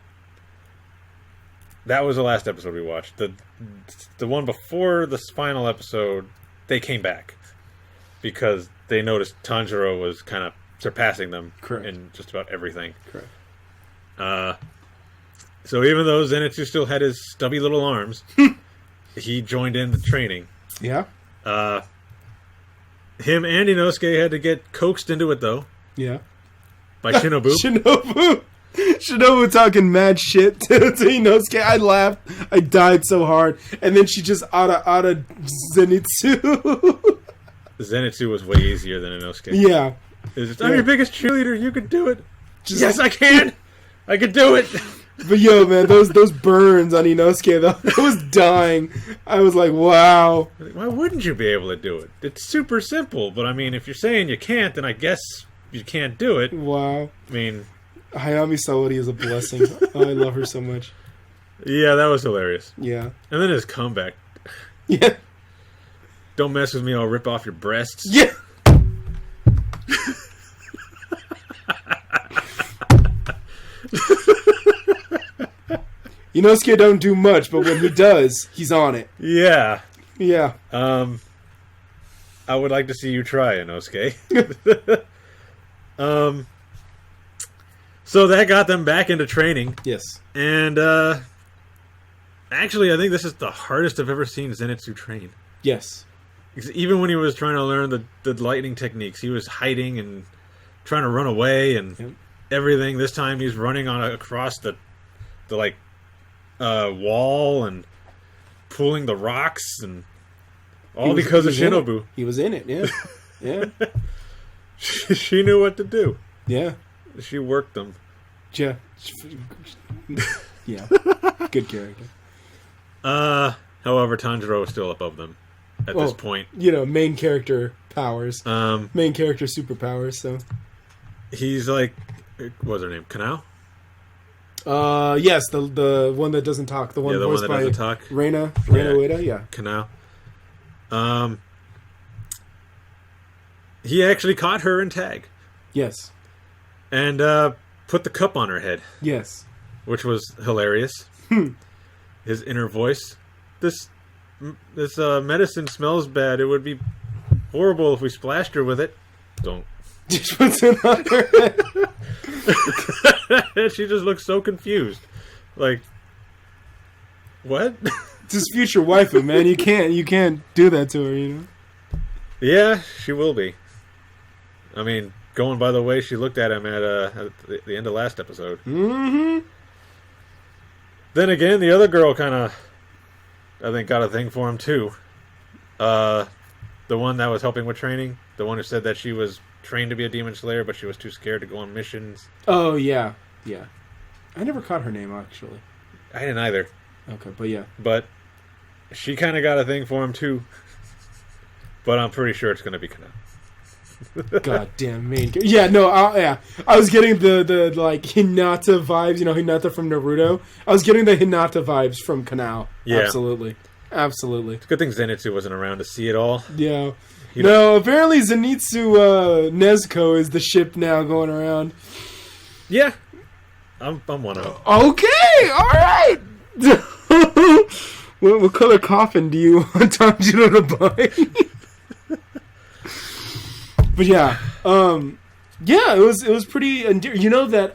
That was the last episode we watched. The one before the final episode, they came back because they noticed Tanjiro was kind of surpassing them in just about everything. Correct. So even though Zenitsu still had his stubby little arms, he joined in the training. Yeah. Him and Inosuke had to get coaxed into it, though. Yeah. By Shinobu. Shinobu talking mad shit to Inosuke. I laughed. I died so hard. And then she just oughta Zenitsu. Zenitsu was way easier than Inosuke. Yeah. I'm your biggest cheerleader. You could do it. Yes, I can. I could do it. But yo, man, those burns on Inosuke, though, I was dying. I was like, wow. Why wouldn't you be able to do it? It's super simple. But I mean, if you're saying you can't, then I guess you can't do it. Wow. I mean, Hayami Sawadi is a blessing. Oh, I love her so much. Yeah, that was hilarious. Yeah. And then his comeback. Yeah. Don't mess with me, I'll rip off your breasts. Yeah. Inosuke don't do much, but when he does, he's on it. Yeah. Yeah. I would like to see you try, Inosuke. So that got them back into training. Yes. And actually, I think this is the hardest I've ever seen Zenitsu train. Yes. Even when he was trying to learn the lightning techniques, he was hiding and trying to run away and everything. This time he's running across the wall and pulling the rocks and all because of Shinobu. He was in it, yeah. Yeah. She knew what to do. Yeah. She worked them. Yeah. Yeah. Good character. However, Tanjiro is still above them at this point. You know, main character powers. Main character superpowers, so. He's like, what was her name? Kanao? Yes, the one that doesn't talk. The one voiced by doesn't talk. Reina Ueda, yeah. Kanao. He actually caught her in tag. Yes. And put the cup on her head. Yes. Which was hilarious. His inner voice. This medicine smells bad. It would be horrible if we splashed her with it. Don't. Just puts it on her head. She just looks so confused. Like, what? It's his future waifu, man. You can't do that to her, you know? Yeah, she will be. I mean, going by the way she looked at him at the end of last episode. Mm-hmm. Then again, the other girl kind of, I think, got a thing for him too. The one that was helping with training, the one who said that she was trained to be a demon slayer, but she was too scared to go on missions. Oh yeah, yeah. I never caught her name actually. I didn't either. Okay, but yeah. But she kind of got a thing for him too. But I'm pretty sure it's going to be Kanao. Goddamn main. Yeah, no, yeah. I was getting the like Hinata vibes. You know, Hinata from Naruto. I was getting the Hinata vibes from Kanao. Yeah, absolutely. It's a good thing Zenitsu wasn't around to see it all. Yeah. No, apparently Zenitsu Nezuko is the ship now going around. Yeah. I'm one of them. Okay, all right. What color coffin do you want Tanjiro to buy? But yeah, it was pretty endearing. You know that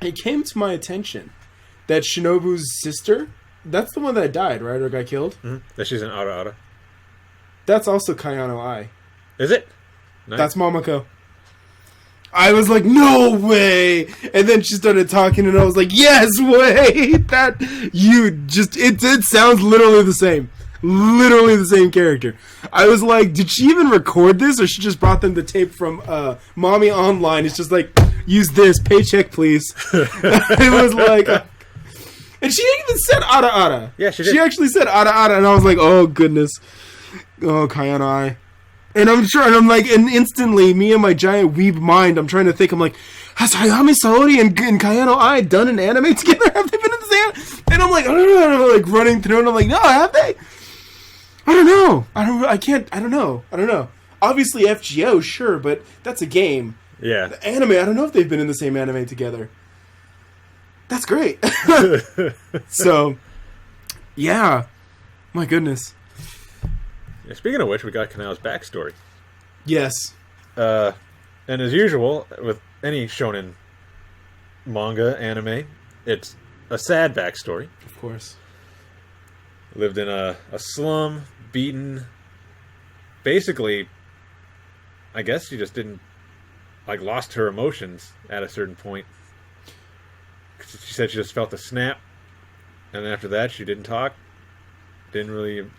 it came to my attention that Shinobu's sister, that's the one that died, right, or got killed? Mm-hmm. That she's an Ara. That's also Kayano Ai. Is it? Nice. That's Momoko. I was like, no way. And then she started talking, and I was like, yes way. That you just it sounds literally the same. Literally the same character. I was like, did she even record this, or she just brought them the tape from Mommy Online? It's just like, use this, paycheck please. It was like, and she even said Ara Ara. Yeah, she did. She actually said Ara Ara, and I was like, oh goodness, oh Kayano Ai. And I'm sure, and I'm like, and instantly, me and my giant weeb mind, I'm trying to think, I'm like, has Hayami Saori and Kayano Ai done an anime together? Have they been in the same? And I'm like, I don't know, like running through, and I'm like, no, have they? I don't know. I don't know. Obviously FGO, sure, but that's a game. Yeah. The anime, I don't know if they've been in the same anime together. That's great. So, yeah. My goodness. Yeah, speaking of which, we got Kanao's backstory. Yes. And as usual, with any shonen manga, anime, it's a sad backstory. Of course. Lived in a slum, beaten. Basically, I guess she just didn't, like, lost her emotions at a certain point. She said she just felt the snap, and after that she didn't talk. Didn't really.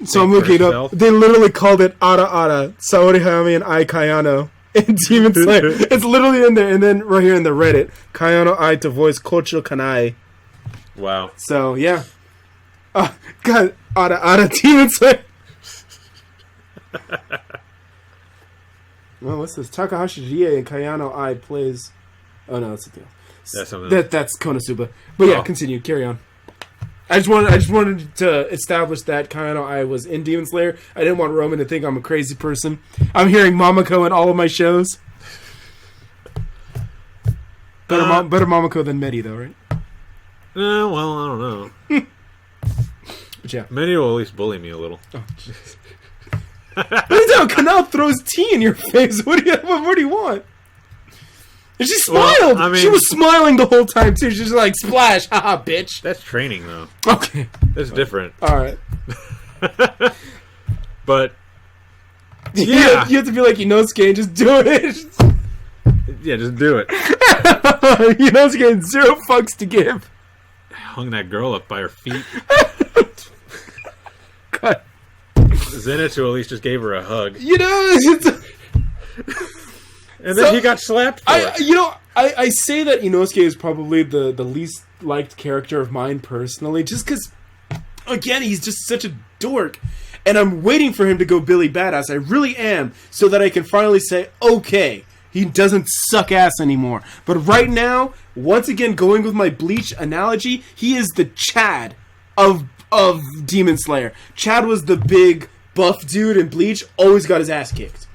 So I'm looking it up. They literally called it Ara Ara, Saori Hayami and Ai Kayano in Demon Slayer. It's literally in there, and then right here in the Reddit, Kayano Ai to voice Kocho Kanai. Wow. So yeah. God, Ara Demon Slayer. Well, what's this? Takahashi Rie and Kayano Ai plays. Oh no, that's something else. That's something else. That's Konosuba. But yeah, continue. Carry on. I just wanted to establish that Kayano Ai was in Demon Slayer. I didn't want Roman to think I'm a crazy person. I'm hearing Mamako in all of my shows. Better Mamako than Medi, though, right? Well, I don't know. But yeah. Medi will at least bully me a little. Oh, jeez. Look at how Kanao throws tea in your face. What do you want? And she smiled. Well, I mean, she was smiling the whole time too. She's just like, splash, haha, bitch. That's training, though. Okay, that's different. All right. But yeah, you have to be like Inosuke and just do it. Yeah, just do it. Inosuke had 0 fucks to give. Hung that girl up by her feet. God. Zenitsu at least just gave her a hug. You know, and then he got slapped for it. I say that Inosuke is probably the least liked character of mine personally, just because, again, he's just such a dork. And I'm waiting for him to go Billy Badass. I really am, so that I can finally say, okay, he doesn't suck ass anymore. But right now, once again, going with my Bleach analogy, he is the Chad of Demon Slayer. Chad was the big buff dude in Bleach, always got his ass kicked.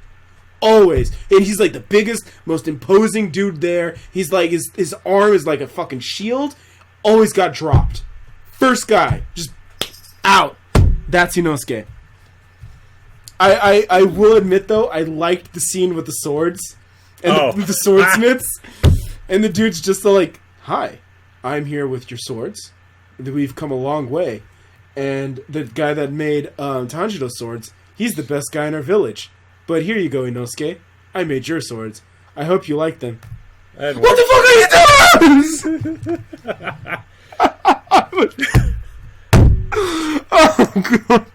Always. And he's like the biggest, most imposing dude there. He's like, his arm is like a fucking shield. Always got dropped. First guy. Just out. That's Inosuke. I will admit though, I liked the scene with the swords. And the swordsmiths. And the dude's just like, hi, I'm here with your swords. We've come a long way. And the guy that made Tanjiro's swords, he's the best guy in our village. But here you go, Inosuke. I made your swords. I hope you like them. What the fuck are you doing? Oh, God.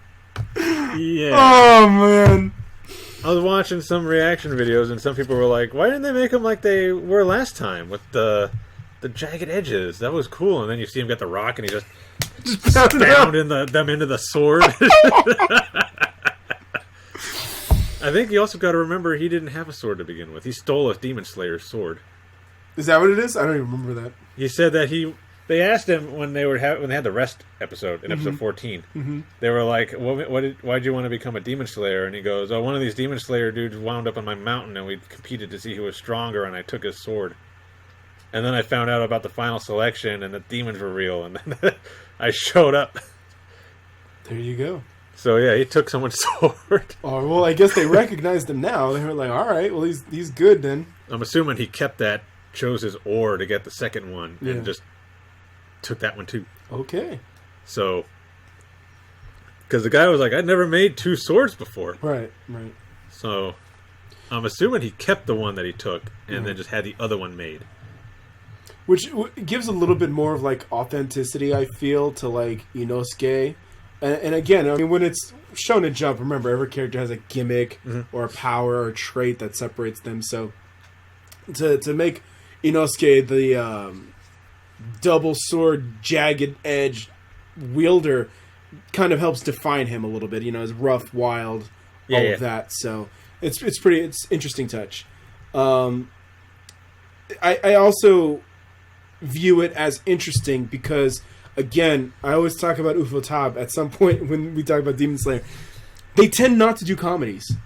Yeah. Oh, man. I was watching some reaction videos, and some people were like, why didn't they make them like they were last time with the jagged edges? That was cool. And then you see him get the rock, and he just pounding them into the sword. I think you also got to remember he didn't have a sword to begin with. He stole a Demon Slayer's sword. Is that what it is? I don't even remember that. He said that they asked him when they had the rest episode in episode 14. Mm-hmm. They were like, "Why'd you want to become a Demon Slayer?" And he goes, "Oh, one of these Demon Slayer dudes wound up on my mountain, and we competed to see who was stronger, and I took his sword. And then I found out about the final selection, and the demons were real, and then I showed up." There you go. So yeah, he took someone's sword. Oh well, I guess they recognized him now. They were like, "All right, well he's good then." I'm assuming he kept that, chose his ore to get the second one, and just took that one too. Okay. So, because the guy was like, "I'd never made 2 swords before." Right. So, I'm assuming he kept the one that he took and then just had the other one made. Which gives a little bit more of, like, authenticity, I feel, to, like, Inosuke. And again, I mean, when it's shown in Jump, remember, every character has a gimmick or a power or a trait that separates them. So to make Inosuke the double sword, jagged edge wielder kind of helps define him a little bit. His rough, wild, all of that. So it's interesting touch. I also view it as interesting because, again, I always talk about Ufotable at some point when we talk about Demon Slayer. They tend not to do comedies.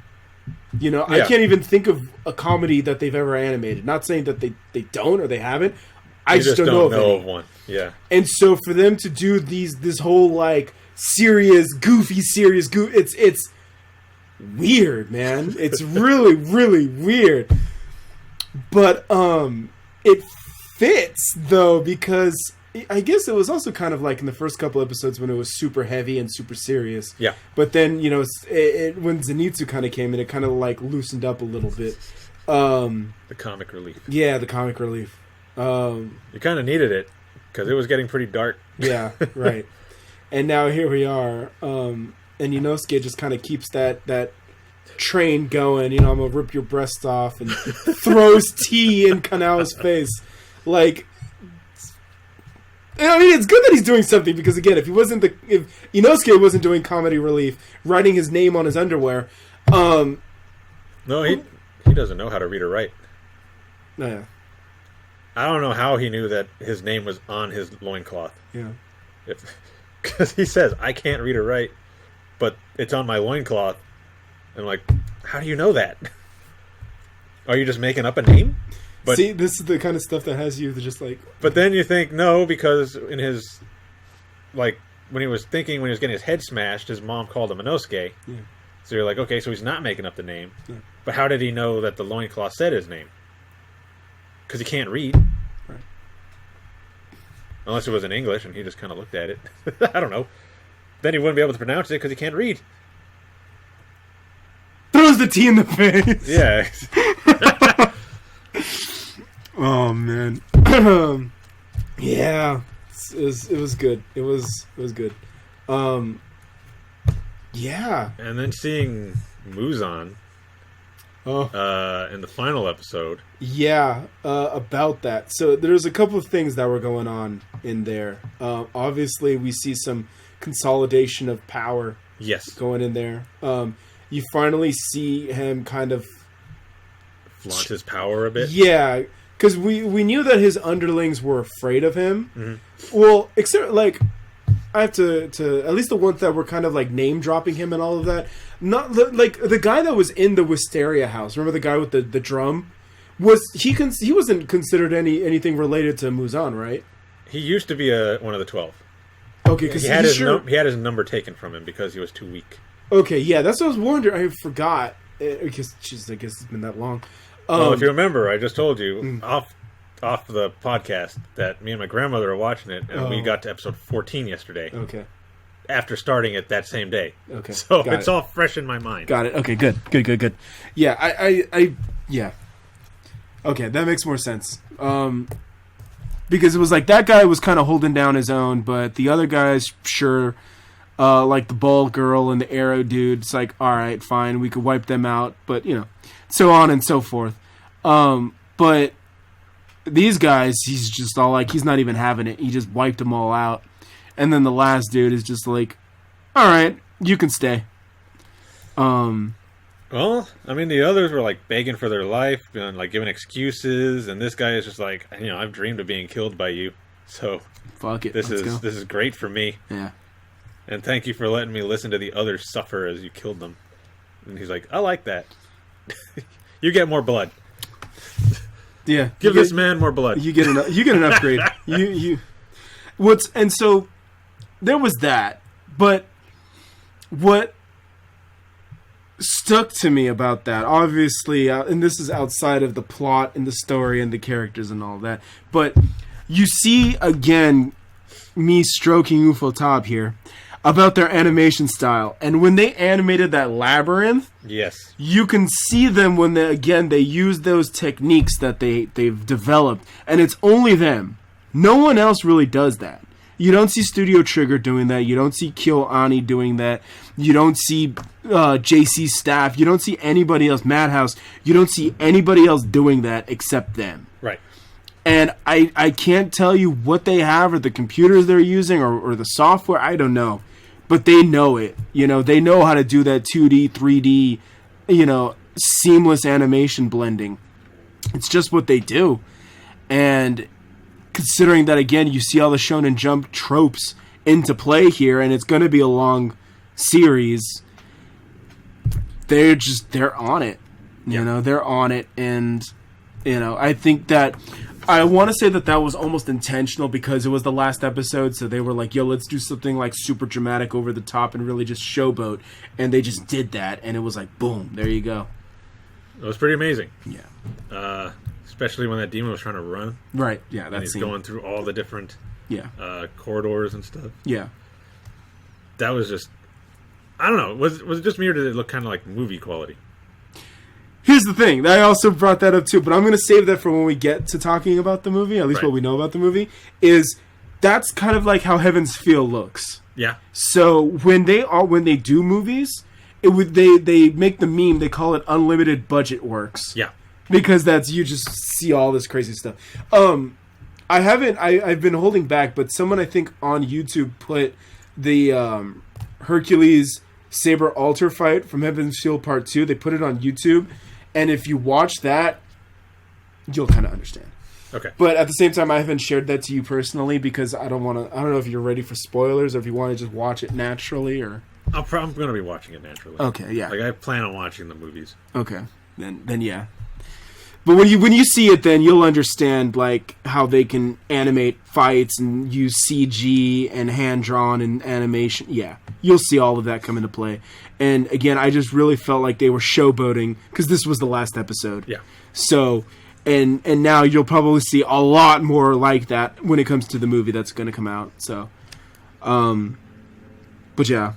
I can't even think of a comedy that they've ever animated. Not saying that they don't or they haven't. I just don't know of one. Yeah. And so for them to do this whole, like, goofy, it's weird, man. It's really, really weird. But it fits, though, because I guess it was also kind of like in the first couple episodes when it was super heavy and super serious. Yeah. But then, when Zenitsu kind of came in, it kind of, like, loosened up a little bit. The comic relief. Yeah, the comic relief. You kind of needed it, because it was getting pretty dark. Yeah, right. And now here we are. And Inosuke just kind of keeps that train going. I'm going to rip your breast off, and throws tea in Kanao's face. Like, I mean, it's good that he's doing something, because, again, if Inosuke wasn't doing comedy relief, writing his name on his underwear, no, he doesn't know how to read or write. Yeah. I don't know how he knew that his name was on his loincloth. Yeah. Because he says, I can't read or write, but it's on my loincloth. And I'm like, how do you know that? Are you just making up a name? But, see, this is the kind of stuff that has you just like... But then you think, no, because in his... Like, when he was getting his head smashed, his mom called him Inosuke. Yeah. So you're like, okay, so he's not making up the name. Yeah. But how did he know that the loincloth said his name? Because he can't read. Right. Unless it was in English and he just kind of looked at it. I don't know. Then he wouldn't be able to pronounce it because he can't read. Throws the tea in the face. Yeah. Oh, man. Yeah. It was good. It was good. Yeah. And then seeing Muzan in the final episode. Yeah, about that. So there's a couple of things that were going on in there. Obviously, we see some consolidation of power. Yes. Going in there. You finally see him kind of flaunt his power a bit. Yeah, because we knew that his underlings were afraid of him. Mm-hmm. Well, except, like, I have to at least the ones that were kind of like name dropping him and all of that. Not like the guy that was in the Wisteria house. Remember the guy with the drum? He wasn't considered anything related to Muzan, right? He used to be one of the 12. Okay, because he had his number taken from him because he was too weak. Okay, yeah, that's what I was wondering. I forgot because I guess it's been that long. Well, if you remember, I just told you off the podcast that me and my grandmother were watching it, and we got to episode 14 yesterday. Okay. After starting it that same day. Okay. So it's all fresh in my mind. Got it. Okay, good. Yeah, I yeah. Okay, that makes more sense. Because it was like that guy was kind of holding down his own, but the other guys, sure, like the bald girl and the arrow dude, it's like, all right, fine, we could wipe them out, but, so on and so forth. But these guys, he's just all like, he's not even having it. He just wiped them all out. And then the last dude is just like, all right, you can stay. Well, I mean, the others were like begging for their life and like giving excuses, and this guy is just like, I've dreamed of being killed by you, so fuck it. This is great for me. Yeah. And thank you for letting me listen to the others suffer as you killed them. And he's like, I like that. You get more blood. Yeah. Give this man more blood. You get an upgrade. And so there was that, but what stuck to me about that, obviously, and this is outside of the plot and the story and the characters and all that, but you see again me stroking Ufotable here. about their animation style. And when they animated that labyrinth, Yes. you can see them when they use those techniques that they've developed, and it's only them. No one else really does that. You don't see Studio Trigger doing that. You don't see KyoAni doing that. You don't see JC Staff. You don't see anybody else, Madhouse. You don't see anybody else doing that except them. Right. And I can't tell you what they have or the computers they're using or the software. I don't know. But they know it. You know, they know how to do that 2D, 3D, seamless animation blending. It's just what they do. And considering that, again, you see all the Shonen Jump tropes into play here, and it's going to be a long series, they're on it. They're on it. And, I think that I want to say that was almost intentional because it was the last episode, so they were like, yo, let's do something like super dramatic over the top and really just showboat. And they just did that, and it was like, boom, there you go. It was pretty amazing. Yeah. Especially when that demon was trying to run. Right, yeah. And he's going through all the different corridors and stuff. Yeah. That was just... I don't know. Was it just me, or did it look kind of like movie quality? Here's the thing. I also brought that up too, but I'm going to save that for when we get to talking about the movie, at least what we know about the movie, is that's kind of like how Heaven's Feel looks. Yeah. So when they do movies, they make the meme, they call it unlimited budget works. Yeah. Because you just see all this crazy stuff. I've been holding back, but someone I think on YouTube put the Hercules Saber Alter fight from Heaven's Feel Part 2. They put it on YouTube. And if you watch that, you'll kind of understand. Okay. But at the same time, I haven't shared that to you personally because I don't know if you're ready for spoilers or if you want to just watch it naturally or... I'm going to be watching it naturally. Okay, yeah. Like, I plan on watching the movies. Okay. Then yeah. But when you see it, then you'll understand like how they can animate fights and use CG and hand drawn and animation. Yeah, you'll see all of that come into play. And again, I just really felt like they were showboating because this was the last episode. Yeah. So, and now you'll probably see a lot more like that when it comes to the movie that's going to come out. So, but yeah.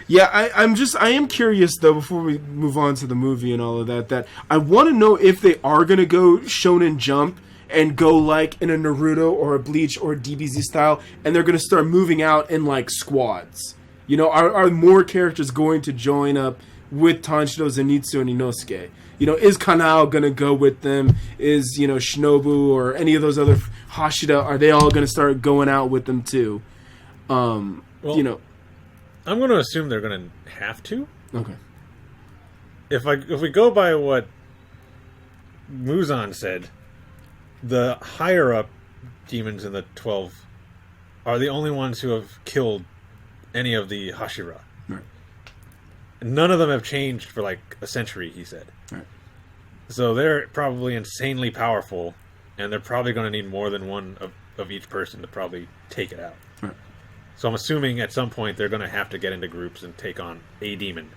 Yeah, I am curious though. Before we move on to the movie and all of that I want to know if they are gonna go Shonen Jump and go like in a Naruto or a Bleach or a DBZ style, and they're gonna start moving out in like squads. Are more characters going to join up with Tanjiro, Zenitsu, and Inosuke? Is Kanao gonna go with them? Is Shinobu or any of those other Hashida? Are they all gonna start going out with them too? I'm going to assume they're going to have to. Okay. If we go by what Muzan said, the higher up demons in the 12 are the only ones who have killed any of the Hashira. Right. None of them have changed for like a century, he said. Right. So they're probably insanely powerful, and they're probably going to need more than one of each person to probably take it out. Right. So I'm assuming at some point they're going to have to get into groups and take on a demon,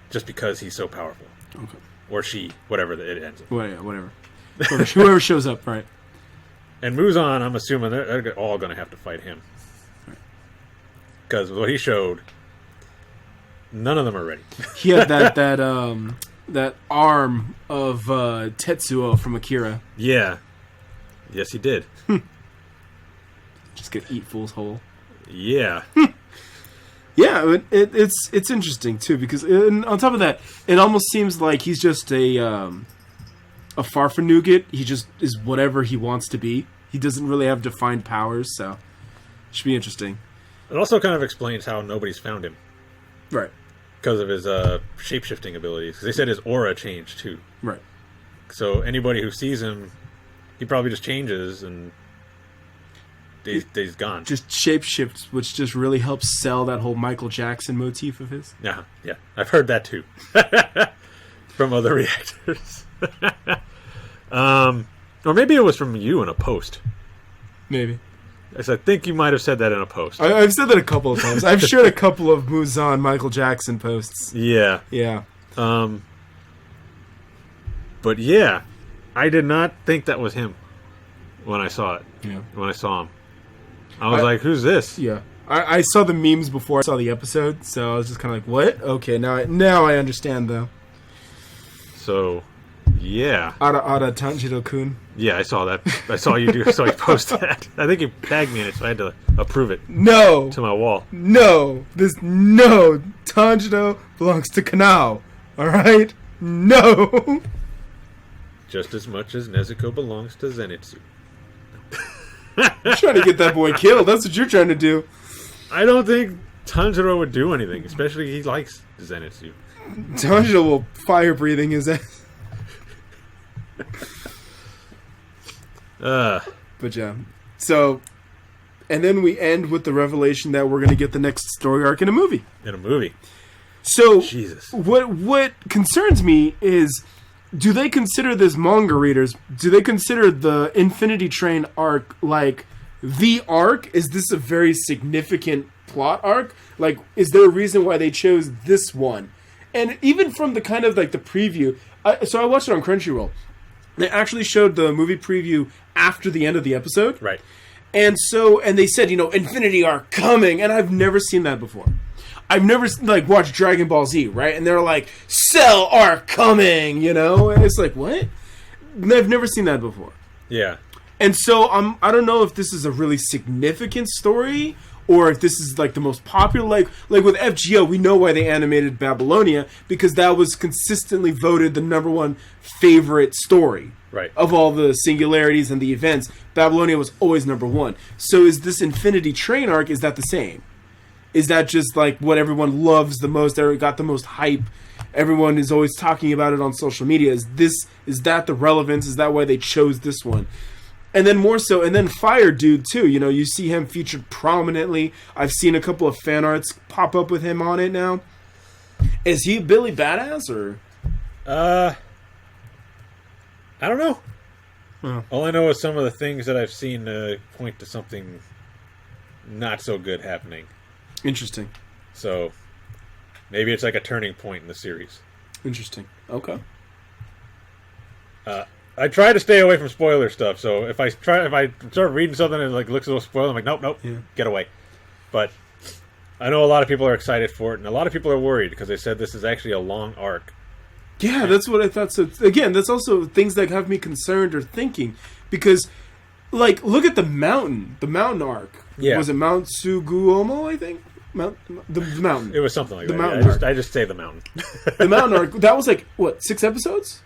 just because he's so powerful. Okay. Or she, whatever it ends up. Well, yeah, whatever. Whoever shows up, right. And Muzan, I'm assuming they're all going to have to fight him. Because what he showed, none of them are ready. He had that arm of Tetsuo from Akira. Yeah. Yes, he did. Just gonna eat fools whole. Yeah. Yeah, it's interesting too because on top of that, it almost seems like he's just a Farfanugit. He just is whatever he wants to be. He doesn't really have defined powers, so it should be interesting. It also kind of explains how nobody's found him. Right. Because of his shape-shifting abilities. 'Cause they said his aura changed too. Right. So anybody who sees him, he probably just changes and he's gone. Just shapeshifts, which just really helps sell that whole Michael Jackson motif of his. Yeah. I've heard that too. From other reactors. Or maybe it was from you in a post. Maybe. I think you might have said that in a post. I've said that a couple of times. I've shared a couple of Muzan Michael Jackson posts. Yeah. Yeah. But yeah, I did not think that was him when I saw it. Yeah. When I saw him. I was like, who's this? Yeah. I saw the memes before I saw the episode, so I was just kind of like, what? Okay, now I understand, though. So, yeah. Ara Tanjiro-kun. Yeah, I saw that. I saw you post that. I think you tagged me in it, so I had to approve it No! to my wall. No! Tanjiro belongs to Kanao. Alright? No! Just as much as Nezuko belongs to Zenitsu. You're trying to get that boy killed. That's what you're trying to do. I don't think Tanjiro would do anything, especially he likes Zenitsu. Tanjiro will fire breathing his ass. But yeah. So, and then we end with the revelation that we're going to get the next story arc in a movie. So, Jesus. What concerns me is, do they consider this manga readers, do they consider the Infinity Train arc like the arc? Is this a very significant plot arc? Like, is there a reason why they chose this one? And even from the kind of like the preview, so I watched it on Crunchyroll. They actually showed the movie preview after the end of the episode. Right. And they said, Infinity arc coming, and I've never seen that before. I've never watched Dragon Ball Z, right? And they're like, Cell arc coming, and it's like, what? I've never seen that before. Yeah. And so I don't know if this is a really significant story or if this is like the most popular. Like with FGO, we know why they animated Babylonia, because that was consistently voted the #1 favorite story. Right. Of all the singularities and the events, Babylonia was always #1. So is this Infinity Train arc, is that the same? Is that just like what everyone loves the most, that got the most hype? Everyone is always talking about it on social media. Is that the relevance? Is that why they chose this one? And then more so, and then Fire Dude too. You see him featured prominently. I've seen a couple of fan arts pop up with him on it now. Is he Billy Badass or? I don't know. Oh. All I know is some of the things that I've seen point to something not so good happening. Interesting. So maybe it's like a turning point in the series. Interesting. Okay. I try to stay away from spoiler stuff, so if I start reading something and it looks a little spoiled, I'm like, nope, yeah. Get away. But I know a lot of people are excited for it, and a lot of people are worried because they said this is actually a long arc. Yeah, that's what I thought. So again, that's also things that have me concerned or thinking, because look at the mountain arc. Yeah. Was it Mount Suguomo? I think the mountain. It was something like the that. Mountain arc. I just say the mountain. The mountain arc. That was 6 episodes?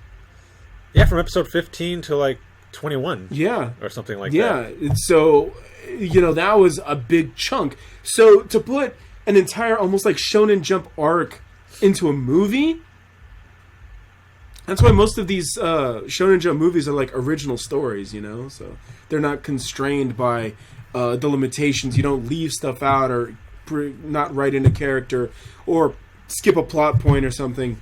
Yeah, from episode 15 to 21. Yeah. Or something like Yeah. that. So, that was a big chunk. So, to put an entire almost Shonen Jump arc into a movie, that's why most of these Shonen Jump movies are original stories, so they're not constrained by the limitations. You don't leave stuff out or not write in a character or skip a plot point or something,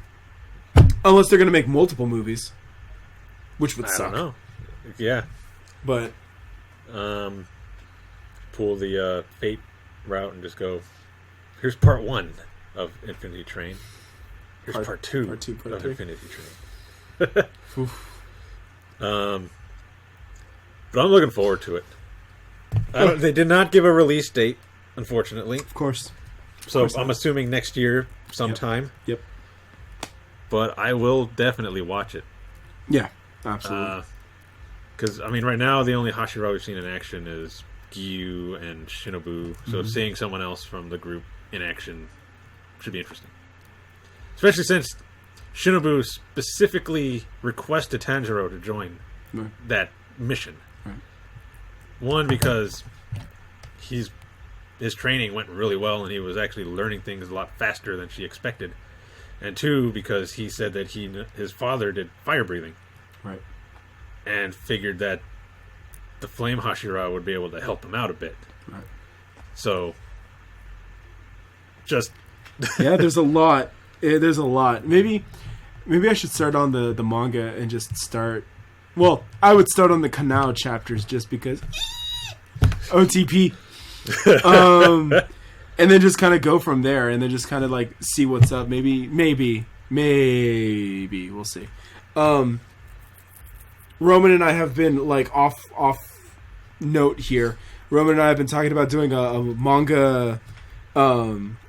unless they're going to make multiple movies. Which would suck. I don't know. Yeah. But pull the Fate route and just go, here's part 1 of Infinity Train. Here's part 2 part of 3. Infinity Train. But I'm looking forward to it. They did not give a release date, unfortunately. Of course. So I'm assuming next year sometime. Yep. But I will definitely watch it. Yeah. Absolutely. Because, right now, the only Hashira we've seen in action is Gyu and Shinobu. So seeing someone else from the group in action should be interesting. Especially since Shinobu specifically requested Tanjiro to join that mission. Right. One, because his training went really well and he was actually learning things a lot faster than she expected. And 2, because he said that his father did fire breathing. Right. And figured that the Flame Hashira would be able to help him out a bit. Right. So, just... yeah, there's a lot. There's a lot. Maybe I should start on the manga and just start... Well, I would start on the Kanao chapters just because... OTP. And then just kind of go from there and then just kind of see what's up. Maybe. We'll see. Roman and I have been off note here, Roman and I have been talking about doing a manga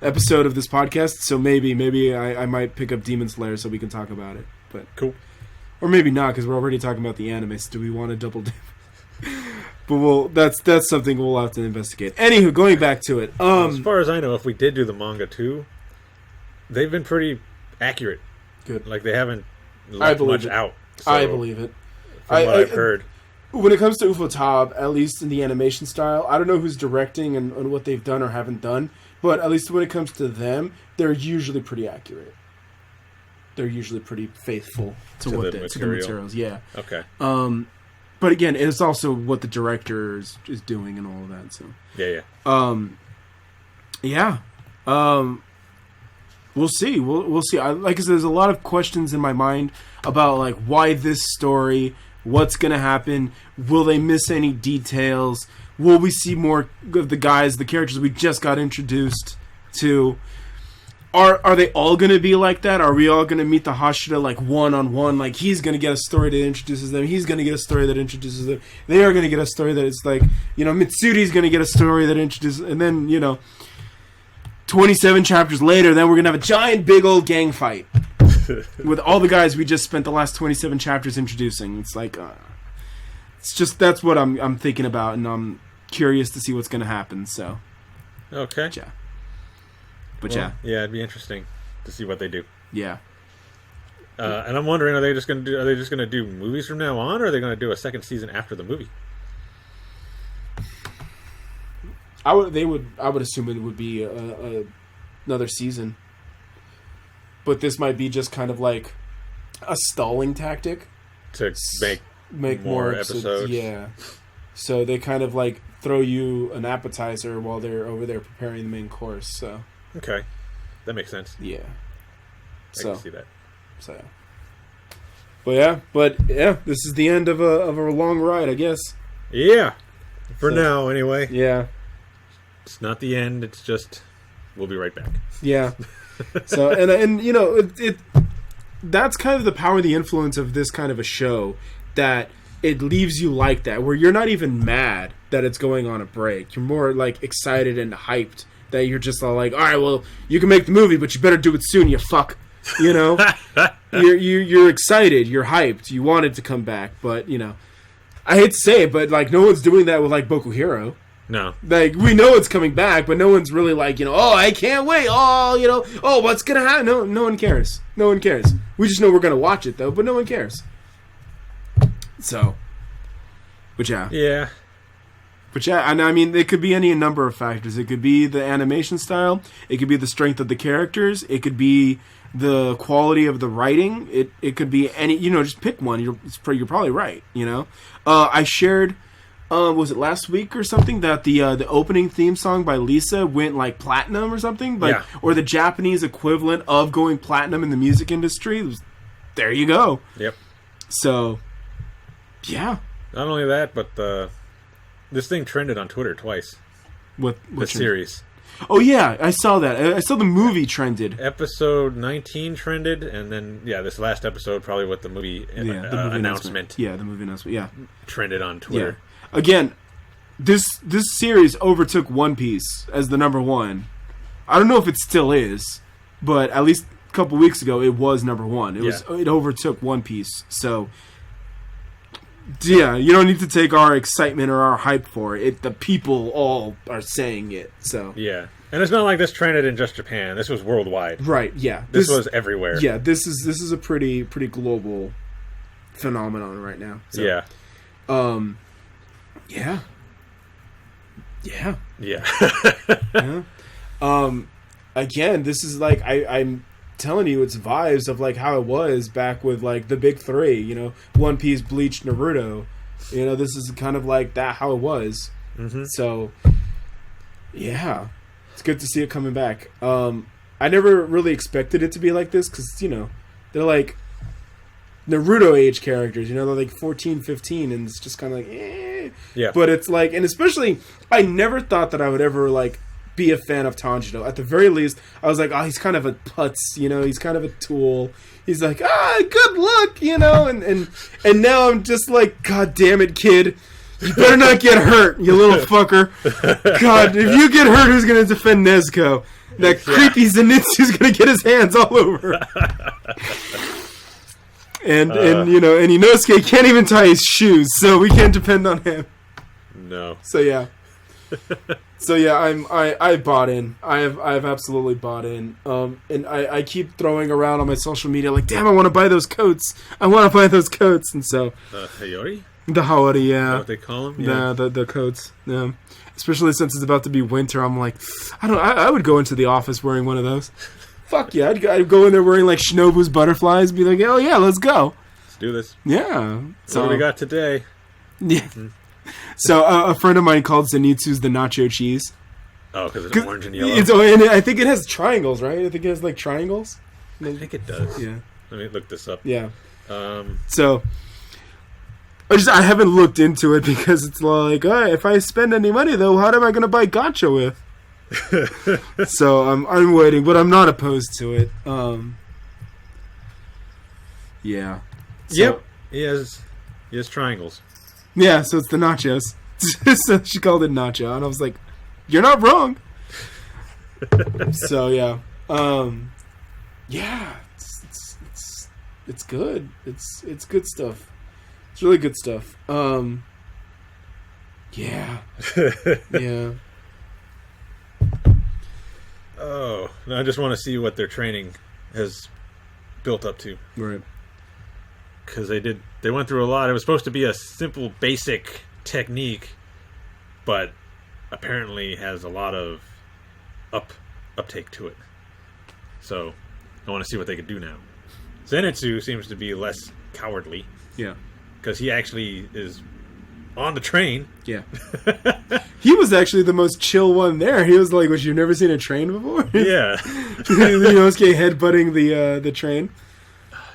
episode of this podcast, so maybe I might pick up Demon Slayer so we can talk about it. But Cool. or maybe not, because we're already talking about the anime. So do we want to double dip? But that's something we'll have to investigate. Anywho, going back to it. As far as I know, if we did do the manga too, they've been pretty accurate. Good. Like they haven't left much out. So, I believe it. From what I've heard. When it comes to Ufotable, at least in the animation style, I don't know who's directing and what they've done or haven't done, but at least when it comes to them, they're usually pretty accurate. They're usually pretty faithful to the materials. Yeah. Okay. But again, it's also what the director is doing and all of that. So yeah. We'll see. We'll see. Like I said, there's a lot of questions in my mind about like why this story, what's going to happen, will they miss any details, will we see more of the characters we just got introduced to. Are they all going to be like that? Are we all going to meet the Hashira like one-on-one? Like, he's going to get a story that introduces them. He's going to get a story that introduces them. They are going to get a story that it's like, Mitsuri's going to get a story that introduces... And then, 27 chapters later, then we're going to have a giant, big old gang fight. With all the guys we just spent the last 27 chapters introducing. It's like... it's just... That's what I'm thinking about, and I'm curious to see what's going to happen, so... Okay. Yeah. Yeah, it'd be interesting to see what they do. Yeah. And I'm wondering, are they just going to do movies from now on, or are they going to do a second season after the movie? I would assume it would be another season, but this might be just kind of like a stalling tactic to make more episodes. Yeah. So they kind of like throw you an appetizer while they're over there preparing the main course. So. Okay, that makes sense. Yeah, I can see that. So, but yeah, this is the end of a long ride, I guess. Yeah, for now anyway. Yeah, it's not the end. It's just we'll be right back. Yeah. So and it that's kind of the power and the influence of this kind of a show, that it leaves you like that, where you're not even mad that it's going on a break. You're more like excited and hyped. That you're just all like, all right, well, you can make the movie, but you better do it soon, you fuck. You're excited, you're hyped, you want it to come back, but I hate to say it, but like no one's doing that with like Boku Hero. No, like we know it's coming back, but no one's really like oh, I can't wait. Oh, what's gonna happen? No one cares. No one cares. We just know we're gonna watch it though, but no one cares. So, but yeah. Yeah. But yeah, and I mean, it could be any number of factors. It could be the animation style. It could be the strength of the characters. It could be the quality of the writing. It could be any, just pick one. You're probably right, I shared, was it last week or something, that the opening theme song by Lisa went like platinum or something? Like, yeah. Or the Japanese equivalent of going platinum in the music industry. There you go. Yep. So, yeah. Not only that, but this thing trended on Twitter twice. What series? Oh yeah, I saw that. I saw the movie trended. Episode 19 trended, and then this last episode, probably with the movie, the movie announcement. Yeah, the movie announcement. Yeah, trended on Twitter. Yeah. Again, this series overtook One Piece as the number one. I don't know if it still is, but at least a couple weeks ago it was number one. It overtook One Piece. So. Yeah, you don't need to take our excitement or our hype for it. The people all are saying it, so... Yeah. And it's not like this trended in just Japan. This was worldwide. Right, yeah. This was everywhere. Yeah, this is a pretty global phenomenon right now. So, yeah. Yeah. Yeah. Yeah. Yeah. Again, this is like... I'm telling you, it's vibes of like how it was back with like the big three, One Piece, Bleach, Naruto. This is kind of like that, how it was. Mm-hmm. So yeah, it's good to see it coming back. I never really expected it to be like this, because they're like Naruto age characters, they're like 14, 15, and it's just kind of like yeah. But it's like, and especially I never thought that I would ever like be a fan of Tanjiro. At the very least, I was like, oh, he's kind of a putz, he's kind of a tool. He's like, good luck, and now I'm just like, God damn it, kid. You better not get hurt, you little fucker. God, if you get hurt, who's going to defend Nezuko? That creepy Zenitsu's going to get his hands all over. And Inosuke can't even tie his shoes, so we can't depend on him. No. So yeah. I bought in. I've absolutely bought in. And I keep throwing around on my social media like, damn, I want to buy those coats. And so Hayori? the Haori, yeah. Is that what they call them? Yeah. The coats. Yeah. Especially since it's about to be winter, I'm like, I would go into the office wearing one of those. Fuck yeah, I'd go in there wearing like Shinobu's butterflies, be like, hell yeah, let's go. Let's do this. Yeah. So what do we got today? Yeah. So a friend of mine called Zenitsu's the nacho cheese. Oh, because it's orange and yellow? And I think it has triangles, right? I think it has like triangles. I think it does. Yeah. Let me look this up. Yeah. So I haven't looked into it because it's like, if I spend any money though, how am I going to buy gacha with? So I'm waiting, but I'm not opposed to it. Yeah. So, yep. He has triangles. Yeah, so it's the nachos. So she called it nacho, and I was like, "You're not wrong." So yeah, yeah, it's good. It's good stuff. It's really good stuff. Yeah, yeah. Oh, I just want to see what their training has built up to. Right. Because they went through a lot. It was supposed to be a simple, basic technique, but apparently has a lot of uptake to it. So I want to see what they could do now. Zenitsu seems to be less cowardly. Yeah. Because he actually is on the train. Yeah. He was actually the most chill one there. He was like, you've never seen a train before? Yeah. Inosuke headbutting the train.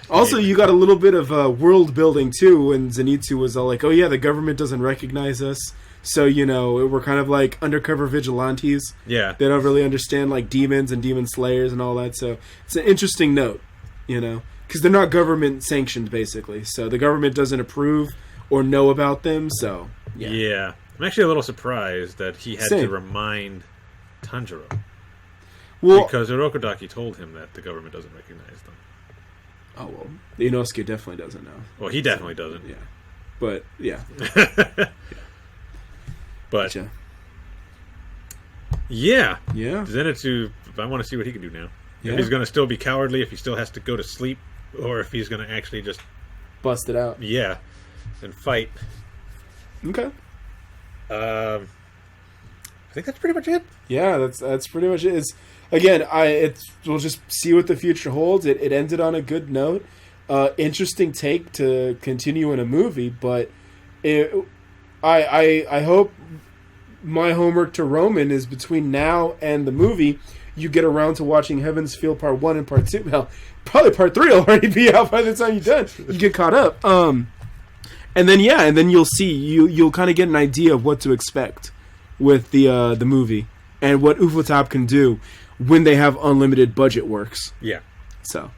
Also, you got a little bit of world building too when Zenitsu was all like, oh yeah, the government doesn't recognize us. So, we're kind of like undercover vigilantes. Yeah. They don't really understand like demons and demon slayers and all that. So it's an interesting note, because they're not government sanctioned basically. So the government doesn't approve or know about them. So yeah. I'm actually a little surprised that he had to remind Tanjiro. Well, because Urokodaki told him that the government doesn't recognize them. Oh, well, Inosuke definitely doesn't know. Well, he definitely doesn't. Yeah. But, yeah. But, gotcha. Yeah. Yeah. Zenitsu, I want to see what he can do now. Yeah. If he's going to still be cowardly, if he still has to go to sleep, or if he's going to actually just... bust it out. Yeah. And fight. Okay. I think that's pretty much it. Yeah, that's pretty much it. We'll just see what the future holds. It ended on a good note. Interesting take to continue in a movie, but I hope my homework to Roman is between now and the movie, you get around to watching Heaven's Feel Part 1 and Part 2. Well, probably Part 3 will already be out by the time you're done. You get caught up. And then you'll see, you'll kind of get an idea of what to expect with the movie and what Ufotable can do when they have unlimited budget works. Yeah. So.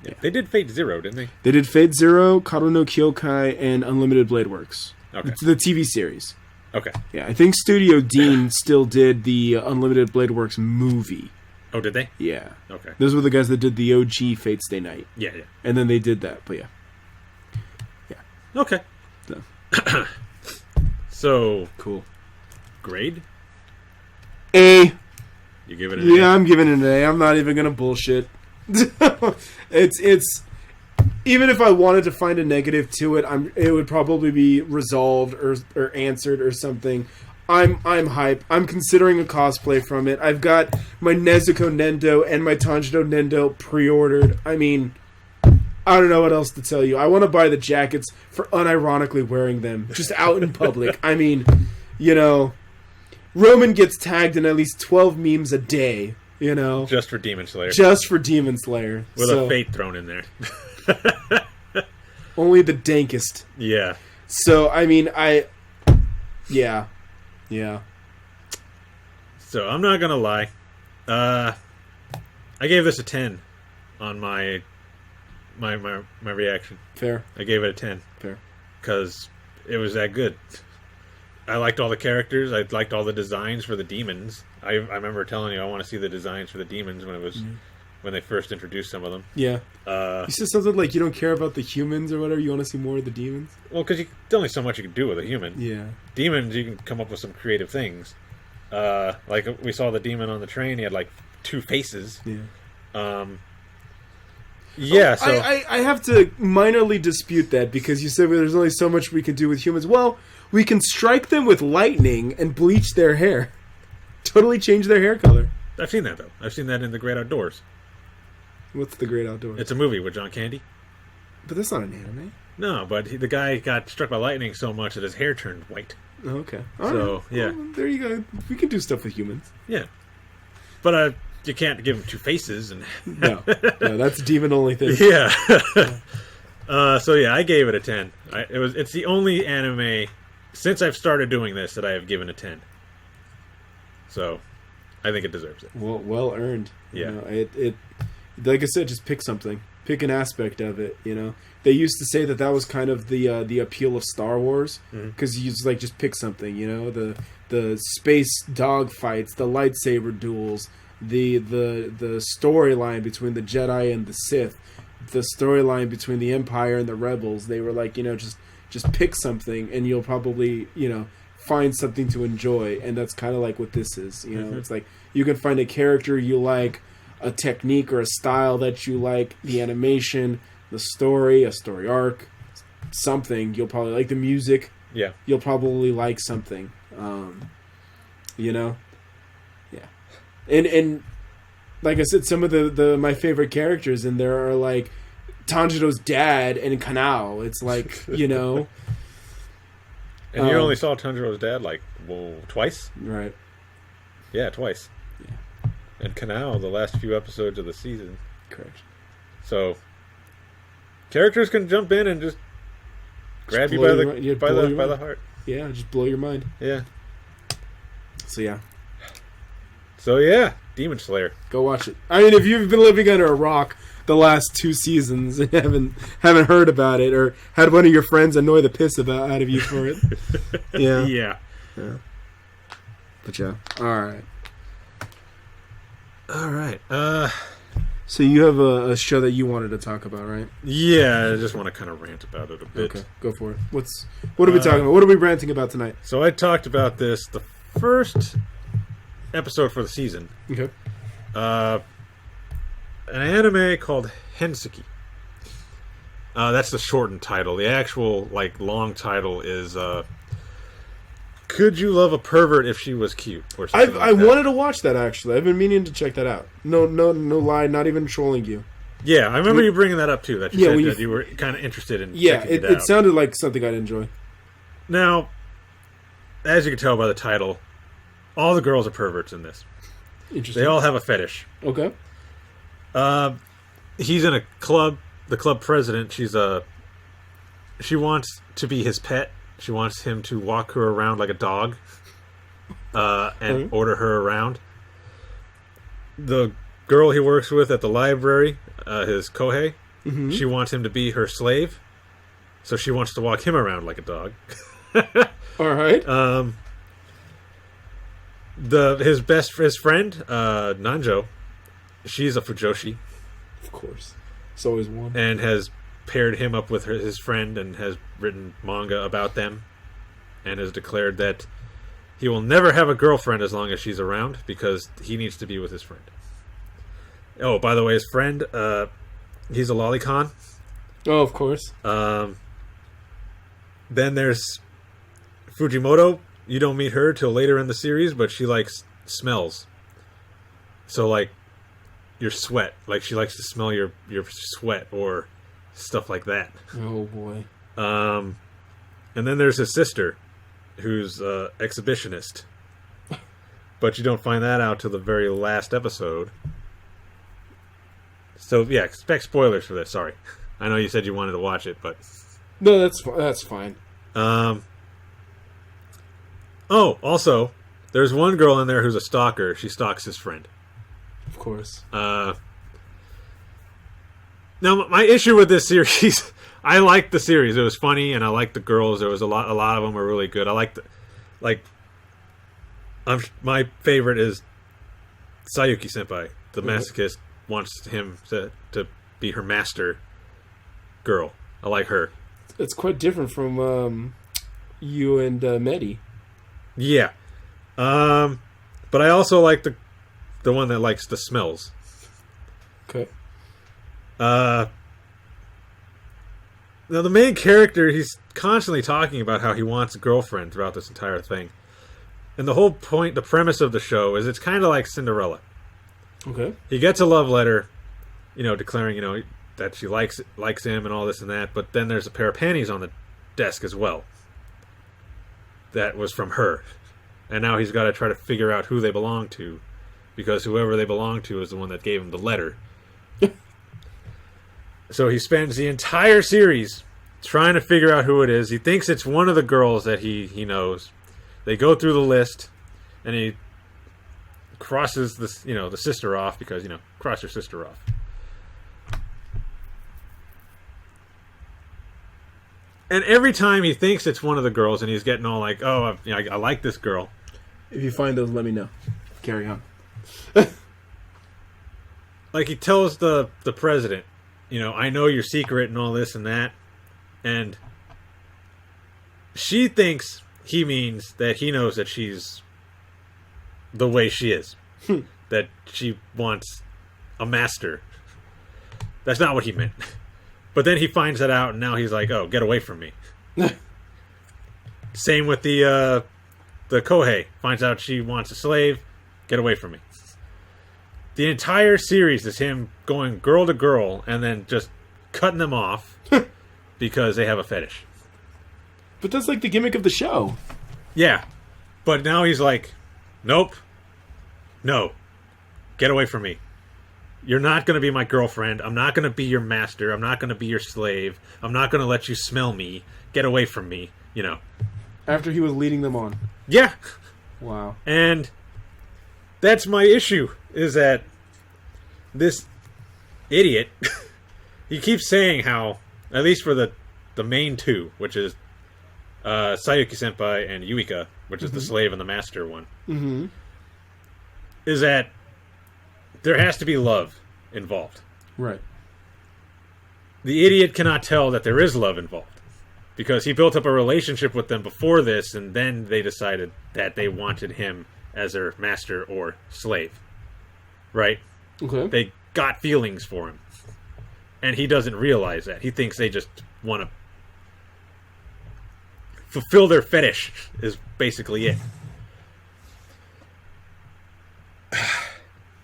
Yeah. They did Fate Zero, didn't they? They did Fate Zero, Karo no Kyokai, and Unlimited Blade Works. Okay. The TV series. Okay. Yeah, I think Studio Dean still did the Unlimited Blade Works movie. Oh, did they? Yeah. Okay. Those were the guys that did the OG Fate Stay Night. Yeah, yeah. And then they did that, but yeah. Okay. So. So Cool. Grade? A. You give it an A? Yeah, I'm giving it an A. I'm not even gonna bullshit. It's even if I wanted to find a negative to it, it would probably be resolved or answered or something. I'm hype. I'm considering a cosplay from it. I've got my Nezuko Nendo and my Tanjiro Nendo pre-ordered. I mean, I don't know what else to tell you. I want to buy the jackets for unironically wearing them just out in public. I mean, Roman gets tagged in at least 12 memes a day, Just for Demon Slayer. Just for Demon Slayer. With a Fate thrown in there. Only the dankest. Yeah. So, I mean, Yeah. So, I'm not gonna lie. I gave this a 10 on my reaction. Fair. I gave it a 10. Fair. Because it was that good. I liked all the characters. I liked all the designs for the demons. I remember telling you I want to see the designs for the demons when it was when they first introduced some of them. Yeah. You said something like you don't care about the humans or whatever. You want to see more of the demons. Well, because there's only so much you can do with a human. Yeah. Demons, you can come up with some creative things. Like we saw the demon on the train. He had like 2 faces. Yeah. Yeah. So I have to minorly dispute that because you said there's only so much we can do with humans. Well, we can strike them with lightning and bleach their hair. Totally change their hair color. I've seen that, though. I've seen that in The Great Outdoors. What's The Great Outdoors? It's a movie with John Candy. But that's not an anime. No, but the guy got struck by lightning so much that his hair turned white. Oh, okay. So, yeah. Well, there you go. We can do stuff with humans. Yeah. But you can't give him 2 faces. And No, that's a demon-only thing. Yeah. So, yeah, I gave it a 10. It's the only anime since I've started doing this that I have given a 10. So, I think it deserves it. Well earned. Yeah. You know, it like I said, just pick something. Pick an aspect of it, you know. They used to say that was kind of the appeal of Star Wars, because you just pick something, you know. The space dog fights, the lightsaber duels, the storyline between the Jedi and the Sith, the storyline between the Empire and the Rebels. They were like, you know, just pick something and you'll probably, you know, find something to enjoy. And that's kind of like what this is, you know. It's like you can find a character you like, a technique or a style that you like, the animation, the story, a story arc, something. You'll probably like the music. Yeah. You'll probably like something. You know? Yeah. And like I said, some of the my favorite characters in there are like Tanjiro's dad and Kanao. It's like, you know. And you only saw Tanjiro's dad like, twice? Right. Yeah, twice. Yeah. And Kanao, the last few episodes of the season. Correct. So, characters can jump in and just grab you by the heart. Yeah, just blow your mind. Yeah. So yeah, Demon Slayer. go watch it. I mean, if you've been living under a rock the last 2 seasons and haven't heard about it, or had one of your friends annoy the piss out of you for it, yeah. Yeah. But yeah, all right. So you have a show that you wanted to talk about, right? Yeah, I just want to kind of rant about it a bit. Okay, go for it. What are we talking about? What are we ranting about tonight? So I talked about this the first episode for the season. Okay. An anime called Hensuki. That's the shortened title. The actual long title is Could You Love a Pervert If She Was Cute? Or something I wanted to watch that, actually. I've been meaning to check that out. No lie, not even trolling you. Yeah, I remember you bringing that up too. That you said that you were kind of interested in. Yeah, checking it out. It sounded like something I'd enjoy. Now, as you can tell by the title, all the girls are perverts in this. Interesting. They all have a fetish. Okay. He's in a club. The club president. She wants to be his pet. She wants him to walk her around like a dog, and order her around. The girl he works with at the library, his Kohei, she wants him to be her slave, so she wants to walk him around like a dog. All right. His friend, Nanjo, she's a fujoshi. Of course. It's always one. And has paired him up with his friend and has written manga about them and has declared that he will never have a girlfriend as long as she's around because he needs to be with his friend. Oh, by the way, his friend, he's a lolicon. Oh, of course. Then there's Fujimoto. You don't meet her till later in the series, but she likes smells. So, your sweat. She likes to smell your sweat or stuff like that. Oh, boy. And then there's his sister, who's exhibitionist. But you don't find that out till the very last episode. So, yeah, expect spoilers for this. Sorry. I know you said you wanted to watch it, but... No, that's fine. Oh, also, there's one girl in there who's a stalker. She stalks his friend. Of course. Now, my issue with this series, I liked the series. It was funny, and I liked the girls. There was a lot of them were really good. I liked Like, my favorite is Sayuki-senpai. The masochist wants him to be her master girl. I like her. It's quite different from you and Medi. Yeah. But I also like the one that likes the smells. Okay. Now, the main character, he's constantly talking about how he wants a girlfriend throughout this entire thing. And the whole point, the premise of the show is it's kind of like Cinderella. Okay. He gets a love letter, declaring, that she likes him and all this and that. But then there's a pair of panties on the desk as well. That was from her. And now he's got to try to figure out who they belong to. Because whoever they belong to is the one that gave him the letter. So he spends the entire series trying to figure out who it is. He thinks it's one of the girls that he knows. They go through the list, and he crosses the sister off because cross your sister off. And every time he thinks it's one of the girls, and he's getting all like, "Oh, I like this girl." If you find those, let me know. Carry on. Like he tells the president, I know your secret and all this and that. And she thinks he means that he knows that she's the way she is. That she wants a master. That's not what he meant. But then he finds that out and now he's like, oh, get away from me. Same with the Kohei. Finds out she wants a slave. Get away from me. The entire series is him going girl to girl and then just cutting them off because they have a fetish. But that's like the gimmick of the show. Yeah. But now he's like, nope. No. Get away from me. You're not going to be my girlfriend. I'm not going to be your master. I'm not going to be your slave. I'm not going to let you smell me. Get away from me. After he was leading them on. Yeah. Wow. And that's my issue, is that this idiot, he keeps saying how, at least for the main two, which is Sayuki-senpai and Yuika, which is the slave and the master one, is that there has to be love involved. Right. The idiot cannot tell that there is love involved. Because he built up a relationship with them before this, and then they decided that they wanted him as their master or slave. Right? Okay. They got feelings for him. And he doesn't realize that. He thinks they just want to fulfill their fetish, is basically it.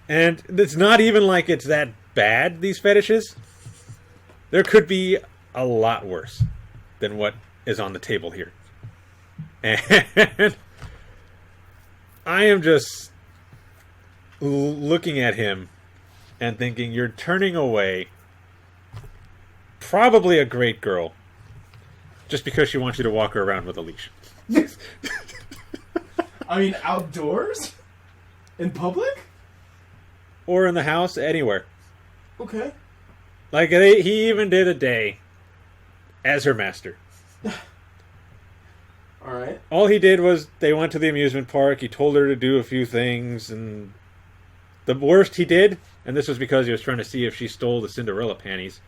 And it's not even like it's that bad, these fetishes. There could be a lot worse than what is on the table here. And I am just looking at him and thinking, you're turning away probably a great girl just because she wants you to walk her around with a leash. I mean, outdoors? In public? Or in the house, anywhere. Okay. Like, he even did a day as her master. Alright. All he did was, they went to the amusement park, he told her to do a few things, and the worst he did, and this was because he was trying to see if she stole the Cinderella panties,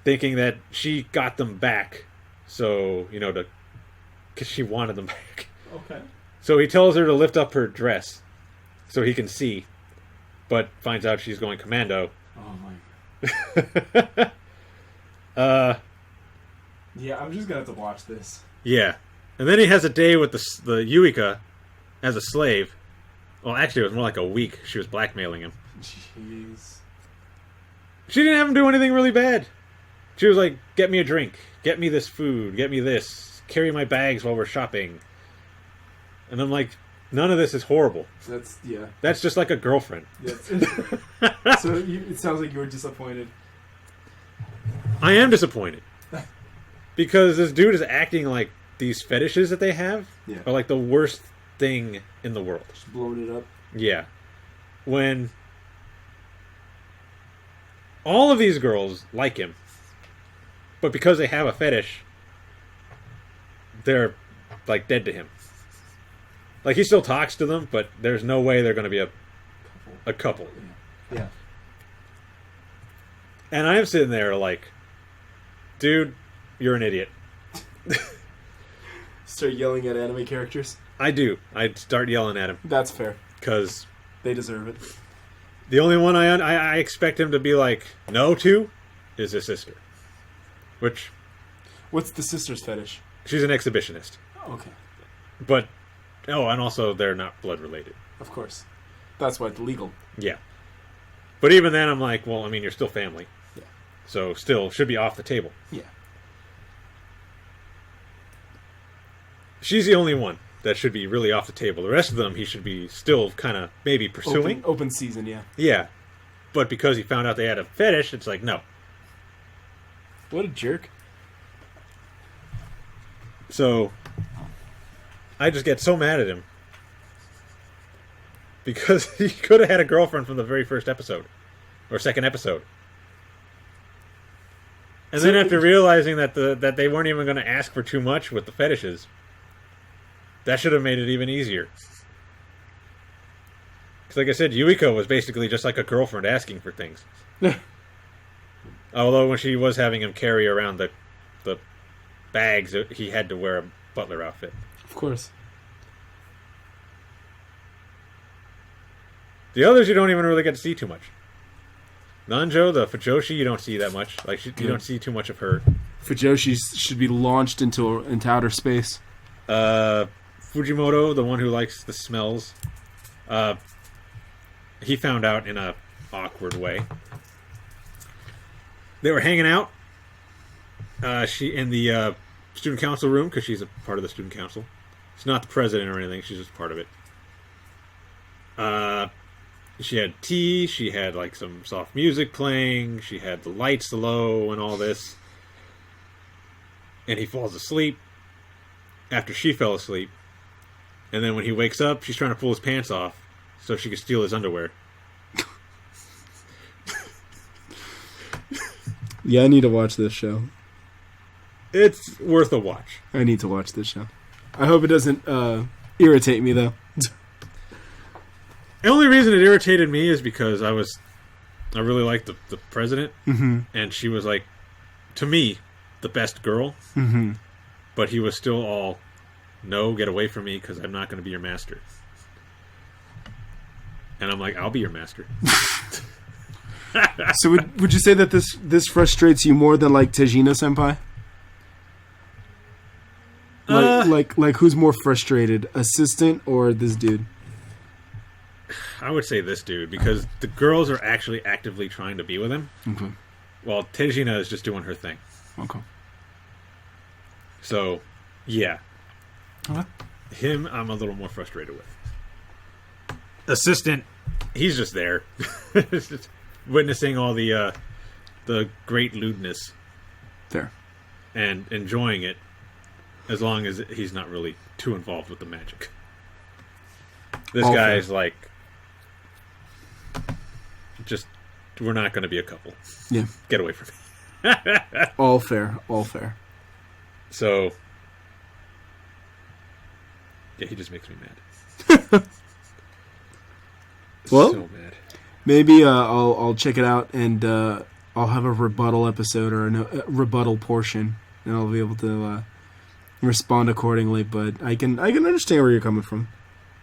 thinking that she got them back, so, because she wanted them back. Okay. So he tells her to lift up her dress so he can see, but finds out she's going commando. Oh my god. Yeah, I'm just gonna have to watch this. Yeah. And then he has a day with the Yuika as a slave. Well, actually, it was more like a week. She was blackmailing him. Jeez. She didn't have him do anything really bad. She was like, get me a drink. Get me this food. Get me this. Carry my bags while we're shopping. And I'm like, none of this is horrible. That's just like a girlfriend. So it sounds like you were disappointed. I am disappointed. Because this dude is acting like these fetishes that they have are like the worst thing in the world. Just blowing it up. Yeah. When all of these girls like him, but because they have a fetish, they're like dead to him. Like he still talks to them, but there's no way they're going to be a couple. Yeah. And I'm sitting there like, dude, you're an idiot. Start yelling at anime characters. I do. I'd start yelling at him. That's fair. Because they deserve it. The only one I expect him to be like no to is his sister. What's the sister's fetish? She's an exhibitionist. Okay. But, and also they're not blood related. Of course. That's why it's legal. Yeah. But even then I'm like, well, I mean, you're still family. Yeah. So still should be off the table. Yeah. She's the only one that should be really off the table. The rest of them he should be still kind of maybe pursuing. Open season, yeah. Yeah. But because he found out they had a fetish, it's like, no. What a jerk. So, I just get so mad at him. Because he could have had a girlfriend from the very first episode. Or second episode. And then after realizing that that they weren't even going to ask for too much with the fetishes, that should have made it even easier. Because like I said, Yuiko was basically just like a girlfriend asking for things. Although when she was having him carry around the bags, he had to wear a butler outfit. Of course. The others you don't even really get to see too much. Nanjo, the Fujoshi, you don't see that much. Like you don't see too much of her. Fujoshi should be launched into outer space. Fujimoto, the one who likes the smells, he found out in a awkward way. They were hanging out. She in the student council room because she's a part of the student council. She's not the president or anything. She's just part of it. She had tea. She had like some soft music playing. She had the lights low and all this. And he falls asleep after she fell asleep. And then when he wakes up, she's trying to pull his pants off so she can steal his underwear. Yeah, I need to watch this show. It's worth a watch. I need to watch this show. I hope it doesn't irritate me, though. The only reason it irritated me is because I really liked the president, and she was like, to me, the best girl. Mm-hmm. But he was still all, no, get away from me because I'm not going to be your master. And I'm like, I'll be your master. So would you say that this frustrates you more than like Tejina-senpai? Like who's more frustrated, assistant or this dude? I would say this dude because the girls are actually actively trying to be with him. Okay. While Tejina is just doing her thing. Okay. So, yeah. Okay. Him, I'm a little more frustrated with. Assistant, he's just there. Just witnessing all the great lewdness. There. And enjoying it as long as he's not really too involved with the magic. This All guy's fair. like, just, we're not going to be a couple. Yeah. Get away from me. All fair. All fair. So, yeah, he just makes me mad. Well, so mad. Maybe I'll check it out and I'll have a rebuttal episode or a rebuttal portion, and I'll be able to respond accordingly. But I can understand where you're coming from.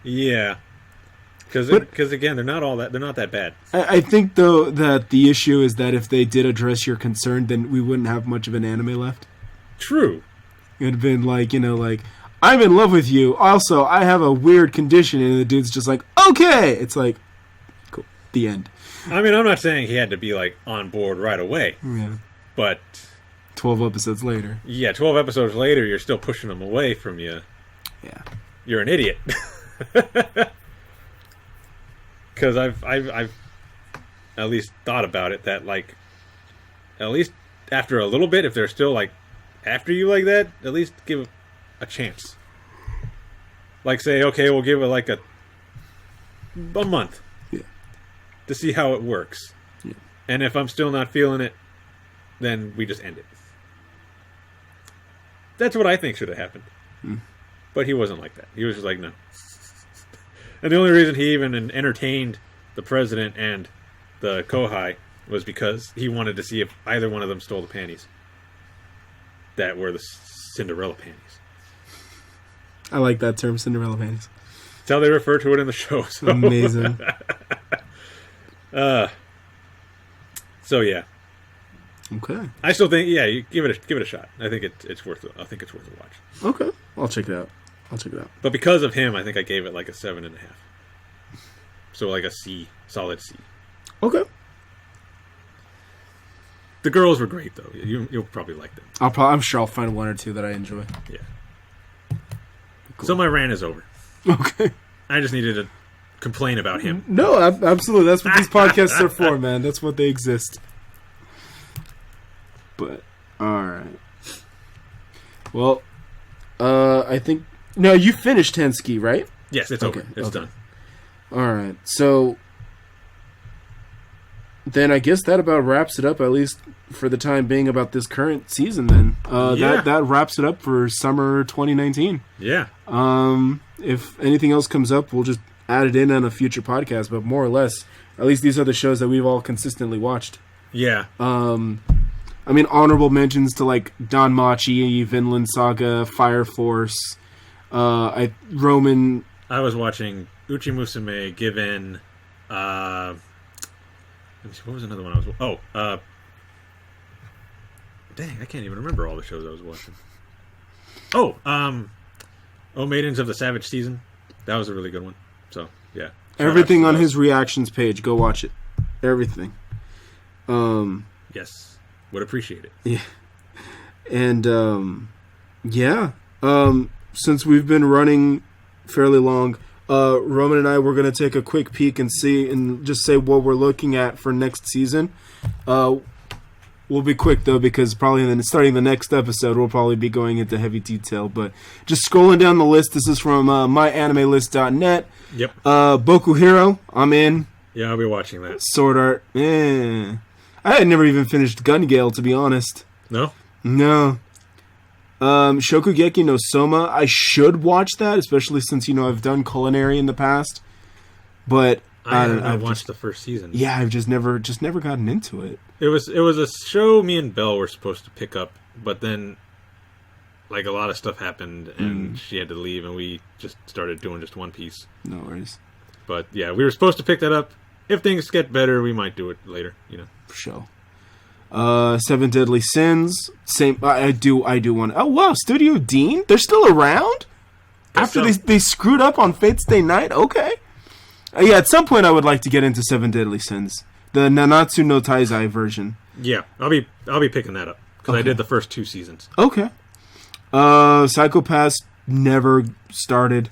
Yeah, because again, they're not that bad. I think though that the issue is that if they did address your concern, then we wouldn't have much of an anime left. True. It'd have been like, like, I'm in love with you. Also, I have a weird condition, and the dude's just like, okay. It's like, cool. The end. I mean, I'm not saying he had to be like on board right away. Yeah. But 12 episodes later. Yeah, 12 episodes later, you're still pushing him away from you. Yeah. You're an idiot. Because I've at least thought about it that like at least after a little bit, if they're still like after you like that, at least give a chance. Like say, okay, we'll give it like a month. Yeah. To see how it works. Yeah. And if I'm still not feeling it, then we just end it. That's what I think should have happened. But he wasn't like that. He was just like, no. And the only reason he even entertained the president and the Kohai was because he wanted to see if either one of them stole the panties that were the Cinderella panties. I like that term, Cinderella panties. That's how they refer to it in the show. So. Amazing. So yeah. Okay. I still think you give it a shot. I think it's worth it. I think it's worth a watch. Okay. I'll check it out. But because of him, I think I gave it like a 7.5. So like a C, solid C. Okay. The girls were great though. You'll probably like them. I'm sure I'll find one or two that I enjoy. Yeah. Cool. So my rant is over. Okay. I just needed to complain about him. No, absolutely. That's what these podcasts are for, man. That's what they exist. But all right. Well, I think no. You finished Hensuki, right? Yes, it's over. It's done. All right. So then I guess that about wraps it up, at least for the time being, about this current season. Then that wraps it up for summer 2019. Yeah. If anything else comes up, we'll just add it in on a future podcast. But more or less, at least these are the shows that we've all consistently watched. Yeah. I mean, honorable mentions to like Danmachi, Vinland Saga, Fire Force, Roman. I was watching Uchi Musume, Given. Let me see, what was another one I was? Dang, I can't even remember all the shows I was watching. Maidens of the Savage Season. That was a really good one. So yeah, everything on his reactions page. Go watch it. Everything. Yes. Would appreciate it. Yeah. And, since we've been running fairly long, Roman and I were going to take a quick peek and see and just say what we're looking at for next season. We'll be quick, though, because probably starting the next episode, we'll probably be going into heavy detail. But just scrolling down the list, this is from myanimelist.net. Yep. Boku Hero, I'm in. Yeah, I'll be watching that. Sword Art, I had never even finished Gun Gale, to be honest. No? No. Shokugeki no Soma, I should watch that, especially since, I've done culinary in the past. But I've watched the first season. Yeah, I've just never gotten into it. It was a show me and Belle were supposed to pick up, but then like a lot of stuff happened and she had to leave and we just started doing just one piece. No worries. But yeah, we were supposed to pick that up. If things get better, we might do it later, For sure. 7 Deadly Sins. Same. I do want. Oh wow, Studio Dean. They're still around after they screwed up on Fate's Day Night. Okay. Yeah, at some point I would like to get into 7 Deadly Sins, the Nanatsu no Taizai version. Yeah, I'll be picking that up because I did the first 2 seasons. Okay. Psychopaths never started.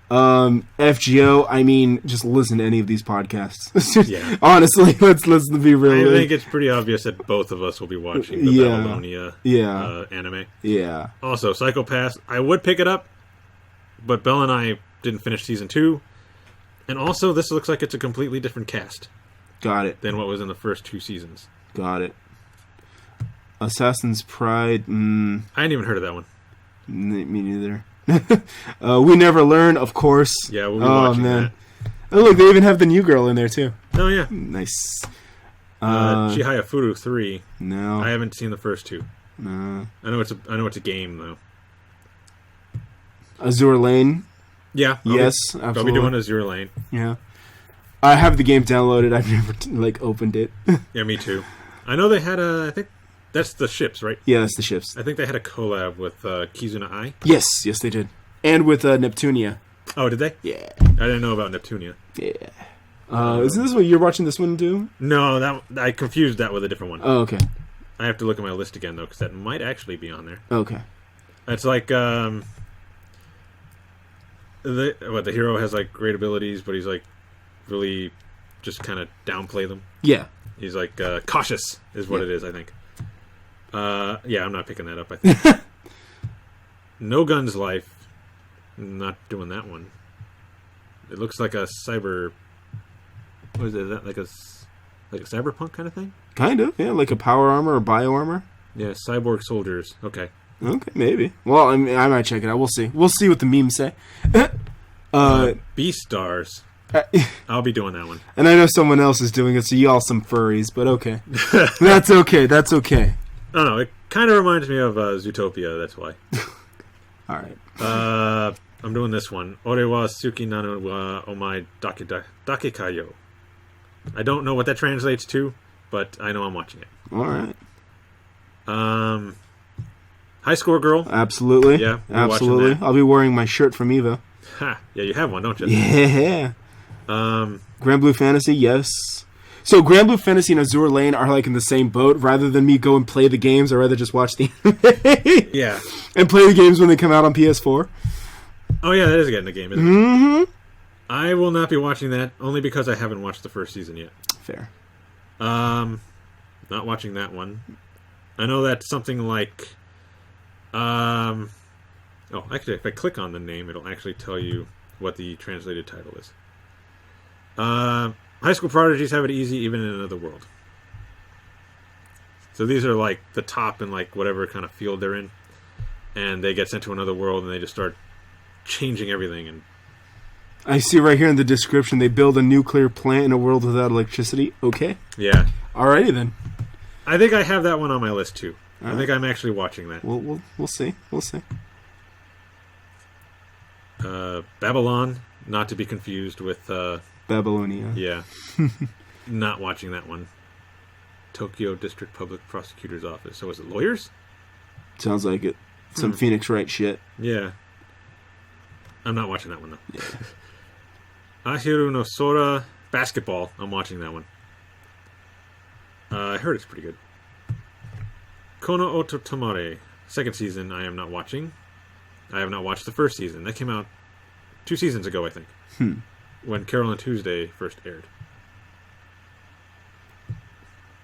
FGO, I mean, just listen to any of these podcasts. Yeah. Honestly, let's be real. I think it's pretty obvious that both of us will be watching the Babylonia anime. Yeah. Also, Psychopaths, I would pick it up, but Belle and I didn't finish season 2. And also, this looks like it's a completely different cast. Got it. Than what was in the first 2 seasons. Got it. Assassin's Pride. I hadn't even heard of that one. Me neither. We Never Learn, of course. Yeah, we'll be watching that. Oh, look, they even have the new girl in there, too. Oh, yeah. Nice. Chihaya Furu 3. No. I haven't seen the first 2. No. I know it's a game, though. Azure Lane. Yeah. Absolutely. I'll be doing Azure Lane. Yeah. I have the game downloaded. I've never, opened it. Yeah, me too. I know they had I think that's the ships, right? Yeah, that's the ships. I think they had a collab with Kizuna Ai. Yes, they did. And with Neptunia. Oh, did they? Yeah. I didn't know about Neptunia. Yeah. Isn't this what you're watching this one too? No, I confused that with a different one. Oh, okay. I have to look at my list again, though, because that might actually be on there. Okay. It's like, the hero has, great abilities, but he's, really just kind of downplay them. Yeah. He's, cautious is what it is, I think. Yeah, I'm not picking that up, I think. No Guns Life. Not doing that one. It looks like a cyber... What is it? Is that like a cyberpunk kind of thing? Kind of, yeah. Like a power armor or bio armor. Yeah, cyborg soldiers. Okay. Okay, maybe. Well, I mean, I might check it out. We'll see. We'll see what the memes say. Beastars. I'll be doing that one. And I know someone else is doing it, so y'all some furries, but okay. That's okay. That's okay. I don't know. It kind of reminds me of Zootopia. That's why. All right. I'm doing this one. Ore wa suki nanu wa omae dake kayo. I don't know what that translates to, but I know I'm watching it. All right. High Score Girl. Absolutely. Yeah, absolutely. I'll be wearing my shirt from Eva. Ha! Yeah, you have one, don't you? Yeah. Grand Blue Fantasy, yes. So Grand Blue Fantasy and Azure Lane are like in the same boat. Rather than me go and play the games, I'd rather just watch the anime. Yeah. And play the games when they come out on PS4. Oh yeah, that is getting the game, isn't it? Mm-hmm. I will not be watching that, only because I haven't watched the first season yet. Fair. Not watching that one. I know that's something like... Oh, actually, if I click on the name, it'll actually tell you what the translated title is. High school prodigies have it easy even in another world. So these are like the top in like whatever kind of field they're in. And they get sent to another world and they just start changing everything. And I see right here in the description, they build a nuclear plant in a world without electricity. Okay. Yeah. Alrighty then. I think I have that one on my list too. All I think I'm actually watching that. We'll see. We'll see. Babylon, not to be confused with... Babylonia. Yeah. Not watching that one. Tokyo District Public Prosecutor's Office. So is it lawyers? Sounds like it. Some Phoenix Wright shit. Yeah. I'm not watching that one, though. Yeah. Ahiru no Sora Basketball. I'm watching that one. I heard it's pretty good. Kono Oto Tamare. Second season I am not watching. I have not watched the first season. That came out 2 seasons ago, I think. When Carol and Tuesday first aired.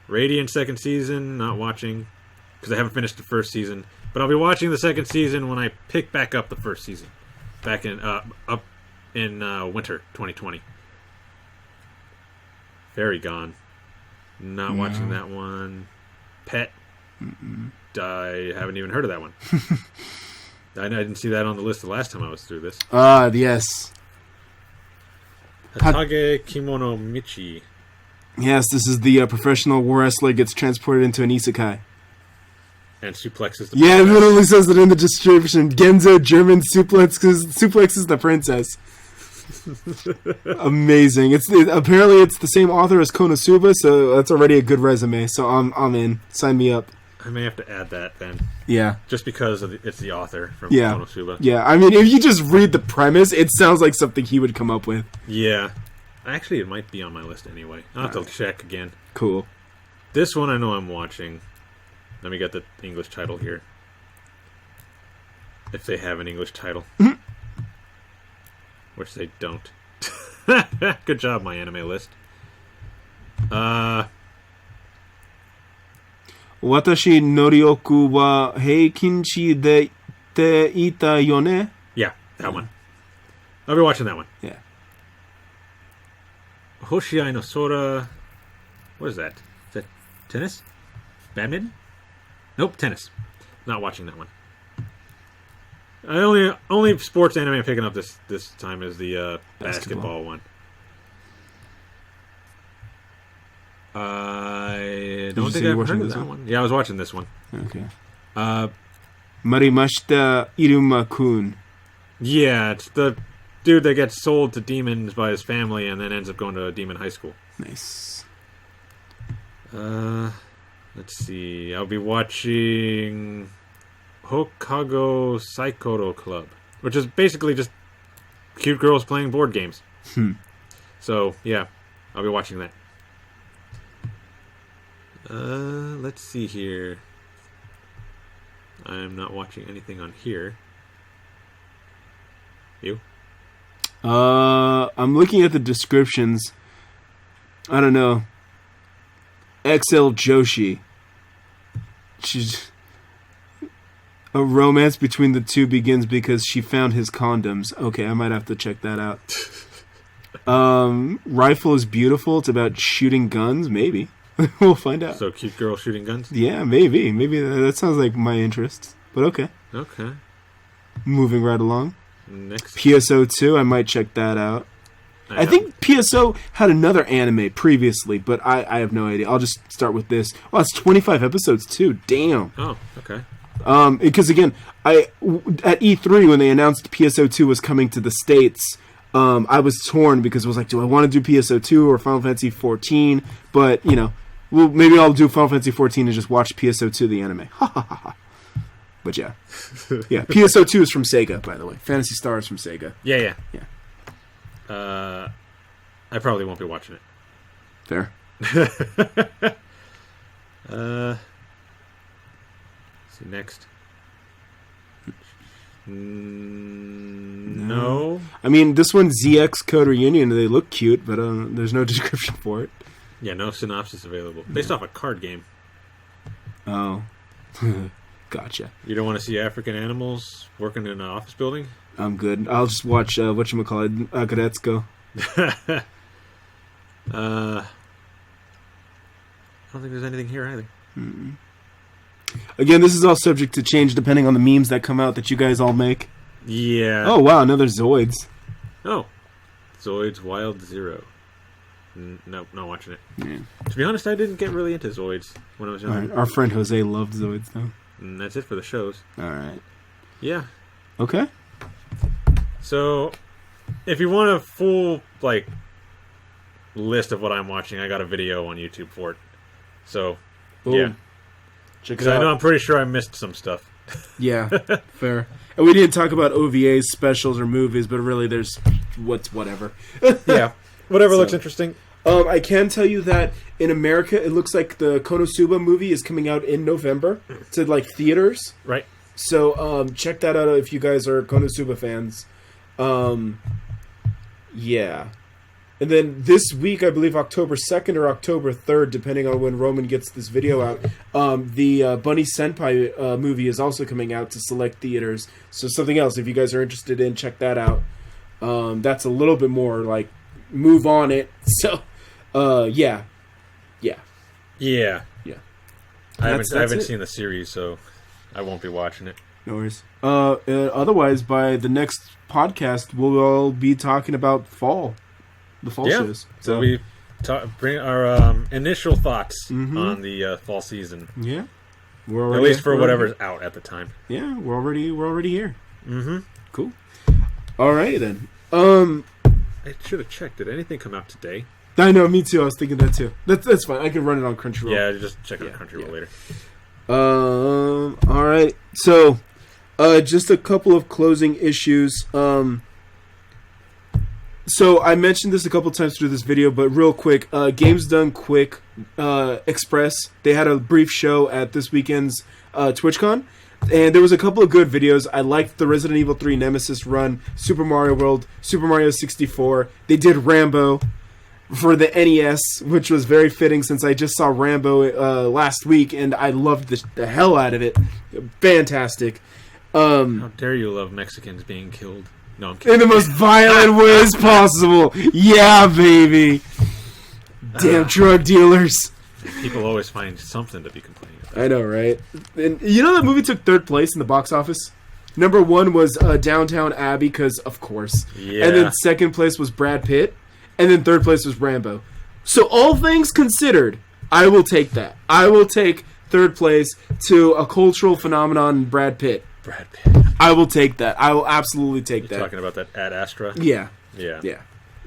Radiant second season, not watching. Because I haven't finished the first season. But I'll be watching the second season when I pick back up the first season. Back in winter 2020. Fairy Gone. Not watching that one. Pet. I haven't even heard of that one. I didn't see that on the list the last time I was through this. Yes. Hatage Kimono Michi. Yes, this is the professional wrestler gets transported into an isekai. And suplexes the princess. It literally says it in the description. Genzo German suplexes the princess. Amazing. Apparently it's the same author as Konosuba, so that's already a good resume. So I'm in. Sign me up. I may have to add that then. Yeah. Just because it's the author from Konosuba. Yeah, I mean, if you just read the premise, it sounds like something he would come up with. Yeah. Actually, it might be on my list anyway. I'll have to check again. Cool. This one I know I'm watching. Let me get the English title here. If they have an English title. Which they don't. Good job, my anime list. Watashi norioku wa heikinchi de ita yone? Yeah, that one. I'll be watching that one. Yeah. Hoshiai no Sora. What is that? Is that tennis? Badminton? Nope, tennis. Not watching that one. Only sports anime I'm picking up this time is the basketball one. I don't think I've heard of that one. Yeah, I was watching this one. Okay. Marimashita Iruma-kun. Yeah, it's the dude that gets sold to demons by his family and then ends up going to a demon high school. Nice. Let's see. I'll be watching Hokago Saikoro Club, which is basically just cute girls playing board games. So, yeah, I'll be watching that. Let's see here. I'm not watching anything on here. You? I'm looking at the descriptions. I don't know. XL Joshi. She's... A romance between the two begins because she found his condoms. Okay, I might have to check that out. Rifle is beautiful. It's about shooting guns. Maybe. We'll find out. So cute girl shooting guns? Yeah, maybe. Maybe that sounds like my interests. But okay. Okay. Moving right along. Next. PSO2, I might check that out. I think PSO had another anime previously, but I have no idea. I'll just start with this. Well, it's 25 episodes too. Damn. Oh, okay. Because again, at E3 when they announced PSO2 was coming to the States, I was torn because it was like, do I want to do PSO2 or Final Fantasy 14? But well, maybe I'll do Final Fantasy 14 and just watch PSO2 the anime. Ha ha ha ha. But yeah, PSO2 is from Sega, by the way. Phantasy Star is from Sega. Yeah. Yeah. I probably won't be watching it. Fair. See next. No. I mean, this one's ZX Code Reunion. They look cute, but there's no description for it. Yeah, no synopsis available. Based off a card game. Oh. Gotcha. You don't want to see African animals working in an office building? I'm good. I'll just watch, whatchamacallit, GDXQ. I don't think there's anything here either. Mm-mm. Again, this is all subject to change depending on the memes that come out that you guys all make. Yeah. Oh, wow, another Zoids. Oh. Zoids Wild Zero. Nope, not watching it. Yeah. To be honest, I didn't get really into Zoids when I was younger. Right. Our friend Jose loved Zoids, though. And that's it for the shows. Alright. Yeah. Okay. So, if you want a full, list of what I'm watching, I got a video on YouTube for it. So, Boom. yeah. Check it Because out. I know I'm pretty sure I missed some stuff. Yeah, fair. And we didn't talk about OVAs, specials, or movies, but really there's whatever. Yeah. Whatever So, looks interesting. I can tell you that in America, it looks like the Konosuba movie is coming out in November to theaters. Right. So check that out if you guys are Konosuba fans. Yeah. And then this week, I believe October 2nd or October 3rd, depending on when Roman gets this video out, the Bunny Senpai movie is also coming out to select theaters. So something else, if you guys are interested in, check that out. That's a little bit more move on it. So, yeah. Yeah. I haven't seen the series, so I won't be watching it. No worries. Otherwise, by the next podcast, we'll all be talking about fall. The fall shows. So we bring our initial thoughts on the fall season. Yeah. At least for whatever's out at the time. Yeah, we're already here. Mm-hmm. Cool. Alrighty then. I should have checked. Did anything come out today? I know, me too. I was thinking that too. That's fine. I can run it on Crunchyroll. Yeah, just check it on Crunchyroll later. Alright. So, just a couple of closing issues. So I mentioned this a couple times through this video, but real quick, Games Done Quick Express, they had a brief show at this weekend's TwitchCon, and there was a couple of good videos. I liked the Resident Evil 3 Nemesis run, Super Mario World, Super Mario 64. They did Rambo for the NES, which was very fitting since I just saw Rambo last week, and I loved the hell out of it. Fantastic. How dare you love Mexicans being killed? No, I'm kidding. In the most violent ways possible. Yeah, baby. Damn drug dealers. People always find something to be complaining about. I know, right? And you know that movie took third place in the box office? Number one was Downtown Abbey, because of course. Yeah. And then second place was Brad Pitt. And then third place was Rambo. So all things considered, I will take that. I will take third place to a cultural phenomenon, Brad Pitt. Brad Pitt. I will take that. I will absolutely take that. Talking about that Ad Astra? Yeah. Yeah.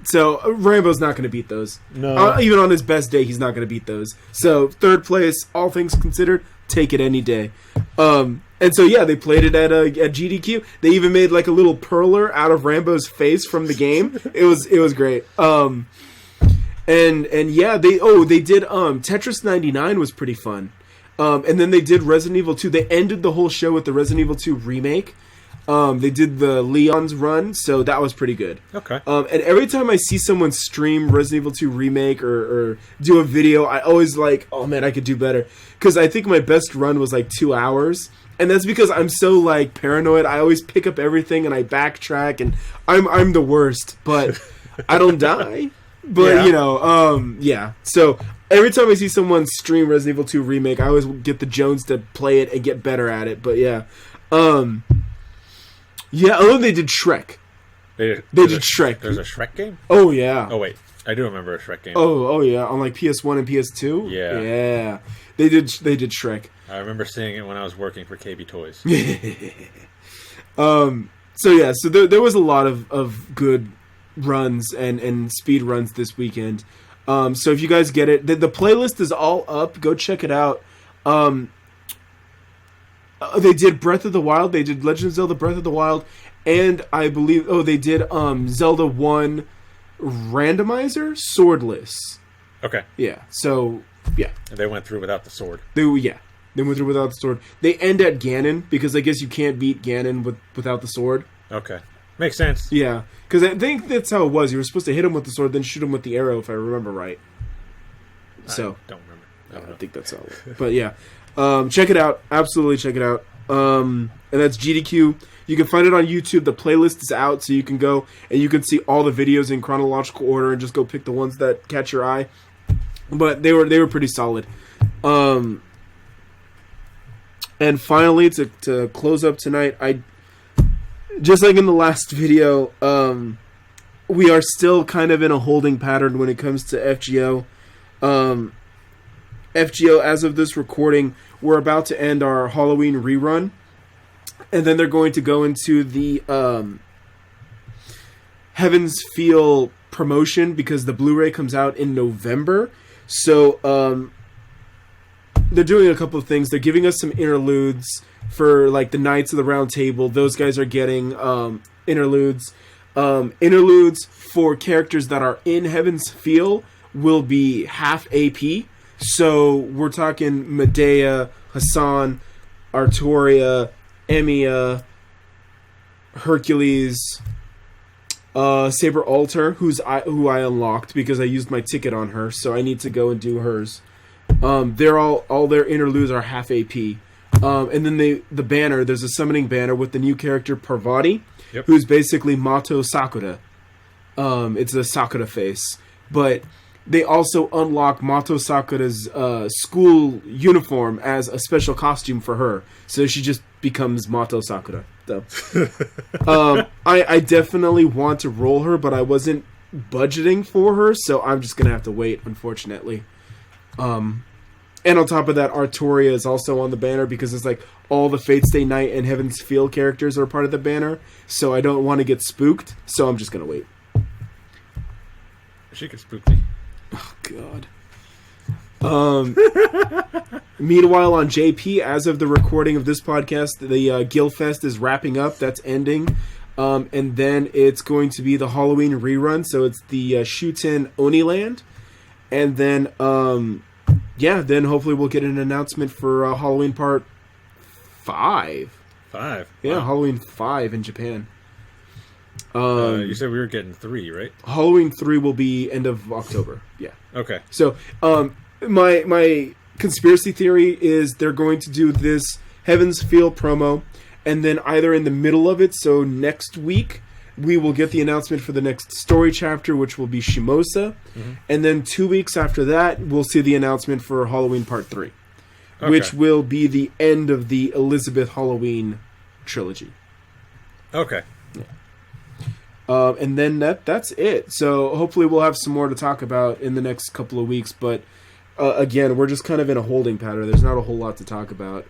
So Rambo's not going to beat those. No. Even on his best day, he's not going to beat those. So third place, all things considered, take it any day. And so yeah, they played it at GDQ. They even made a little perler out of Rambo's face from the game. It was great. And yeah, they did Tetris 99 was pretty fun. And then they did Resident Evil 2. They ended the whole show with the Resident Evil 2 remake. They did the Leon's run, so that was pretty good. Okay. And every time I see someone stream Resident Evil 2 remake or do a video, I always oh man, I could do better. Because I think my best run was 2 hours. And that's because I'm so paranoid. I always pick up everything and I backtrack, and I'm the worst. But I don't die. But yeah. So every time I see someone stream Resident Evil 2 remake, I always get the Jones to play it and get better at it. But yeah, Yeah, oh, they did Shrek. They did Shrek. There's a Shrek game? Oh, yeah. Oh, wait. I do remember a Shrek game. Oh, yeah. On, like, PS1 and PS2? Yeah. Yeah. They did Shrek. I remember seeing it when I was working for KB Toys. So, yeah. So, there was a lot of good runs and speed runs this weekend. So, if you guys get it, the playlist is all up. Go check it out. They did Breath of the Wild. They did Legend of Zelda Breath of the Wild. And I believe... Oh, they did Zelda 1 Randomizer Swordless. Okay. Yeah. So, yeah. And they went through without the sword. They went through without the sword. They end at Ganon, because I guess you can't beat Ganon without the sword. Okay. Makes sense. Yeah. Because I think that's how it was. You were supposed to hit him with the sword, then shoot him with the arrow, if I remember right. So... I don't remember. I think that's how it was. But, yeah. Check it out. Absolutely check it out. And that's GDQ. You can find it on YouTube. The playlist is out, so you can go and you can see all the videos in chronological order and just go pick the ones that catch your eye. But they were pretty solid. And finally, to close up tonight, I just like in the last video, we are still kind of in a holding pattern when it comes to FGO. FGO, as of this recording, we're about to end our Halloween rerun. And then they're going to go into the Heaven's Feel promotion because the Blu-ray comes out in November. So they're doing a couple of things. They're giving us some interludes for like the Knights of the Round Table. Those guys are getting interludes. Interludes for characters that are in Heaven's Feel will be half AP. So we're talking Medea, Hassan, Artoria, Emiya, Hercules, Saber Alter, who I unlocked because I used my ticket on her, so I need to go and do hers. They're all their interludes are half AP. And then the banner, there's a summoning banner with the new character Parvati, who's basically Mato Sakura. It's a Sakura face, but they also unlock Mato Sakura's school uniform as a special costume for her. So she just becomes Mato Sakura. So, I definitely want to roll her, but I wasn't budgeting for her, so I'm just going to have to wait, unfortunately. And on top of that, Artoria is also on the banner because it's like all the Fate Stay Night and Heaven's Feel characters are part of the banner. So I don't want to get spooked, so I'm just going to wait. She could spook me. Oh, God. Meanwhile, on JP, as of the recording of this podcast, the Guildfest is wrapping up. That's ending. And then it's going to be the Halloween rerun. So it's the Shuten Oniland. And then, then hopefully we'll get an announcement for Halloween Part 5. 5? Yeah, wow. Halloween 5 in Japan. You said we were getting 3, right? Halloween 3 will be end of October. Yeah. Okay. So, my conspiracy theory is they're going to do this Heaven's Feel promo, and then either in the middle of it, so next week, we will get the announcement for the next story chapter, which will be Shimosa, and then 2 weeks after that, we'll see the announcement for Halloween Part 3, which will be the end of the Elizabeth Halloween trilogy. Okay. And then that's it. So hopefully we'll have some more to talk about in the next couple of weeks. But again, we're just kind of in a holding pattern. There's not a whole lot to talk about.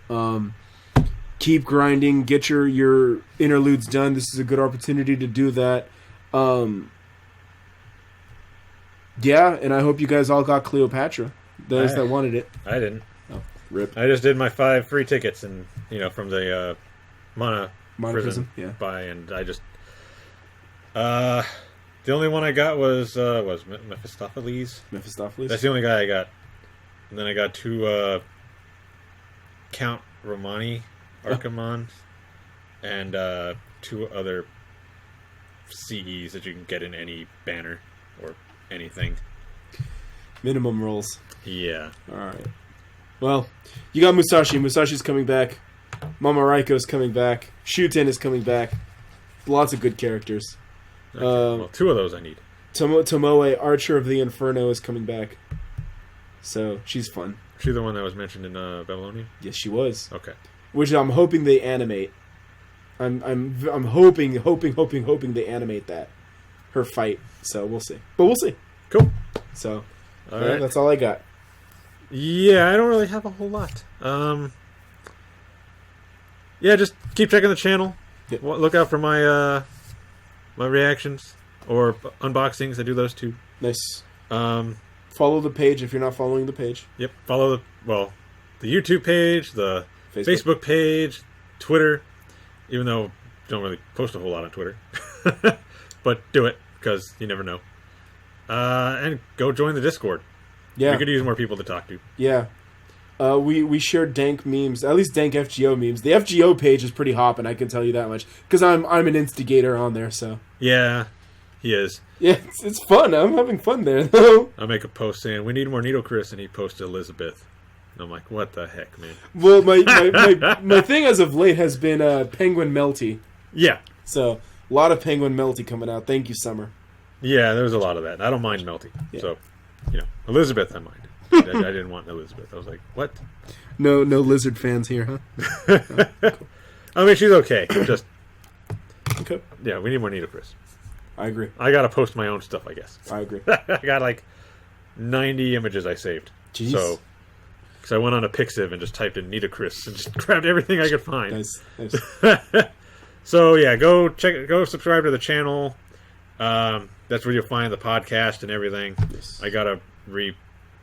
Keep grinding. Get your interludes done. This is a good opportunity to do that. Yeah, and I hope you guys all got Cleopatra. Those that wanted it. I didn't. Oh, rip. I just did my 5 free tickets, and from the Mana Prison yeah. buy, and I just. The only one I got was Mephistopheles. Mephistopheles? That's the only guy I got. And then I got 2 Count Romani Archimon and 2 other CEs that you can get in any banner or anything. Minimum rolls. Yeah. Alright. Well, you got Musashi. Musashi's coming back. Mama Raiko's coming back. Shuten is coming back. Lots of good characters. Okay. Well, 2 of those I need. Tomoe, Archer of the Inferno, is coming back. So, she's fun. She the one that was mentioned in Babylonian? Yes, she was. Okay. Which I'm hoping they animate. I'm hoping they animate that her fight. So we'll see. But we'll see. Cool. So All right. that's all I got. Yeah, I don't really have a whole lot. Yeah, just keep checking the channel. Yep. Look out for my my reactions or unboxings. I do those too. Nice. Follow the page if you're not following the page. Yep. Follow the YouTube page, the Facebook page, Twitter. Even though I don't really post a whole lot on Twitter, but do it because you never know. And go join the Discord. Yeah, we could use more people to talk to. Yeah. We share dank memes, at least dank FGO memes. The FGO page is pretty hopping, I can tell you that much, because I'm an instigator on there. So yeah, he is. Yeah, it's fun. I'm having fun there though. I make a post saying we need more Needle Chris, and he posted Elizabeth. And I'm like, what the heck, man? Well, my thing as of late has been Penguin Melty. Yeah. So a lot of Penguin Melty coming out. Thank you, Summer. Yeah, there's a lot of that. I don't mind Melty. Yeah. So, Elizabeth, I mind. I didn't want Elizabeth. I was like, what? No lizard fans here, huh? Cool. I mean, she's okay. Just okay. Yeah, we need more Needle Chris. I agree. I gotta post my own stuff, I guess. I agree. I got like 90 images I saved. Jeez. So, because I went on a Pixiv and just typed in Needle Chris and just grabbed everything I could find. Nice. So yeah, go subscribe to the channel. That's where you'll find the podcast and everything. Yes. I gotta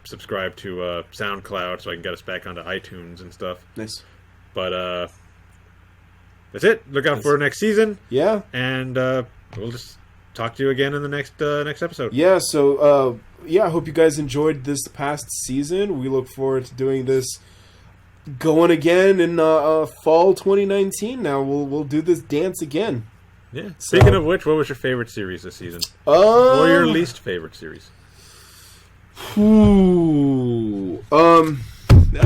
subscribe to SoundCloud so I can get us back onto iTunes and stuff. Nice. But that's it. Look out for next season. Yeah. And we'll just talk to you again in the next episode. Yeah. So I hope you guys enjoyed this past season. We look forward to doing this going again in fall 2019. Now we'll do this dance again. Yeah. Speaking of which, what was your favorite series this season? Or your least favorite series? I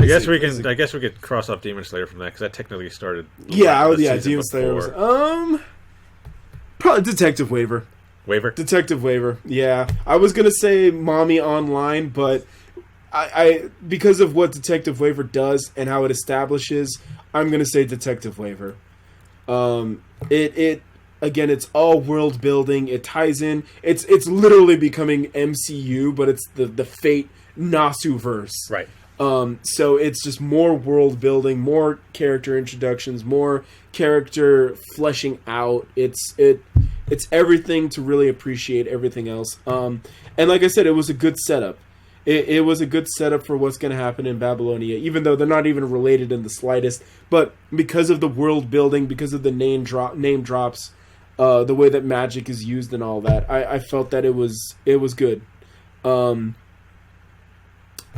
guess we could cross off Demon Slayer from that because that technically started. Demon Slayer was probably Detective Waiver. Detective Waiver. Yeah, I was gonna say Mommy Online, but I because of what Detective Waiver does and how it establishes, I'm gonna say Detective Waiver. It again, it's all world building. It ties in. It's literally becoming MCU, but it's the Fate Nasu-verse. Right. So it's just more world building, more character introductions, more character fleshing out. It's everything to really appreciate everything else. And like I said, it was a good setup. It was a good setup for what's going to happen in Babylonia, even though they're not even related in the slightest. But because of the world building, because of the name drops, the way that magic is used and all that, I felt that it was good.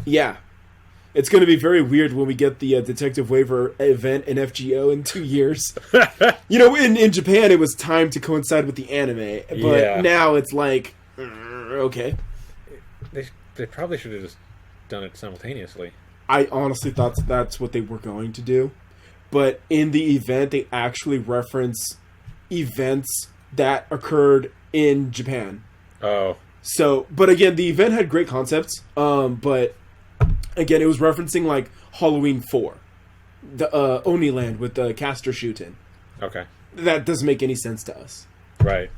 Yeah. It's going to be very weird when we get the Detective Waiver event in FGO in 2 years. In Japan, it was timed to coincide with the anime. But now it's like, okay. They probably should have just done it simultaneously. I honestly thought that's what they were going to do. But in the event, they actually reference events that occurred in Japan. Oh. So, but again, the event had great concepts. But again, it was referencing like Halloween 4, the Oniland with the caster shooting. Okay. That doesn't make any sense to us. Right.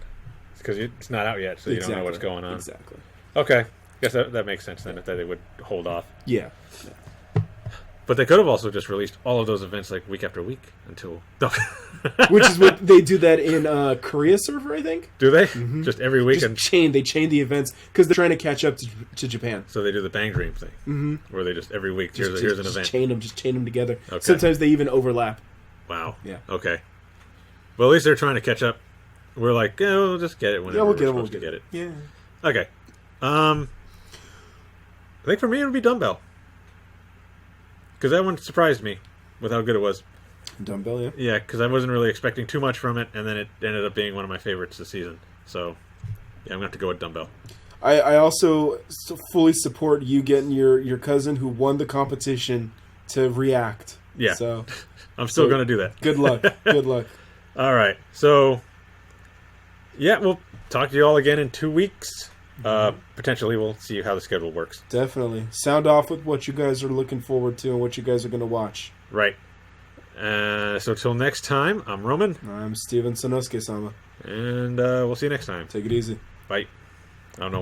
It's because it's not out yet, so you don't know what's going on. Exactly. Okay. Guess that makes sense then, that they would hold off. Yeah. But they could have also just released all of those events like week after week until... Which is what they do that in Korea server, I think. Do they? Mm-hmm. Just every week? They chain the events because they're trying to catch up to Japan. So they do the Bang Dream thing. Mm-hmm. Where they just every week, here's an event. Chain them together. Okay. Sometimes they even overlap. Wow. Yeah. Okay. Well, at least they're trying to catch up. We're like, we'll just get it whenever we're supposed to get it. Yeah. Okay. I think for me it would be Dumbbell. Because that one surprised me with how good it was. Dumbbell, yeah? Yeah, because I wasn't really expecting too much from it, and then it ended up being one of my favorites this season. So, yeah, I'm going to have to go with Dumbbell. I also fully support you getting your cousin who won the competition to react. Yeah. So I'm still going to do that. Good luck. Good luck. All right. So, yeah, we'll talk to you all again in 2 weeks. Potentially we'll see how the schedule works. Definitely. Sound off with what you guys are looking forward to and what you guys are going to watch. Right. So till next time, I'm Roman, I'm Steven Sanosukesama. and we'll see you next time. Take it easy. Bye. I don't know.